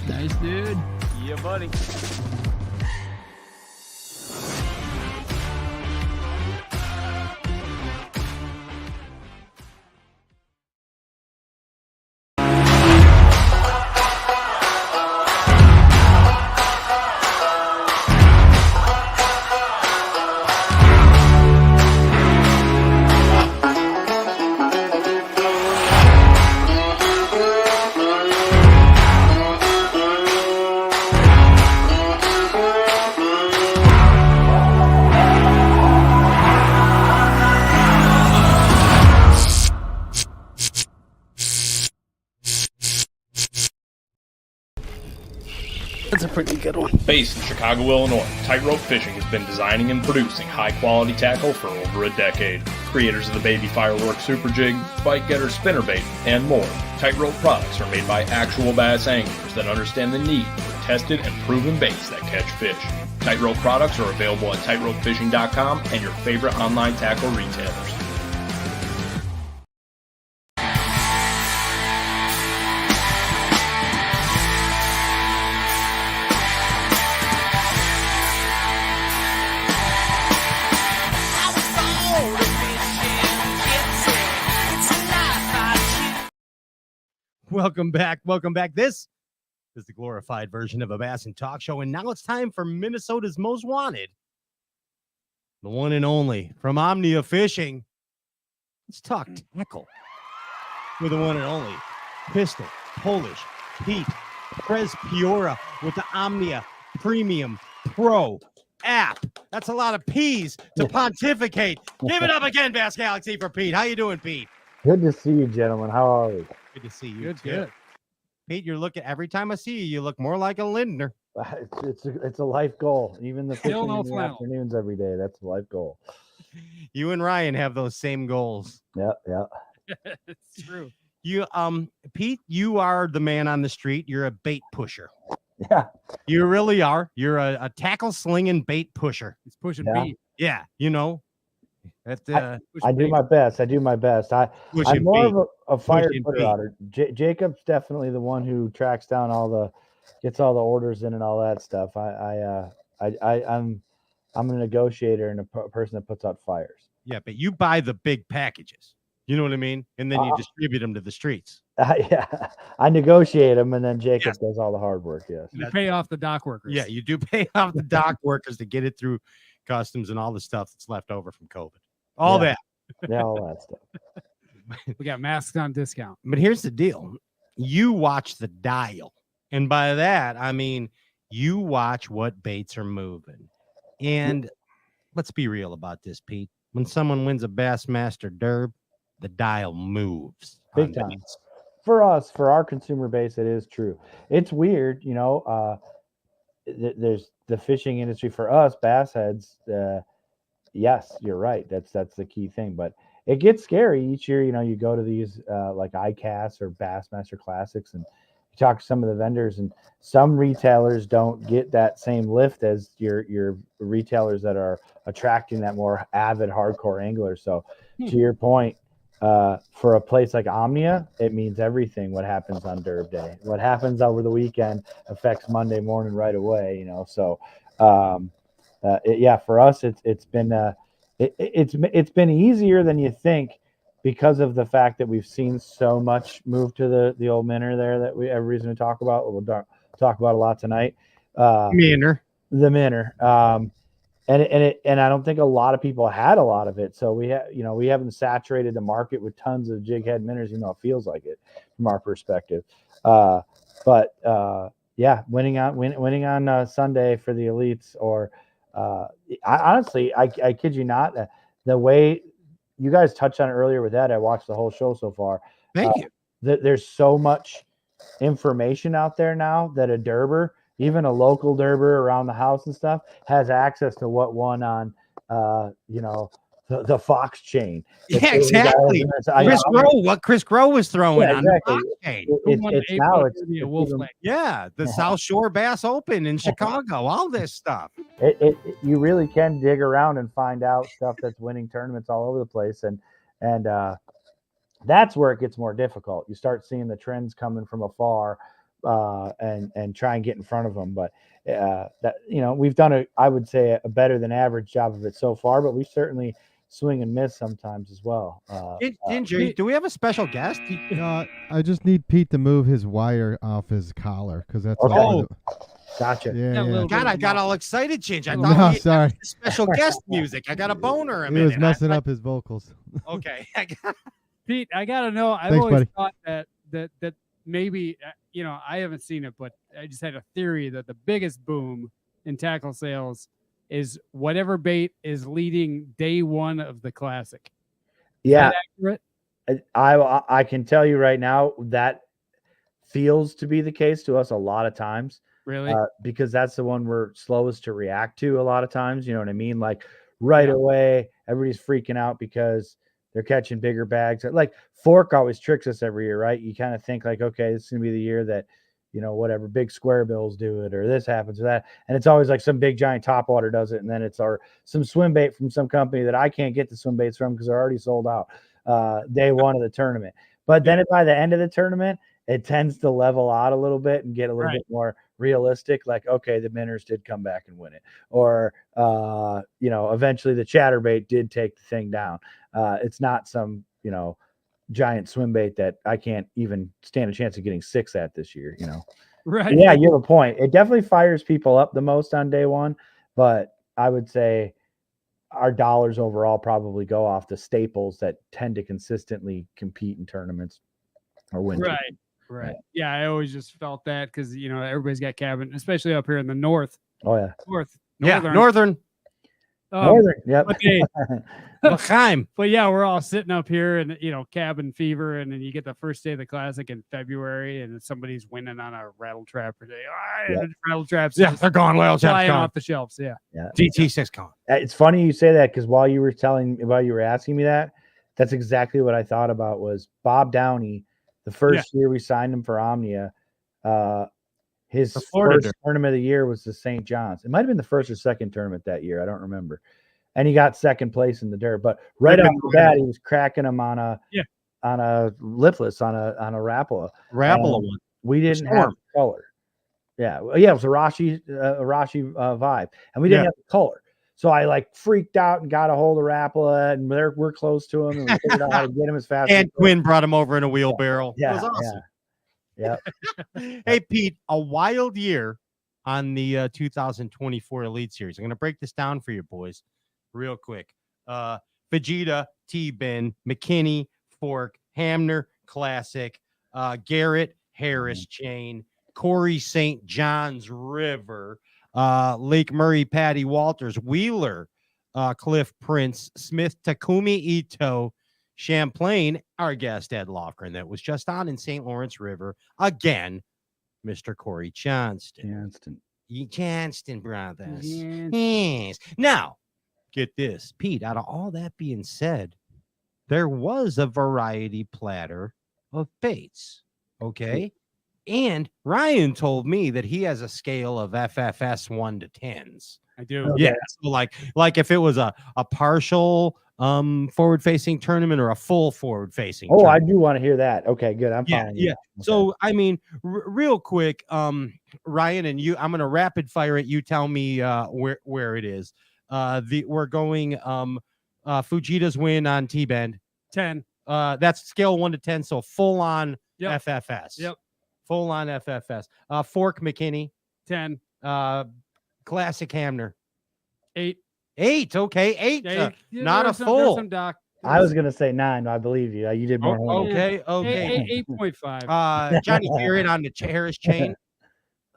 [SPEAKER 3] Nice, dude.
[SPEAKER 2] Yeah, buddy.
[SPEAKER 12] That's a pretty good one. Based in Chicago, Illinois, Tightrope Fishing has been designing and producing high-quality tackle for over a decade. Creators of the Baby Fireworks Super Jig, Spike Getter Spinnerbait, and more, Tightrope products are made by actual bass anglers that understand the need for tested and proven baits that catch fish. Tightrope products are available at tightropefishing.com and your favorite online tackle retailers.
[SPEAKER 2] Welcome back. Welcome back. This is the glorified version of a Bass and Talk Show. And now it's time for Minnesota's Most Wanted. The one and only from Omnia Fishing. Let's talk tackle with the one and only Pistol Polish Pete Przepiora with the Omnia Premium Pro app. That's a lot of P's to pontificate. Give it up again, Bass Galaxy, for Pete. How you doing, Pete?
[SPEAKER 13] Good to see you, gentlemen. How are we?
[SPEAKER 2] Good to see you.
[SPEAKER 3] Good,
[SPEAKER 2] too.
[SPEAKER 3] good.
[SPEAKER 2] Pete, you're looking every time I see you, you look more like a Lindner.
[SPEAKER 13] It's a life goal. Even the
[SPEAKER 3] Still
[SPEAKER 13] fishing
[SPEAKER 3] no
[SPEAKER 13] in the
[SPEAKER 3] flannel.
[SPEAKER 13] afternoons every day. That's a life goal.
[SPEAKER 2] You and Ryan have those same goals.
[SPEAKER 13] Yeah.
[SPEAKER 3] It's true.
[SPEAKER 2] You, Pete, you are the man on the street. You're a bait pusher.
[SPEAKER 13] Yeah.
[SPEAKER 2] You really are. You're a tackle slinging bait pusher.
[SPEAKER 3] He's pushing
[SPEAKER 13] Yeah.
[SPEAKER 3] beat.
[SPEAKER 2] Yeah, you know. That
[SPEAKER 13] I do my best. I'm
[SPEAKER 2] Pushing
[SPEAKER 13] more
[SPEAKER 2] beat.
[SPEAKER 13] of a fire
[SPEAKER 2] Pushing
[SPEAKER 13] putter
[SPEAKER 2] beat.
[SPEAKER 13] outer. Jacob's definitely the one who tracks down gets all the orders in and all that stuff. I'm a negotiator and a person that puts out fires.
[SPEAKER 2] Yeah, but you buy the big packages. You know what I mean? And then you distribute them to the streets.
[SPEAKER 13] Yeah, I negotiate them, and then Jacob does all the hard work. Yes,
[SPEAKER 3] You pay off the dock workers.
[SPEAKER 2] Yeah, you do pay off the dock workers to get it through customs and all the stuff that's left over from COVID. All that.
[SPEAKER 13] Yeah, all that stuff.
[SPEAKER 3] We got masks on discount.
[SPEAKER 2] But here's the deal. You watch the dial. And by that, I mean, you watch what baits are moving. And let's be real about this, Pete. When someone wins a Bassmaster Derb, the dial moves.
[SPEAKER 13] Big time. For us, for our consumer base, it is true. It's weird, there's the fishing industry for us, bass heads. Yes, you're right. That's the key thing. But it gets scary each year. You go to these like ICAST or Bassmaster Classics, and talk to some of the vendors, and some retailers don't get that same lift as your retailers that are attracting that more avid hardcore angler. So to your point, for a place like Omnia, it means everything. What happens on Derb Day, what happens over the weekend affects Monday morning right away, you know? So, for us, it's been easier than you think, because of the fact that we've seen so much move to the old Minner there that we have reason to talk about. We'll talk about a lot tonight.
[SPEAKER 2] Minner.
[SPEAKER 13] The Minner. And I don't think a lot of people had a lot of it. So we haven't saturated the market with tons of jig head Minners, even though it feels like it from our perspective. Winning on Sunday for the elites, or I kid you not, the way you guys touched on it earlier with Ed, I watched the whole show so far.
[SPEAKER 2] Thank you.
[SPEAKER 13] There's so much information out there now that a derber, even a local derber around the house and stuff, has access to what won on, the Fox chain.
[SPEAKER 2] Yeah, exactly. What Chris Grow was throwing on the Fox chain. The South Shore Bass Open in Chicago, all this stuff.
[SPEAKER 13] You really can dig around and find out stuff that's winning tournaments all over the place. And that's where it gets more difficult. You start seeing the trends coming from afar, and try and get in front of them. But we've done I would say a better than average job of it so far, but we certainly swing and miss sometimes as well.
[SPEAKER 2] Ginger, do we have a special guest?
[SPEAKER 4] I just need Pete to move his wire off his collar, because that's
[SPEAKER 13] gotcha.
[SPEAKER 4] Yeah.
[SPEAKER 2] God, I got all excited, Ginger. I thought we had special guest music. I got a boner a
[SPEAKER 4] It
[SPEAKER 2] minute.
[SPEAKER 4] was messing up his vocals.
[SPEAKER 2] Okay.
[SPEAKER 3] Pete, I gotta know. I've
[SPEAKER 4] Thanks,
[SPEAKER 3] always
[SPEAKER 4] buddy.
[SPEAKER 3] thought that maybe I haven't seen it, but I just had a theory that the biggest boom in tackle sales is whatever bait is leading day one of the classic.
[SPEAKER 13] Yeah,
[SPEAKER 3] is that accurate?
[SPEAKER 13] I can tell you right now that feels to be the case to us a lot of times.
[SPEAKER 3] Really?
[SPEAKER 13] Because that's the one we're slowest to react to a lot of times. You know what I mean? Like right away, everybody's freaking out because they're catching bigger bags. Like Fork always tricks us every year, right? You kind of think like, okay, this is gonna be the year that, whatever big square bills do it, or this happens or that. And it's always like some big giant topwater does it. And then it's some swim bait from some company that I can't get the swim baits from because they're already sold out day one of the tournament. But then by the end of the tournament, it tends to level out a little bit and get a little bit more realistic. Like, okay, the Minners did come back and win it. Or, eventually the chatterbait did take the thing down. It's not some, giant swim bait that I can't even stand a chance of getting 6 at this year,
[SPEAKER 3] Right.
[SPEAKER 13] Yeah, you have a point. It definitely fires people up the most on day one, but I would say our dollars overall probably go off the staples that tend to consistently compete in tournaments or win.
[SPEAKER 3] Right. Yeah, I always just felt that because everybody's got cabin, especially up here in the north.
[SPEAKER 13] Oh yeah.
[SPEAKER 2] Northern.
[SPEAKER 13] Yep.
[SPEAKER 3] But yeah, we're all sitting up here and cabin fever, and then you get the first day of the classic in February, and somebody's winning on a rattle trap per day. Rattle traps,
[SPEAKER 2] they're gone. Rattle traps
[SPEAKER 3] flying
[SPEAKER 2] gone
[SPEAKER 3] off the shelves. Yeah.
[SPEAKER 2] DT6 gone.
[SPEAKER 13] It's funny you say that, because while you were asking me that, that's exactly what I thought about. Was Bob Downey, the first year we signed him for Omnia, his first tournament of the year was the St. John's. It might have been the first or second tournament that year. I don't remember. And he got second place in the dirt. But right off the bat, he was cracking them on a lipless, on a Rapala.
[SPEAKER 2] Rapala one.
[SPEAKER 13] We didn't have the color. Yeah, it was a Rashi vibe, and we didn't have the color. So I freaked out and got a hold of Rapala, and we're close to him, and we figured out how to get him as fast.
[SPEAKER 2] And Quinn brought him over in a wheelbarrow.
[SPEAKER 13] Yeah,
[SPEAKER 2] it was awesome.
[SPEAKER 13] Yeah.
[SPEAKER 2] Hey, Pete, a wild year on the 2024 Elite Series. I'm going to break this down for you boys real quick. Vegeta, T-Bin, McKinney, Fork, Hamner, Classic, Garrett, Harris Chain, Corey St. John's River, Lake Murray, Patty Walters, Wheeler, Cliff Prince, Smith, Takumi Ito, Champlain, our guest Ed Loughran that was just on in St. Lawrence River. Again, Mr. Corey Johnston, brothers. Yes. Now, get this, Pete, out of all that being said, there was a variety platter of baits, okay? And Ryan told me that he has a scale of FFS 1 to 10s.
[SPEAKER 3] I do.
[SPEAKER 13] Okay.
[SPEAKER 2] Yeah. So like if it was a partial forward facing tournament or a full forward facing.
[SPEAKER 13] Oh, I
[SPEAKER 2] tournament.
[SPEAKER 13] do want to hear that. Okay, good. I'm
[SPEAKER 2] Yeah,
[SPEAKER 13] following
[SPEAKER 2] yeah.
[SPEAKER 13] you. Okay.
[SPEAKER 2] So I mean, real quick, Ryan and you, I'm gonna rapid fire it. You tell me where it is. We're going Fujita's win on T-bend.
[SPEAKER 3] 10.
[SPEAKER 2] That's scale 1 to 10, so full on
[SPEAKER 3] Yep.
[SPEAKER 2] FFS.
[SPEAKER 3] Yep.
[SPEAKER 2] Full on FFS. Fork McKinney.
[SPEAKER 3] 10.
[SPEAKER 2] Classic Hamner.
[SPEAKER 3] 8.
[SPEAKER 2] 8. Okay, 8.
[SPEAKER 3] Yeah,
[SPEAKER 2] Not a
[SPEAKER 3] there's
[SPEAKER 2] full.
[SPEAKER 3] some doc.
[SPEAKER 13] I was gonna say 9. I believe you. You did more. homework.
[SPEAKER 2] Okay, okay.
[SPEAKER 3] 8.5.
[SPEAKER 2] Johnny Garrett on the Harris chain.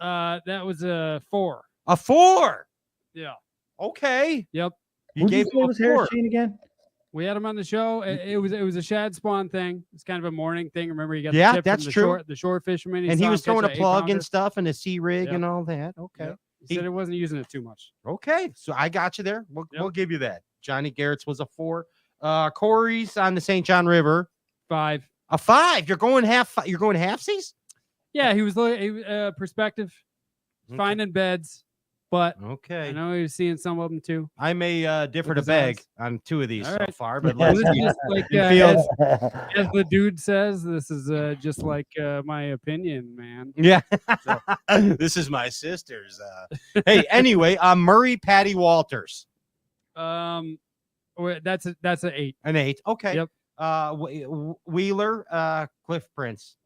[SPEAKER 3] That was a 4.
[SPEAKER 2] A 4.
[SPEAKER 3] Yeah.
[SPEAKER 2] Okay.
[SPEAKER 3] Yep.
[SPEAKER 2] You
[SPEAKER 13] Who'd
[SPEAKER 2] gave
[SPEAKER 13] say
[SPEAKER 2] him a
[SPEAKER 13] was Harris
[SPEAKER 2] 4.
[SPEAKER 13] Chain again?
[SPEAKER 3] We had him on the show. It was a shad spawn thing. It's kind of a morning thing. Remember, you got
[SPEAKER 2] Yeah,
[SPEAKER 3] the tip
[SPEAKER 2] that's
[SPEAKER 3] from
[SPEAKER 2] true.
[SPEAKER 3] the shore fisherman,
[SPEAKER 2] And he
[SPEAKER 3] saw
[SPEAKER 2] was
[SPEAKER 3] him
[SPEAKER 2] throwing
[SPEAKER 3] catch
[SPEAKER 2] a plug
[SPEAKER 3] 8-pounder.
[SPEAKER 2] and stuff and a C rig
[SPEAKER 3] Yep.
[SPEAKER 2] and all that. Okay.
[SPEAKER 3] Yep. He said it wasn't using it too much.
[SPEAKER 2] Okay. So I got you there. We'll
[SPEAKER 3] Yep.
[SPEAKER 2] give you that. Johnny Garrett's was a 4. Corey's on the St. John River.
[SPEAKER 3] 5.
[SPEAKER 2] A 5. You're going halfsies?
[SPEAKER 3] Yeah, he was perspective,
[SPEAKER 2] Okay.
[SPEAKER 3] finding beds, but I
[SPEAKER 2] Okay.
[SPEAKER 3] know he was seeing some of them too.
[SPEAKER 2] I may differ
[SPEAKER 3] With
[SPEAKER 2] to
[SPEAKER 3] his
[SPEAKER 2] beg
[SPEAKER 3] eyes.
[SPEAKER 2] on 2 of these
[SPEAKER 3] All
[SPEAKER 2] so
[SPEAKER 3] right.
[SPEAKER 2] far, but
[SPEAKER 3] Well,
[SPEAKER 2] let's
[SPEAKER 3] this
[SPEAKER 2] see.
[SPEAKER 3] is just like
[SPEAKER 2] You feel-
[SPEAKER 3] as the dude says, this is just like my opinion, man.
[SPEAKER 2] Yeah. This is my sister's. Hey, anyway, Murray Patty Walters.
[SPEAKER 3] That's an 8.
[SPEAKER 2] An 8. Okay.
[SPEAKER 3] Yep.
[SPEAKER 2] Wheeler, Cliff Prince.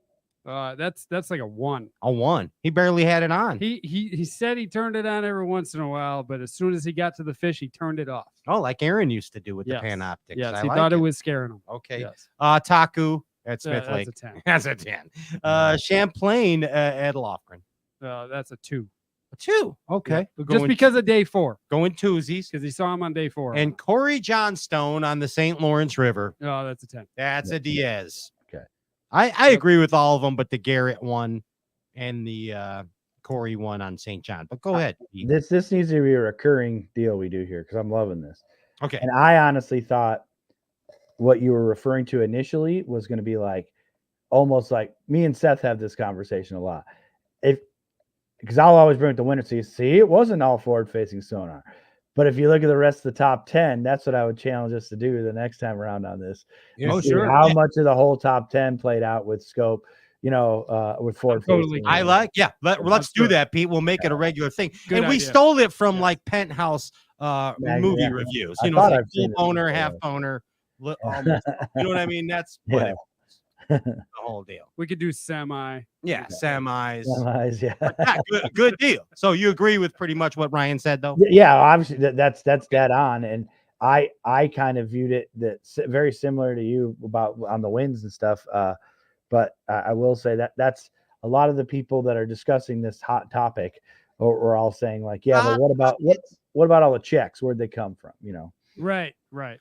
[SPEAKER 3] That's like a 1.
[SPEAKER 2] A 1. He barely had it on.
[SPEAKER 3] He said he turned it on every once in a while, but as soon as he got to the fish, he turned it off.
[SPEAKER 2] Oh, like Aaron used to do with
[SPEAKER 3] Yes.
[SPEAKER 2] the Panoptics.
[SPEAKER 3] Yes,
[SPEAKER 2] I
[SPEAKER 3] he
[SPEAKER 2] like
[SPEAKER 3] thought it was scaring him.
[SPEAKER 2] Okay.
[SPEAKER 3] Yes.
[SPEAKER 2] Taku at Smith
[SPEAKER 3] That's
[SPEAKER 2] Lake.
[SPEAKER 3] a 10.
[SPEAKER 2] That's a 10. Champlain, Ed Loughran.
[SPEAKER 3] That's a 2.
[SPEAKER 2] A 2. Okay. We're
[SPEAKER 3] Just
[SPEAKER 2] going-
[SPEAKER 3] because of day 4,
[SPEAKER 2] going twosies.
[SPEAKER 3] because he saw him on day 4.
[SPEAKER 2] And Corey Johnstone on the St. Lawrence River.
[SPEAKER 3] Oh, that's a 10.
[SPEAKER 2] That's a Diaz.
[SPEAKER 13] Okay.
[SPEAKER 2] I agree with all of them, but the Garrett one and the Corey one on St. John. But go ahead. Pete.
[SPEAKER 13] This needs to be a recurring deal we do here because I'm loving this.
[SPEAKER 2] Okay.
[SPEAKER 13] And I honestly thought what you were referring to initially was going to be like almost like me and Seth have this conversation a lot. Because I'll always bring up the winner. So you see, it wasn't all forward facing sonar. But if you look at the rest of the top 10, that's what I would challenge us to do the next time around on this.
[SPEAKER 2] Oh,
[SPEAKER 13] See
[SPEAKER 2] sure.
[SPEAKER 13] How much of the whole top 10 played out with scope, with forward
[SPEAKER 3] Totally.
[SPEAKER 13] facing.
[SPEAKER 2] I like, yeah. Let's do
[SPEAKER 3] good.
[SPEAKER 2] that, Pete. We'll make it a regular thing.
[SPEAKER 3] Good
[SPEAKER 2] and we
[SPEAKER 3] idea.
[SPEAKER 2] stole it from like Penthouse movie
[SPEAKER 13] yeah.
[SPEAKER 2] reviews.
[SPEAKER 13] I
[SPEAKER 2] You know,
[SPEAKER 13] thought
[SPEAKER 2] like
[SPEAKER 13] I've seen
[SPEAKER 2] full
[SPEAKER 13] it
[SPEAKER 2] boner,
[SPEAKER 13] before.
[SPEAKER 2] half boner. Almost, you know what I mean? That's what
[SPEAKER 13] Yeah.
[SPEAKER 2] it was. The whole deal.
[SPEAKER 3] We could do semi.
[SPEAKER 2] Yeah, semis.
[SPEAKER 13] Semis, yeah.
[SPEAKER 2] Yeah, good deal. So you agree with pretty much what Ryan said, though?
[SPEAKER 13] Yeah, obviously that's dead on. And I kind of viewed it very similar to you about on the wins and stuff. But I will say that's a lot of the people that are discussing this hot topic are all saying like, yeah, but what about all the checks? Where'd they come from? You know?
[SPEAKER 3] Right.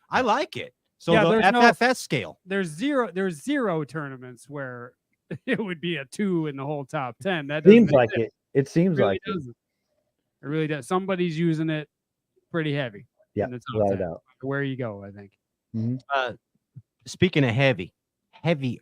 [SPEAKER 2] I like it. So
[SPEAKER 3] Yeah,
[SPEAKER 2] the
[SPEAKER 3] there's no-
[SPEAKER 2] FFS scale.
[SPEAKER 3] There's zero tournaments where it would be a 2 in the whole top 10. That
[SPEAKER 13] Seems
[SPEAKER 3] doesn't
[SPEAKER 13] like
[SPEAKER 3] exist.
[SPEAKER 13] it seems
[SPEAKER 3] really
[SPEAKER 13] like it.
[SPEAKER 3] doesn't. It really does. Somebody's using it pretty heavy.
[SPEAKER 13] Yeah,
[SPEAKER 3] in the top
[SPEAKER 13] without a
[SPEAKER 3] 10.
[SPEAKER 13] doubt.
[SPEAKER 3] Where you go, I think.
[SPEAKER 2] Speaking of heavy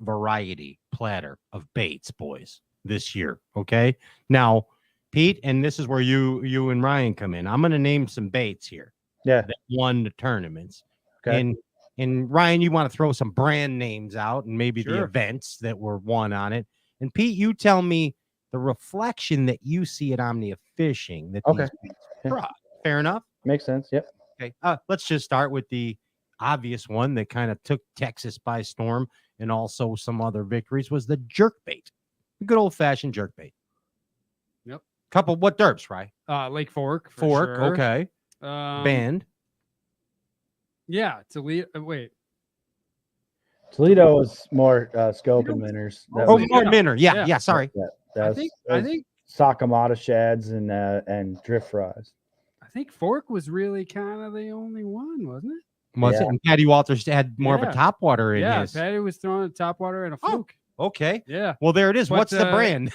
[SPEAKER 2] variety platter of baits, boys, this year. Okay. Now, Pete, and this is where you and Ryan come in. I'm going to name some baits here.
[SPEAKER 13] Yeah.
[SPEAKER 2] That won the tournaments.
[SPEAKER 13] Okay.
[SPEAKER 2] And Ryan, you want to throw some brand names out and maybe the
[SPEAKER 3] Sure.
[SPEAKER 2] events that were won on it. And Pete, you tell me the reflection that you see at Omnia Fishing that
[SPEAKER 13] Okay.
[SPEAKER 2] these baits brought. Fair enough.
[SPEAKER 13] Makes sense. Yep.
[SPEAKER 2] Okay. Let's just start with the obvious one that kind of took Texas by storm and also some other victories was the jerkbait. The good old fashioned jerkbait.
[SPEAKER 3] Yep.
[SPEAKER 2] Couple what derps, right?
[SPEAKER 3] Lake Fork. for
[SPEAKER 2] Fork,
[SPEAKER 3] sure.
[SPEAKER 2] okay. Band.
[SPEAKER 3] Yeah. Toledo. Wait.
[SPEAKER 13] Toledo was more scope and minnows. That
[SPEAKER 2] Oh,
[SPEAKER 13] was-
[SPEAKER 2] more minnow. Yeah, sorry.
[SPEAKER 13] that
[SPEAKER 3] I
[SPEAKER 13] was
[SPEAKER 3] think
[SPEAKER 13] Sakamata shads and drift rods.
[SPEAKER 3] I think Fork was really kind of the only one, wasn't it?
[SPEAKER 2] Was it?
[SPEAKER 13] Yeah.
[SPEAKER 2] And Patty Walters had more of a
[SPEAKER 3] Yeah.
[SPEAKER 2] top water in
[SPEAKER 3] Yeah,
[SPEAKER 2] his.
[SPEAKER 3] Patty was throwing a top water and a
[SPEAKER 2] Oh,
[SPEAKER 3] fluke.
[SPEAKER 2] Okay.
[SPEAKER 3] Yeah.
[SPEAKER 2] Well, there it is.
[SPEAKER 3] But,
[SPEAKER 2] What's the brand?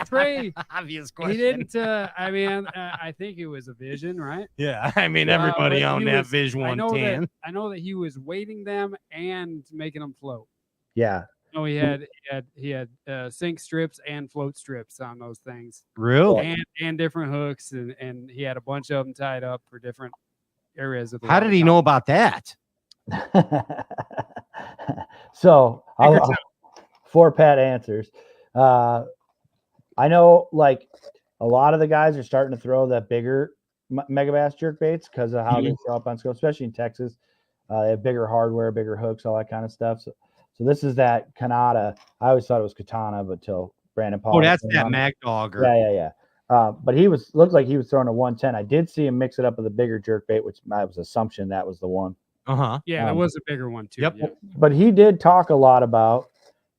[SPEAKER 3] Trey.
[SPEAKER 2] Obvious
[SPEAKER 3] He
[SPEAKER 2] question.
[SPEAKER 3] didn't. I mean, I think it was a vision, right?
[SPEAKER 2] Yeah, I mean everybody
[SPEAKER 3] but
[SPEAKER 2] on
[SPEAKER 3] he
[SPEAKER 2] that
[SPEAKER 3] was-
[SPEAKER 2] Vision
[SPEAKER 3] I know
[SPEAKER 2] 110.
[SPEAKER 3] I know that he was weighting them and making them float.
[SPEAKER 13] Yeah.
[SPEAKER 3] No, he had sink strips and float strips on those things.
[SPEAKER 2] Really?
[SPEAKER 3] And different hooks, and he had a bunch of them tied up for different areas of the
[SPEAKER 2] How did he know about that?
[SPEAKER 13] So I'll 4 Pat answers. I know like a lot of the guys are starting to throw the bigger megabass jerk baits because of how they show up on scope, especially in Texas. They have bigger hardware, bigger hooks, all that kind of stuff. So this is that Kanata. I always thought it was Katana, but till Brandon Paul.
[SPEAKER 2] Oh, that's that Mag Dogger.
[SPEAKER 13] Yeah. But looked like he was throwing a 110. I did see him mix it up with a bigger jerk bait, which I was assumption that was the one.
[SPEAKER 3] Yeah, that was a bigger one too.
[SPEAKER 2] Yep.
[SPEAKER 3] Yeah.
[SPEAKER 13] But he did talk a lot about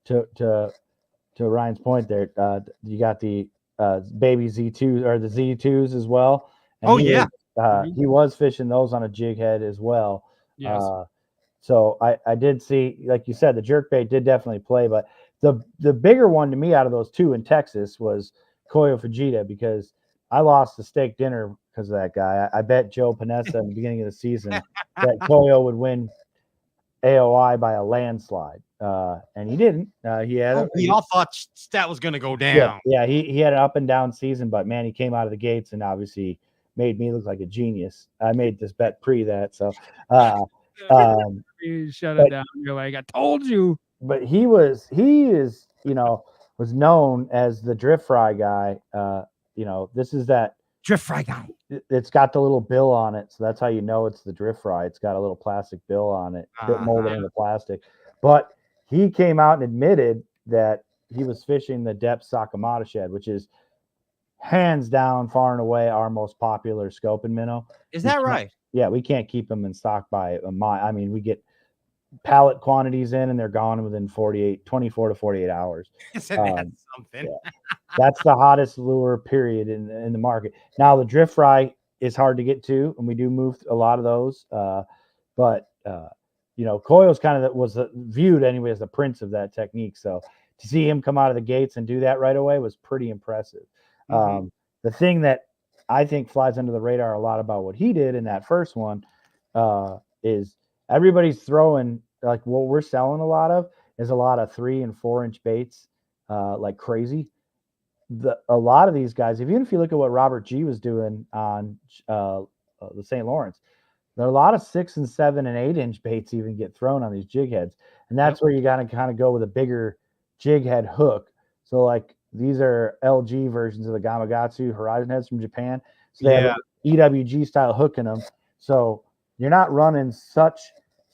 [SPEAKER 13] to Ryan's point there. You got the baby Z2 or the Z2s as well. And he was fishing those on a jig head as well.
[SPEAKER 3] Yes.
[SPEAKER 13] So I did see, like you said, the jerk bait did definitely play, but the bigger one to me out of those two in Texas was Koyo Fujita, because I lost the steak dinner because of that guy. I bet Joe Panessa in the beginning of the season that Koyo would win AOI by a landslide, and he didn't. We
[SPEAKER 2] all thought that was going to go down.
[SPEAKER 13] Yeah, he had an up and down season, but man, he came out of the gates and obviously made me look like a genius. I made this bet pre that, so
[SPEAKER 3] you shut it down. You're like, I told you.
[SPEAKER 13] But he is was known as the drift fry guy. This is that
[SPEAKER 2] drift fry guy.
[SPEAKER 13] It's got the little bill on it, so that's how you know it's the drift fry. It's got a little plastic bill on it, molded into plastic. But he came out and admitted that he was fishing the depth Sakamata shed, which is hands down, far and away, our most popular scope and minnow.
[SPEAKER 2] Is that right?
[SPEAKER 13] Yeah, we can't keep them in stock by a mile. I mean, we get pallet quantities in and they're gone within 24 to 48 hours.
[SPEAKER 2] Isn't that something?
[SPEAKER 13] Yeah. That's the hottest lure period in the market. Now the drift fry is hard to get to, and we do move a lot of those. But Koyo's kind of was viewed anyway as the prince of that technique. So to see him come out of the gates and do that right away was pretty impressive. The thing that I think flies under the radar a lot about what he did in that first one is everybody's throwing, like what we're selling a lot of is a lot of 3 and 4 inch baits like crazy. A lot of these guys, even if you look at what Robert G was doing on the St. Lawrence, there are a lot of 6 and 7 and 8 inch baits even get thrown on these jig heads. And that's where you got to kind of go with a bigger jig head hook. So like these are LG versions of the Gamakatsu Horizon heads from Japan. So they have EWG style hook in them. So you're not running such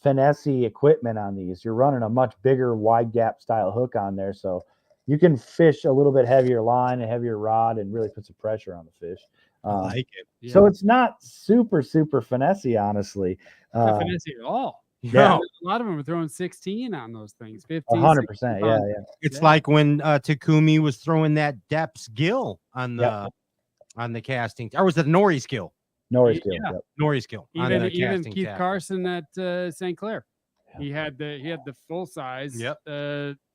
[SPEAKER 13] finessey equipment on these. You're running a much bigger wide gap style hook on there. So you can fish a little bit heavier line, a heavier rod, and really put some pressure on the fish.
[SPEAKER 2] I like it. Yeah.
[SPEAKER 13] So it's not super finessey, honestly.
[SPEAKER 3] Not finessey at all.
[SPEAKER 13] Yeah.
[SPEAKER 3] A lot of them are throwing 16 on those things. 15,
[SPEAKER 13] 100%. Yeah.
[SPEAKER 2] It's like when Takumi was throwing that depth gill on the casting, or was it Nori's gill?
[SPEAKER 13] Nori's gill.
[SPEAKER 2] Yeah. Nori's gill.
[SPEAKER 3] Even Keith Carson at St. Clair. He had the full size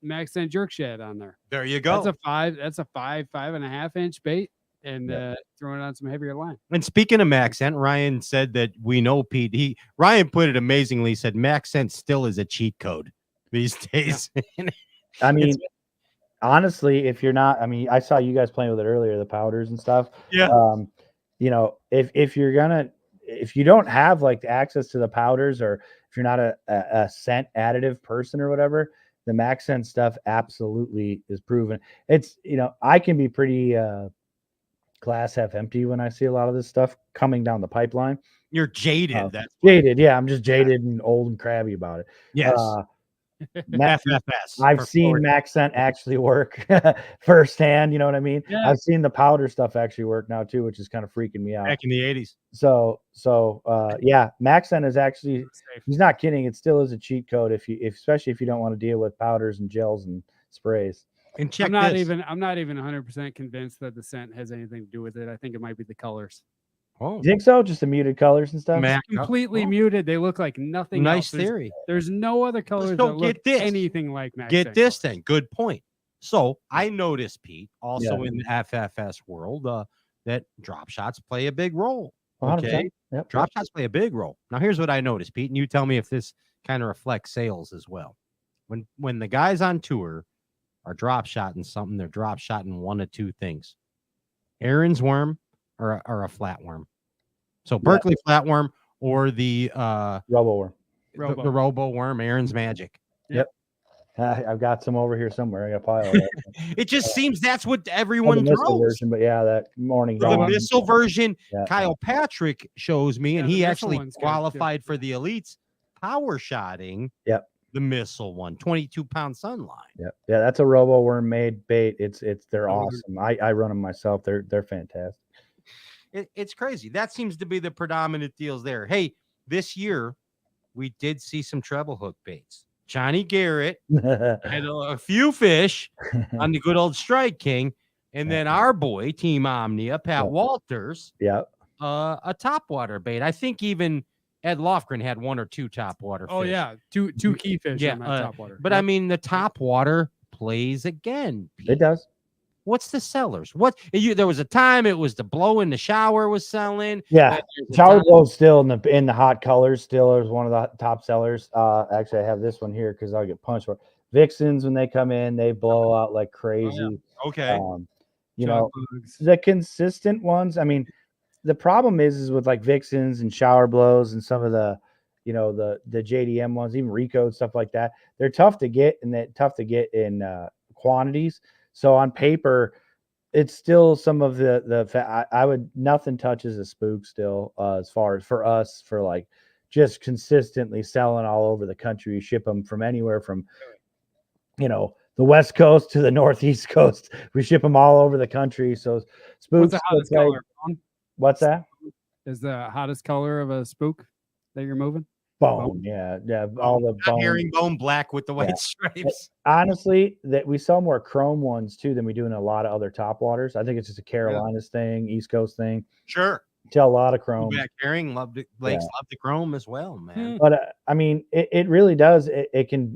[SPEAKER 3] Maxent jerk shed on there.
[SPEAKER 2] There you go.
[SPEAKER 3] That's a 5.5 inch bait, and throwing it on some heavier line.
[SPEAKER 2] And speaking of Maxent, Ryan said that we know Pete. Ryan put it amazingly. He said Maxent still is a cheat code these days. Yeah.
[SPEAKER 13] I mean, honestly, if you're not, I mean, I saw you guys playing with it earlier, the powders and stuff.
[SPEAKER 2] Yeah.
[SPEAKER 13] If you don't have like the access to the powders, or if you're not a scent additive person or whatever, the Maxent stuff absolutely is proven. It's, I can be pretty glass half empty when I see a lot of this stuff coming down the pipeline.
[SPEAKER 2] You're jaded. That's
[SPEAKER 13] jaded. Yeah. I'm just jaded and old and crabby about it.
[SPEAKER 2] Yes.
[SPEAKER 13] I've seen Maxent actually work firsthand. You know what I mean? Yeah. I've seen the powder stuff actually work now too, which is kind of freaking me out.
[SPEAKER 2] Back in the 80s.
[SPEAKER 13] So Maxent is actually, he's not kidding. It still is a cheat code especially if you don't want to deal with powders and gels and sprays.
[SPEAKER 2] And check
[SPEAKER 3] I'm not even 100% convinced that the scent has anything to do with it. I think it might be the colors.
[SPEAKER 13] Oh, you think so? Just the muted colors and stuff?
[SPEAKER 3] Completely muted. They look like nothing
[SPEAKER 2] nice
[SPEAKER 3] else.
[SPEAKER 2] Theory.
[SPEAKER 3] There's no other colors that look anything like Max.
[SPEAKER 2] Get this thing. Good point. So I noticed, Pete, also in the FFS world, that drop shots play a big role. Okay. Drop shots play a big role. Now, here's what I noticed, Pete, and you tell me if this kind of reflects sales as well. when the guys on tour are drop shotting something, they're drop shotting one of two things: Aaron's worm or a flatworm. So Berkeley flatworm or the
[SPEAKER 13] Robo worm.
[SPEAKER 2] The robo worm, Aaron's magic.
[SPEAKER 13] Yep. I've got some over here somewhere. I got a pile of it.
[SPEAKER 2] It just seems that's what
[SPEAKER 13] the
[SPEAKER 2] everyone
[SPEAKER 13] missile
[SPEAKER 2] throws.
[SPEAKER 13] version, but yeah, that morning.
[SPEAKER 2] The
[SPEAKER 13] dawn.
[SPEAKER 2] missile version,
[SPEAKER 13] Yeah.
[SPEAKER 2] Kyle Patrick shows me, and
[SPEAKER 3] Yeah, the
[SPEAKER 2] he
[SPEAKER 3] missile
[SPEAKER 2] actually
[SPEAKER 3] one's good, too.
[SPEAKER 2] qualified for the elites power shotting.
[SPEAKER 13] Yep.
[SPEAKER 2] The missile one, 22-pound sunline.
[SPEAKER 13] Yeah, that's a robo worm made bait. They're
[SPEAKER 2] Oh,
[SPEAKER 13] awesome. I run them myself. They're fantastic.
[SPEAKER 2] It's crazy. That seems to be the predominant deals there. Hey, this year we did see some treble hook baits. Johnny Garrett had a few fish on the good old Strike King, and then our boy Team Omnia, Pat Walters,
[SPEAKER 13] yeah,
[SPEAKER 2] a topwater bait. I think even Ed Loughran had one or two topwater.
[SPEAKER 3] Oh
[SPEAKER 2] fish.
[SPEAKER 3] yeah, two key fish on that topwater.
[SPEAKER 2] But I mean, the topwater plays again.
[SPEAKER 13] It does.
[SPEAKER 2] What's the sellers? There was a time it was the blow in the shower was selling.
[SPEAKER 13] Yeah,
[SPEAKER 2] There's a
[SPEAKER 13] shower
[SPEAKER 2] time-
[SPEAKER 13] blows still in the hot colors. Still is one of the top sellers. Actually, I have this one here because I'll get punched for Vixens when they come in. They blow out like crazy.
[SPEAKER 2] Okay.
[SPEAKER 13] You know, the consistent ones. I mean, the problem is with like Vixens and shower blows and some of the, you know, the JDM ones, even Rico stuff like that. They're tough to get, and they're tough to get in quantities. So on paper, it's still some of I would nothing touches a spook still as far as for us for like just consistently selling all over the country. You ship them from anywhere from, you know, the West Coast to the Northeast Coast. We ship them all over the country. So spooks.
[SPEAKER 3] What's the hottest color?
[SPEAKER 13] What's that?
[SPEAKER 3] Is the hottest color of a spook that you're moving?
[SPEAKER 13] Bone. Yeah. All the bone.
[SPEAKER 2] Herringbone black with the white stripes.
[SPEAKER 13] Honestly, that we sell more chrome ones too than we do in a lot of other top waters. I think it's just a Carolinas thing, East Coast thing.
[SPEAKER 2] Sure.
[SPEAKER 13] Sell a lot of chrome.
[SPEAKER 2] Black herring loved it. Lakes love the chrome as well, man.
[SPEAKER 13] But I mean, it really does. It can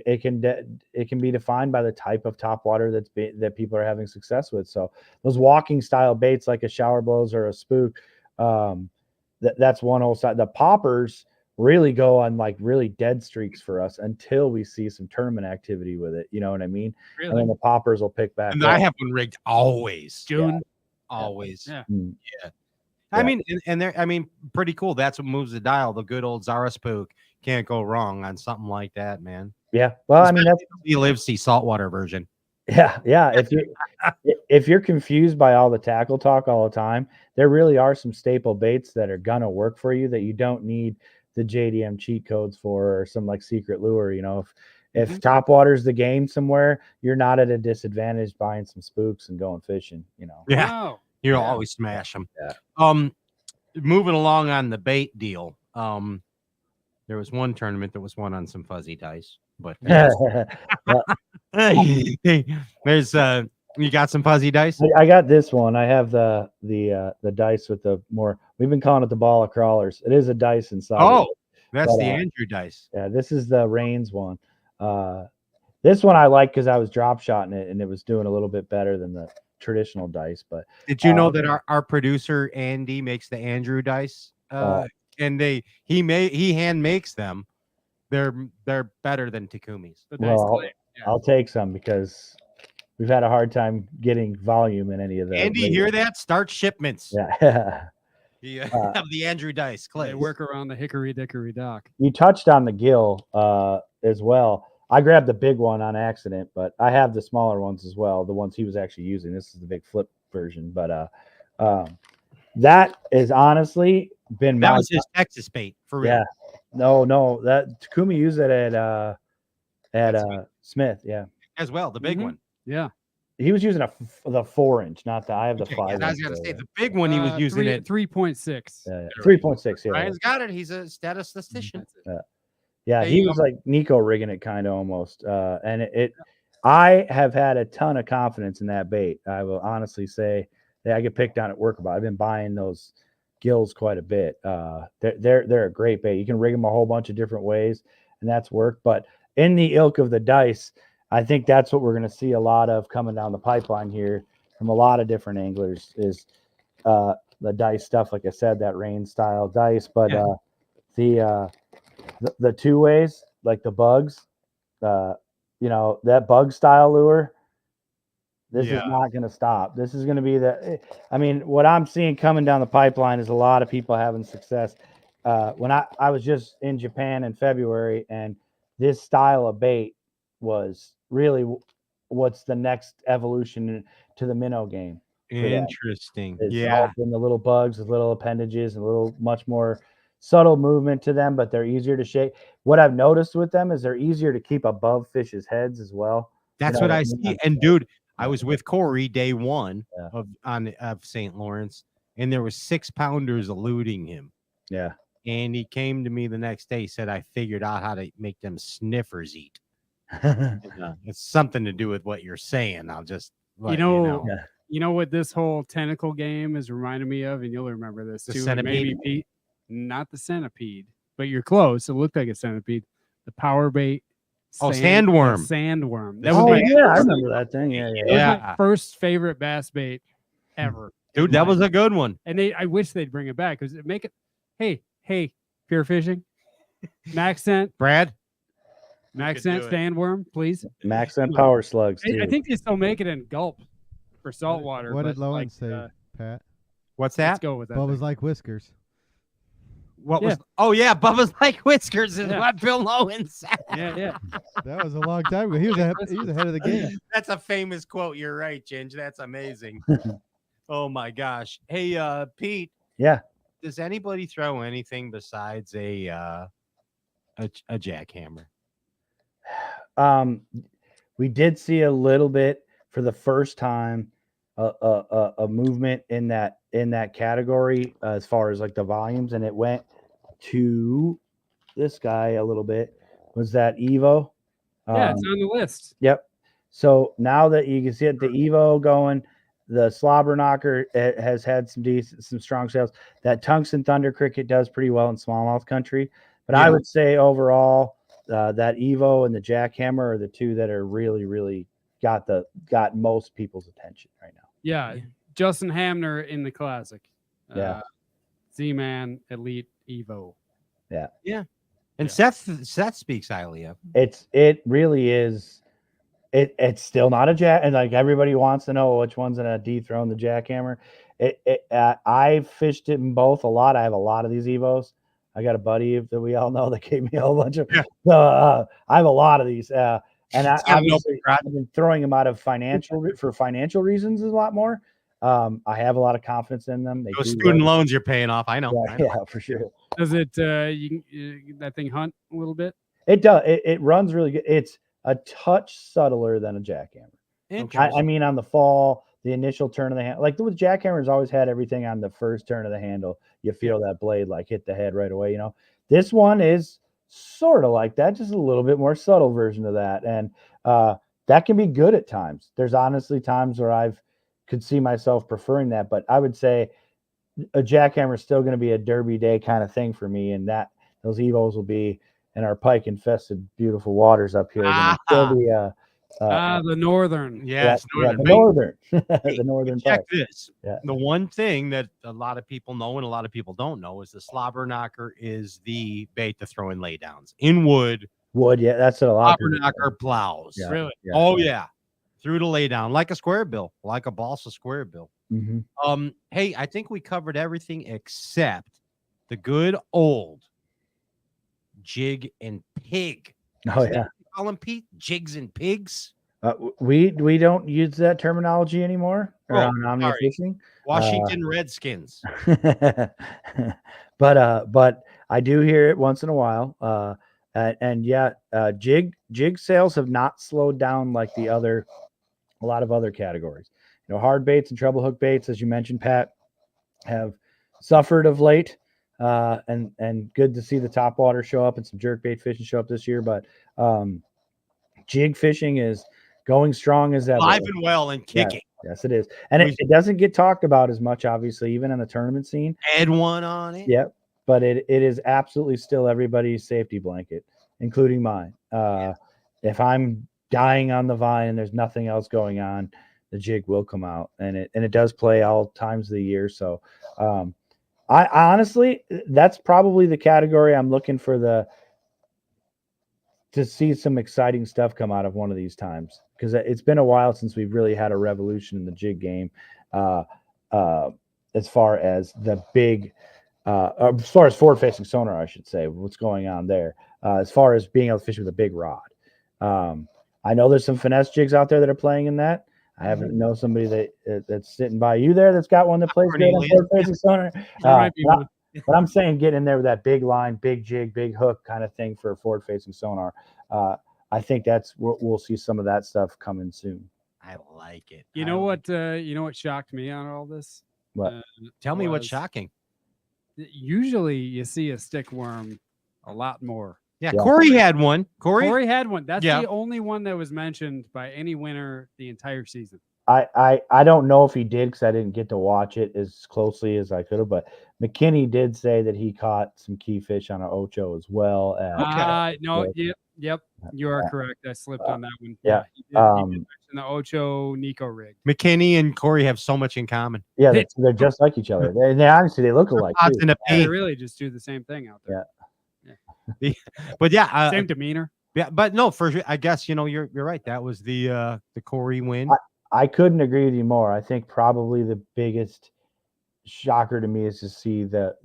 [SPEAKER 13] be defined by the type of top water that people are having success with. So those walking style baits like a shower blows or a spook, that's one whole side. The poppers really go on like really dead streaks for us until we see some tournament activity with it. You know what I mean?
[SPEAKER 3] Really?
[SPEAKER 13] And then the poppers will pick back.
[SPEAKER 2] And
[SPEAKER 13] up.
[SPEAKER 2] I have one rigged always.
[SPEAKER 3] June.
[SPEAKER 2] Always.
[SPEAKER 3] Yeah.
[SPEAKER 2] Yeah. I mean, and they're, I mean, pretty cool. That's what moves the dial. The good old Zara spook can't go wrong on something like that, man.
[SPEAKER 13] Yeah. Well, I mean, that's
[SPEAKER 2] the Live Sea saltwater version.
[SPEAKER 13] Yeah. If you're confused by all the tackle talk all the time, there really are some staple baits that are gonna work for you that you don't need the JDM cheat codes for or some like secret lure. You know, if top water's the game somewhere, you're not at a disadvantage buying some spooks and going fishing. You know.
[SPEAKER 2] Yeah.
[SPEAKER 3] Wow.
[SPEAKER 2] You'll always smash them.
[SPEAKER 13] Yeah.
[SPEAKER 2] Moving along on the bait deal. There was one tournament that was won on some fuzzy dice, but there's you got some fuzzy dice?
[SPEAKER 13] I got this one. I have the dice with the more. We've been calling it the ball of crawlers. It is a dice inside.
[SPEAKER 2] Oh, that's the Andrew dice.
[SPEAKER 13] Yeah, this is the Reigns one. This one I like because I was drop shotting it and it was doing a little bit better than the traditional dice. But
[SPEAKER 2] did you know that our producer Andy makes the Andrew dice? And he hand makes them. They're better than Takumi's.
[SPEAKER 13] Well, I'll take some because we've had a hard time getting volume in any of those.
[SPEAKER 2] Andy, hear that? Start shipments.
[SPEAKER 13] Yeah.
[SPEAKER 2] Of the Andrew dice. Clay.
[SPEAKER 3] They work around the hickory dickory dock.
[SPEAKER 13] You touched on the gill as well. I grabbed the big one on accident, but I have the smaller ones as well. The ones he was actually using. This is the big flip version, but that is honestly been
[SPEAKER 2] that was his Texas bait for real.
[SPEAKER 13] Yeah. No, that Takumi used it at Smith. Yeah,
[SPEAKER 2] as well. The big one.
[SPEAKER 3] Yeah,
[SPEAKER 13] he was using the 4-inch, not the. I have the 5.
[SPEAKER 2] I was gonna say the big one. He was using it
[SPEAKER 3] 3.6.
[SPEAKER 13] 3.6. Yeah,
[SPEAKER 2] Ryan's got it. He's a statistician.
[SPEAKER 13] Yeah, he was like Nico rigging it kind of almost. And I have had a ton of confidence in that bait. I will honestly say that I get picked on at work about. I've been buying those gills quite a bit. They're a great bait. You can rig them a whole bunch of different ways, and that's worked. But in the ilk of the dice, I think that's what we're going to see a lot of coming down the pipeline here from a lot of different anglers is the dice stuff. Like I said, that rain style dice, but the 2 ways, like the bugs, that bug style lure. This
[SPEAKER 2] Yeah.
[SPEAKER 13] is not going to stop. This is going to be I mean, what I'm seeing coming down the pipeline is a lot of people having success. When I was just in Japan in February, and this style of bait was really what's the next evolution to the minnow game.
[SPEAKER 2] Interesting.
[SPEAKER 13] It's
[SPEAKER 2] Yeah.
[SPEAKER 13] all been the little bugs with little appendages and a little much more subtle movement to them, but they're easier to shake. What I've noticed with them is they're easier to keep above fish's heads as well.
[SPEAKER 2] That's what I see. And dude, I was with Corey day one of St. Lawrence, and there was 6-pounders eluding him.
[SPEAKER 13] Yeah.
[SPEAKER 2] And he came to me the next day, said, I figured out how to make them sniffers eat. It's something to do with what you're saying. I'll just
[SPEAKER 3] you know what this whole tentacle game is reminding me of, and you'll remember this
[SPEAKER 2] The
[SPEAKER 3] too.
[SPEAKER 2] centipede?
[SPEAKER 3] Maybe Pete, not the centipede, but you're close. It looked like a centipede. The power bait.
[SPEAKER 2] Sandworm.
[SPEAKER 3] Sandworm.
[SPEAKER 13] I remember that thing. Yeah.
[SPEAKER 3] That was my first favorite bass bait ever.
[SPEAKER 2] Dude, that was a good one.
[SPEAKER 3] And I wish they'd bring it back because it make it. Hey, Pure Fishing, Maxent,
[SPEAKER 2] Brad,
[SPEAKER 3] Maxent sandworm, please.
[SPEAKER 13] Maxent power slugs. Too.
[SPEAKER 3] I think they still make it in gulp for saltwater.
[SPEAKER 4] What did Lowen say, Pat?
[SPEAKER 2] What's that?
[SPEAKER 3] Let's go with that.
[SPEAKER 4] Bubba's like whiskers.
[SPEAKER 2] What was? Oh yeah, Bubba's like whiskers is what Bill Lowen said.
[SPEAKER 3] Yeah.
[SPEAKER 4] That was a long time ago. He was ahead of the game.
[SPEAKER 2] That's a famous quote. You're right, Ginge. That's amazing. Oh my gosh. Hey, Pete.
[SPEAKER 13] Yeah.
[SPEAKER 2] Does anybody throw anything besides a jackhammer?
[SPEAKER 13] We did see a little bit for the first time a movement in that category as far as like the volumes, and it went to this guy a little bit. Was that Evo?
[SPEAKER 3] Yeah, it's on the list.
[SPEAKER 13] Yep. So now that you can see it, the Evo going, the Slobber Knocker has had some strong sales. That Tungsten Thunder Cricket does pretty well in smallmouth country, but I would say overall that Evo and the Jackhammer are the two that are really got most people's attention right now.
[SPEAKER 3] Yeah. Justin Hamner in the classic.
[SPEAKER 13] Yeah.
[SPEAKER 3] Z-Man Elite Evo.
[SPEAKER 13] Yeah.
[SPEAKER 2] Yeah. And Seth speaks highly of.
[SPEAKER 13] It really is. It's still not a jack, and like everybody wants to know which one's gonna dethrone the jackhammer. I've fished it in both a lot. I have a lot of these Evos. I got a buddy that we all know that gave me a whole bunch of. I have a lot of these, and I've been throwing them out of financial reasons a lot more. I have a lot of confidence in them.
[SPEAKER 2] Those student loans you're paying off. I know.
[SPEAKER 13] Yeah, for sure.
[SPEAKER 3] Does it? That thing hunt a little bit?
[SPEAKER 13] It does. It runs really good. It's a touch subtler than a jackhammer. I mean, on the fall, the initial turn of the hand, like with jackhammers, always had everything on the first turn of the handle. You feel that blade like hit the head right away. This one is sort of like that, just a little bit more subtle version of that, and that can be good at times. There's honestly times where I've could see myself preferring that, but I would say a jackhammer is still going to be a derby day kind of thing for me, and that those Evos will be in our pike infested beautiful waters up here. Still be
[SPEAKER 3] the northern.
[SPEAKER 2] Yes,
[SPEAKER 13] the northern. The northern
[SPEAKER 2] check
[SPEAKER 13] pike.
[SPEAKER 2] this.
[SPEAKER 13] Yeah.
[SPEAKER 2] The one thing that a lot of people know and a lot of people don't know is the Slobber Knocker is the bait to throw in laydowns in wood.
[SPEAKER 13] Yeah, that's what a lot.
[SPEAKER 2] Slobber Knocker plows.
[SPEAKER 13] Yeah.
[SPEAKER 3] Really?
[SPEAKER 13] Yeah.
[SPEAKER 2] Oh yeah, through the laydown like a square bill, like a balsa square bill.
[SPEAKER 13] Mm-hmm.
[SPEAKER 2] Hey, I think we covered everything except the good old jig and pig.
[SPEAKER 13] Oh yeah.
[SPEAKER 2] Call them Pete jigs and pigs.
[SPEAKER 13] We don't use that terminology anymore around Omnia fishing.
[SPEAKER 2] Washington Redskins.
[SPEAKER 13] But I do hear it once in a while. Jig sales have not slowed down like a lot of other categories. Hard baits and treble hook baits, as you mentioned, Pat, have suffered of late. And good to see the topwater show up and some jerkbait fishing show up this year. But jig fishing is going strong as ever.
[SPEAKER 2] Alive and well and kicking.
[SPEAKER 13] Yes, it is. And it doesn't get talked about as much, obviously, even in the tournament scene.
[SPEAKER 2] Ed won on it.
[SPEAKER 13] Yep. But it is absolutely still everybody's safety blanket, including mine. If I'm dying on the vine and there's nothing else going on, the jig will come out. And it does play all times of the year. So I honestly, that's probably the category I'm looking for to see some exciting stuff come out of one of these times, because it's been a while since we've really had a revolution in the jig game, as far as the big, as far as forward facing sonar, I should say, what's going on there, as far as being able to fish with a big rod. I know there's some finesse jigs out there that are playing in that. I haven't know somebody that's sitting by you there that's got one that plays good on forward facing sonar. But I'm saying get in there with that big line, big jig, big hook kind of thing for a forward-facing sonar. I think we'll see some of that stuff coming soon.
[SPEAKER 2] I like it.
[SPEAKER 3] You know what shocked me on all this?
[SPEAKER 13] What?
[SPEAKER 2] Tell me what's shocking.
[SPEAKER 3] Usually you see a stick worm a lot more.
[SPEAKER 2] Yeah, Corey had one.
[SPEAKER 3] Corey had one. That's
[SPEAKER 2] Yeah.
[SPEAKER 3] the only one that was mentioned by any winner the entire season.
[SPEAKER 13] I don't know if he did, because I didn't get to watch it as closely as I could have, but McKinney did say that he caught some key fish on an Ocho as well.
[SPEAKER 3] No, yep, you are correct. I slipped on that one.
[SPEAKER 13] Yeah.
[SPEAKER 3] He did mention the Ocho Nico rig.
[SPEAKER 2] McKinney and Corey have so much in common.
[SPEAKER 13] Yeah, they're just like each other. They honestly, they look alike.
[SPEAKER 2] Spots in a
[SPEAKER 3] They
[SPEAKER 2] paint.
[SPEAKER 3] really just do the same thing out there.
[SPEAKER 2] But yeah,
[SPEAKER 3] Same demeanor.
[SPEAKER 2] Yeah, but no, for sure. I guess you're right. That was the Corey win.
[SPEAKER 13] I couldn't agree with you more. I think probably the biggest shocker to me is to see the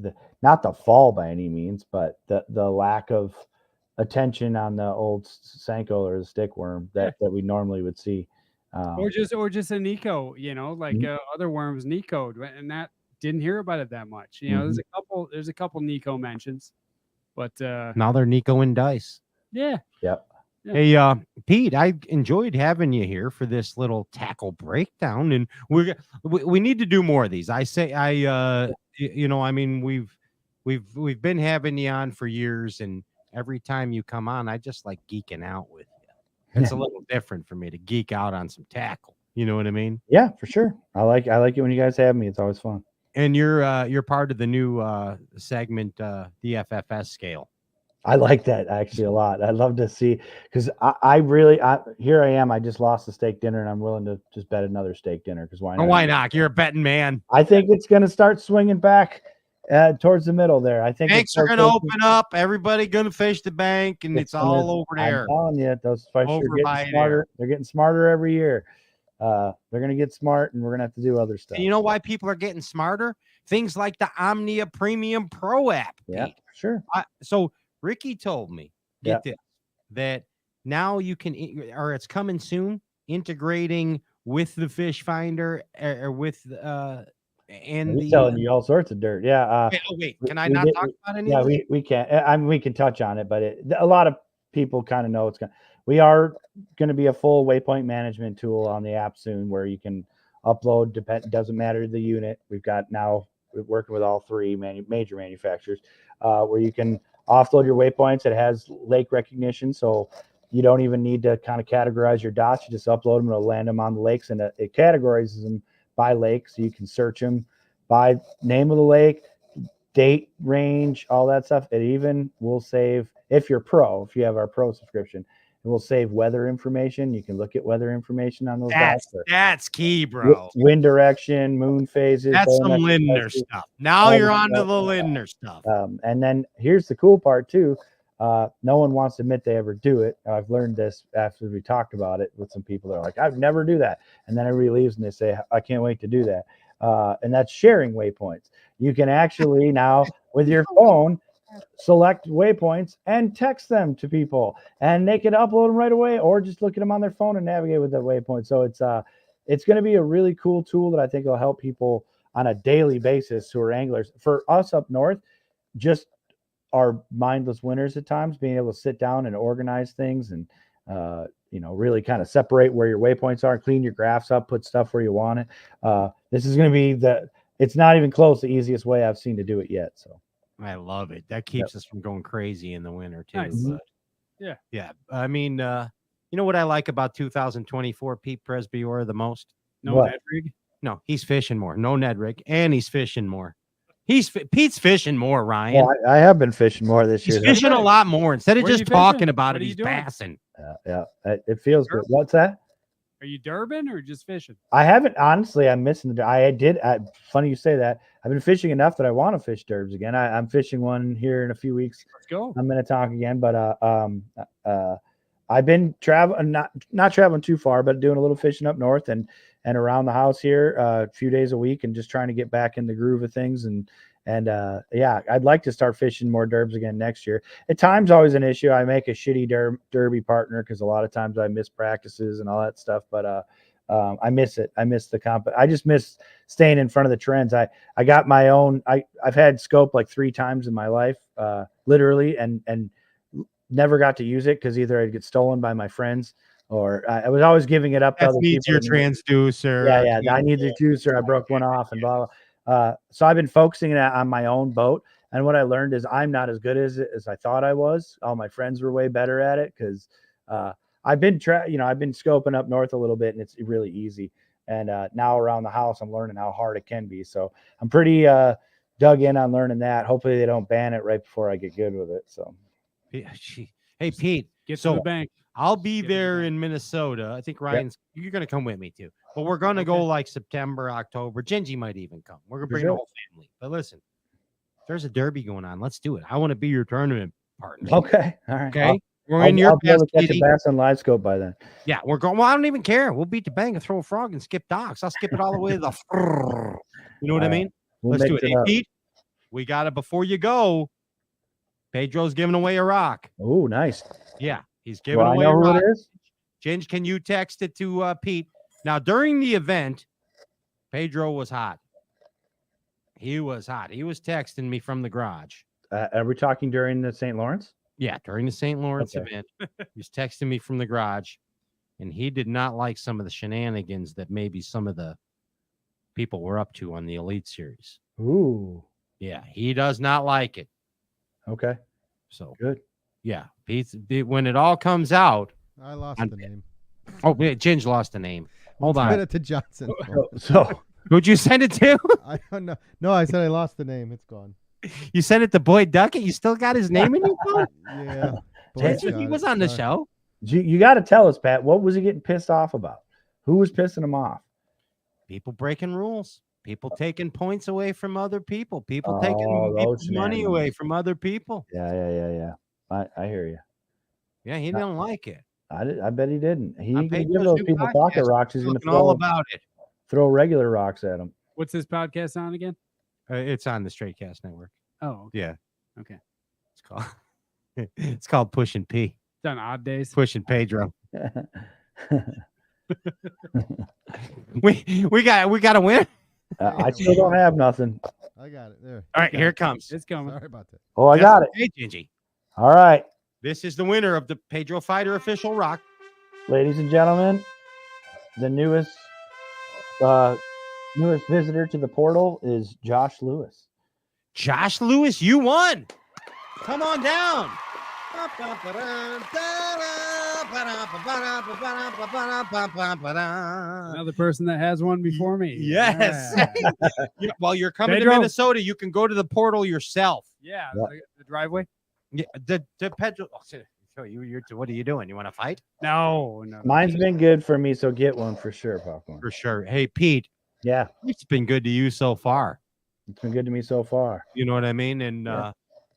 [SPEAKER 13] not the fall by any means, but the lack of attention on the old Senko or the stickworm that we normally would see.
[SPEAKER 3] Or just a Nico, other worms Nico'd, and that didn't hear about it that much. There's a couple Nico mentions, but
[SPEAKER 2] Now they're Nico and Dice.
[SPEAKER 3] yeah.
[SPEAKER 13] Yep.
[SPEAKER 2] Hey, Pete, I enjoyed having you here for this little tackle breakdown, and we need to do more of these. We've been having you on for years, and every time you come on, I just like geeking out with you. It's a little different for me to geek out on some tackle. You know what I mean?
[SPEAKER 13] Yeah, for sure. I like it when you guys have me. It's always fun.
[SPEAKER 2] And you're part of the new segment, the FFS scale.
[SPEAKER 13] I like that actually a lot. I'd love to see, because here I am. I just lost a steak dinner, and I'm willing to just bet another steak dinner, because why not?
[SPEAKER 2] Oh, why not? You're a betting man.
[SPEAKER 13] I think it's going to start swinging back towards the middle there. I think
[SPEAKER 2] banks are going to open up. Everybody going to fish the bank, and it's all over there.
[SPEAKER 13] I'm telling you, those fish are getting smarter. They're getting smarter every year. They're going to get smart, and we're going to have to do other stuff.
[SPEAKER 2] And you know why people are getting smarter? Things like the OMNIA Premium Pro app.
[SPEAKER 13] Yeah, sure.
[SPEAKER 2] So Ricky told me, get this, that now you can, or it's coming soon, integrating with the fish finder or with
[SPEAKER 13] He's telling you all sorts of dirt. Yeah.
[SPEAKER 2] Wait, can I not talk about any?
[SPEAKER 13] Yeah, we can. I mean, we can touch on it, but a lot of people kind of know it's going. We are going to be a full waypoint management tool on the app soon, where you can upload. Doesn't matter the unit. We've got now working with all three major manufacturers, where you can offload your waypoints. It has lake recognition, so you don't even need to kind of categorize your dots. You just upload them, it'll land them on the lakes, and it categorizes them by lake, so you can search them by name of the lake, date, range, all that stuff. It even will save, if you have our pro subscription, it will save weather information. You can look at weather information on those dots.
[SPEAKER 2] That's key, bro.
[SPEAKER 13] Wind direction, moon phases.
[SPEAKER 2] That's some Lindner stuff. Now you're on to the Lindner stuff.
[SPEAKER 13] And then here's the cool part too. No one wants to admit they ever do it. I've learned this after we talked about it with some people. They're like, I've never do that. And then everybody leaves and they say, I can't wait to do that. And that's sharing waypoints. You can actually now with your phone select waypoints and text them to people, and they can upload them right away, or just look at them on their phone and navigate with the waypoint. So it's going to be a really cool tool that I think will help people on a daily basis who are anglers. For us up north, just our mindless winners at times, being able to sit down and organize things and really kind of separate where your waypoints are, clean your graphs up, put stuff where you want it. This is going to be it's not even close the easiest way I've seen to do it yet. So
[SPEAKER 2] I love it. That keeps us from going crazy in the winter too.
[SPEAKER 3] Nice.
[SPEAKER 2] But,
[SPEAKER 3] yeah.
[SPEAKER 2] I mean, you know what I like about 2024 Pete Przepiora the most?
[SPEAKER 3] No Ned rig.
[SPEAKER 2] No, he's fishing more. No Ned rig, and he's fishing more. Pete's fishing more, Ryan.
[SPEAKER 13] Well, I have been fishing more this year.
[SPEAKER 2] He's fishing a lot more instead of
[SPEAKER 3] Where
[SPEAKER 2] just talking about it. He's bassing.
[SPEAKER 13] Yeah, it feels good. What's that?
[SPEAKER 3] Are you Durbin or just fishing?
[SPEAKER 13] I haven't, honestly. I'm missing funny you say that. I've been fishing enough that I want to fish derbs again. I'm fishing one here in a few weeks.
[SPEAKER 3] Let's go.
[SPEAKER 13] I'm going to talk again, but I've been traveling, not traveling too far, but doing a little fishing up north and around the house here a few days a week, and just trying to get back in the groove of things. And yeah, I'd like to start fishing more derbs again next year. At times, always an issue. I make a shitty derby partner because a lot of times I miss practices and all that stuff. But I miss it. I miss the comp. I just miss staying in front of the trends. I got my own. I've had scope like 3 times in my life, literally, and never got to use it because either I'd get stolen by my friends or I was always giving it up.
[SPEAKER 2] That needs your transducer.
[SPEAKER 13] Yeah. I need the juicer. I broke one off and blah, blah. So I've been focusing on my own boat, and what I learned is I'm not as good as I thought I was. All my friends were way better at it because I've been I've been scoping up north a little bit, and it's really easy. And now around the house, I'm learning how hard it can be. So I'm pretty dug in on learning that. Hopefully they don't ban it right before I get good with it. So,
[SPEAKER 2] hey Pete,
[SPEAKER 3] get to the bank.
[SPEAKER 2] I'll be there in Minnesota. I think Ryan's. You're gonna come with me too. But we're gonna go like September, October. Gingy might even come. We're gonna bring the whole family. But listen, if there's a derby going on, let's do it. I want to be your tournament partner.
[SPEAKER 13] Okay, all right.
[SPEAKER 2] Okay, we're in your
[SPEAKER 13] I'll be able to catch a bass on live scope by then.
[SPEAKER 2] Yeah, we're going. Well, I don't even care. We'll beat the bank and throw a frog and skip docks. I'll skip it all the way to the. You know what I mean? Let's do it. Hey, Pete, we got it before you go. Pedro's giving away a rock.
[SPEAKER 13] Oh, nice.
[SPEAKER 2] Yeah, he's giving away a rock. Ginge, can you text it to Pete? Now, during the event, Pedro was hot. He was hot. He was texting me from the garage.
[SPEAKER 13] Are we talking during the St. Lawrence?
[SPEAKER 2] Yeah, during the St. Lawrence event. He was texting me from the garage, and he did not like some of the shenanigans that maybe some of the people were up to on the Elite Series.
[SPEAKER 13] Ooh.
[SPEAKER 2] Yeah, he does not like it.
[SPEAKER 13] Okay.
[SPEAKER 2] So
[SPEAKER 13] good.
[SPEAKER 2] Yeah, Pete's, when it all comes out.
[SPEAKER 4] I lost the name.
[SPEAKER 2] Oh, yeah, Ginge lost the name. Hold on.
[SPEAKER 4] Send it to Johnson.
[SPEAKER 13] So
[SPEAKER 2] who'd you send it to?
[SPEAKER 4] I don't know. No, I said I lost the name. It's gone.
[SPEAKER 2] You sent it to Boyd Duckett? You still got his name in your phone?
[SPEAKER 4] Yeah.
[SPEAKER 2] He was on the show.
[SPEAKER 13] You got to tell us, Pat. What was he getting pissed off about? Who was pissing him off?
[SPEAKER 2] People breaking rules. People taking points away from other people. People taking people's money away from other people.
[SPEAKER 13] Yeah. I hear you.
[SPEAKER 2] Yeah, he didn't like it.
[SPEAKER 13] I bet he didn't. He
[SPEAKER 2] On
[SPEAKER 13] can give those people pocket rocks. He's going to
[SPEAKER 2] all about it.
[SPEAKER 13] Throw regular rocks at him.
[SPEAKER 3] What's this podcast on again?
[SPEAKER 2] It's on the Straight Cast Network.
[SPEAKER 3] Oh, okay.
[SPEAKER 2] Yeah.
[SPEAKER 3] Okay.
[SPEAKER 2] It's called Pushing P.
[SPEAKER 3] It's on odd days.
[SPEAKER 2] Pushing Pedro. we got to win.
[SPEAKER 13] I still don't have nothing.
[SPEAKER 4] I got it there.
[SPEAKER 2] All right, here it comes.
[SPEAKER 3] It's coming.
[SPEAKER 4] Sorry about that.
[SPEAKER 13] Oh, I got it.
[SPEAKER 2] Hey, Gingy.
[SPEAKER 13] All right.
[SPEAKER 2] This is the winner of the Pedro Fighter official rock.
[SPEAKER 13] Ladies and gentlemen, the newest visitor to the portal is Josh Lewis.
[SPEAKER 2] Josh Lewis, you won. Come on down.
[SPEAKER 3] Another person that has one before me.
[SPEAKER 2] Yes.
[SPEAKER 3] Yeah.
[SPEAKER 2] While you're coming
[SPEAKER 3] Pedro.
[SPEAKER 2] to Minnesota, you can go to the portal yourself.
[SPEAKER 3] Yeah, the driveway.
[SPEAKER 2] Yeah, the Pedro. So what are you doing? You want to fight?
[SPEAKER 3] No.
[SPEAKER 13] Mine's been good for me, so get one for sure, Popcorn.
[SPEAKER 2] For sure. Hey, Pete.
[SPEAKER 13] Yeah.
[SPEAKER 2] It's been good to you so far.
[SPEAKER 13] It's been good to me so far.
[SPEAKER 2] You know what I mean? And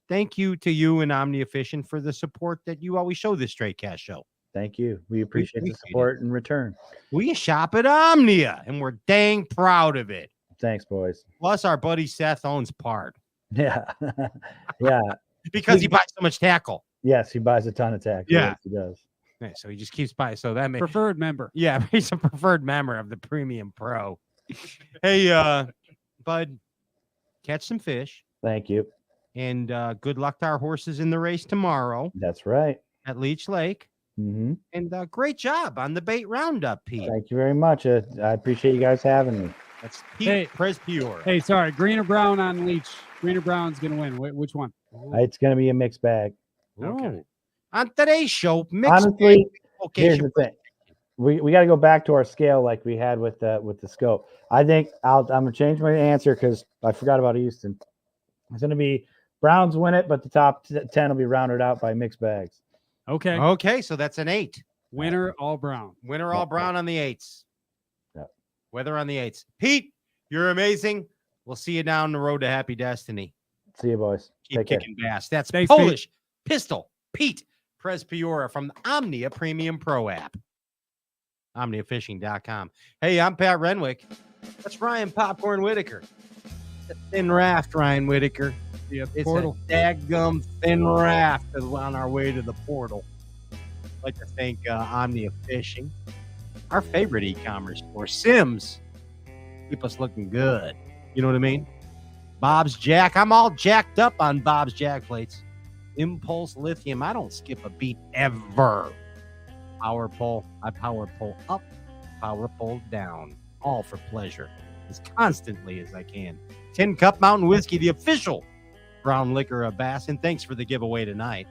[SPEAKER 2] thank you to you and OMNIA Fishing for the support that you always show this Straight Cast show.
[SPEAKER 13] Thank you. We appreciate the support in return.
[SPEAKER 2] We shop at OMNIA, and we're dang proud of it.
[SPEAKER 13] Thanks, boys.
[SPEAKER 2] Plus, our buddy Seth owns part.
[SPEAKER 13] Yeah. Yeah.
[SPEAKER 2] Because he buys so much tackle.
[SPEAKER 13] Yes, he buys a ton of tackle.
[SPEAKER 2] Yeah.
[SPEAKER 13] Yes, he does.
[SPEAKER 2] Yeah, so he just keeps buying. So that makes
[SPEAKER 3] Preferred member.
[SPEAKER 2] Yeah, he's a preferred member of the Premium Pro. Hey, bud, catch some fish.
[SPEAKER 13] Thank you.
[SPEAKER 2] And good luck to our horses in the race tomorrow.
[SPEAKER 13] That's right.
[SPEAKER 2] At Leech Lake.
[SPEAKER 13] Mm-hmm.
[SPEAKER 2] And great job on the bait roundup, Pete.
[SPEAKER 13] Thank you very much. I appreciate you guys having me.
[SPEAKER 2] That's Pete Przepiora.
[SPEAKER 3] Hey, sorry, green or brown on Leech? Green or brown's gonna win. Which one?
[SPEAKER 13] It's going to be a mixed bag.
[SPEAKER 2] Okay. On today's show,
[SPEAKER 13] honestly, here's the thing. We got to go back to our scale like we had with the scope. I think I'm going to change my answer because I forgot about Houston. It's going to be Browns win it, but the top 10 will be rounded out by mixed bags.
[SPEAKER 3] Okay.
[SPEAKER 2] Okay, so that's an 8.
[SPEAKER 3] Winter all brown.
[SPEAKER 2] Winter all brown on the 8s.
[SPEAKER 13] Yep.
[SPEAKER 2] Weather on the 8s. Pete, you're amazing. We'll see you down the road to happy destiny.
[SPEAKER 13] See you, boys.
[SPEAKER 2] Keep
[SPEAKER 13] Take care.
[SPEAKER 2] kicking bass. That's
[SPEAKER 3] Thanks,
[SPEAKER 2] Polish Pistol Pete Przepiora from the OMNIA Premium Pro app. OmniaFishing.com. Hey, I'm Pat Renwick. That's Ryan Popcorn Whitaker. The thin raft, Ryan Whitaker.
[SPEAKER 3] Yeah,
[SPEAKER 2] It's
[SPEAKER 3] portal.
[SPEAKER 2] a daggum thin raft on our way to the portal. I'd like to thank Omnia Fishing, our favorite e-commerce store, Sims. Keep us looking good. You know what I mean? Bob's Jack. I'm all jacked up on Bob's Jack plates. Impulse Lithium. I don't skip a beat ever. Power pull. I power pull up, power pull down. All for pleasure. As constantly as I can. Tin Cup Mountain Whiskey, the official brown liquor of Bass. And thanks for the giveaway tonight.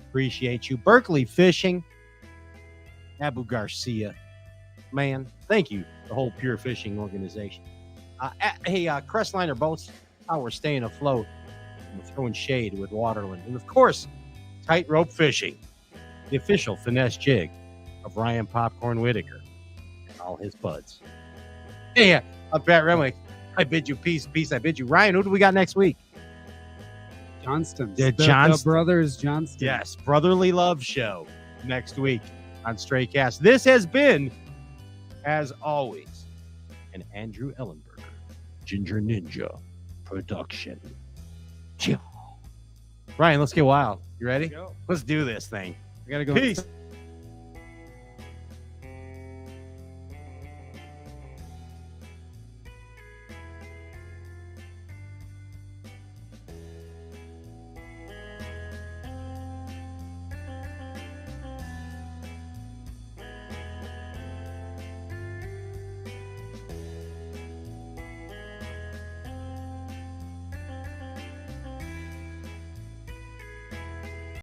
[SPEAKER 2] Appreciate you. Berkeley Fishing. Abu Garcia. Man, thank you. The whole Pure Fishing organization. Hey, Crestliner Boats. How we're staying afloat. We're throwing shade with Waterland. And of course, Tightrope Fishing. The official finesse jig of Ryan Popcorn Whitaker and all his buds. Hey, I'm Pat Renwick. I bid you peace. I bid you. Ryan, who do we got next week?
[SPEAKER 3] Johnston.
[SPEAKER 2] The
[SPEAKER 3] The brothers Johnston.
[SPEAKER 2] Yes, Brotherly Love Show next week on Stray Cast. This has been, as always, an Andrew Ellenberger, Ginger Ninja production. Ryan, let's get wild. You ready? Let's do this thing.
[SPEAKER 3] I gotta go.
[SPEAKER 2] Peace.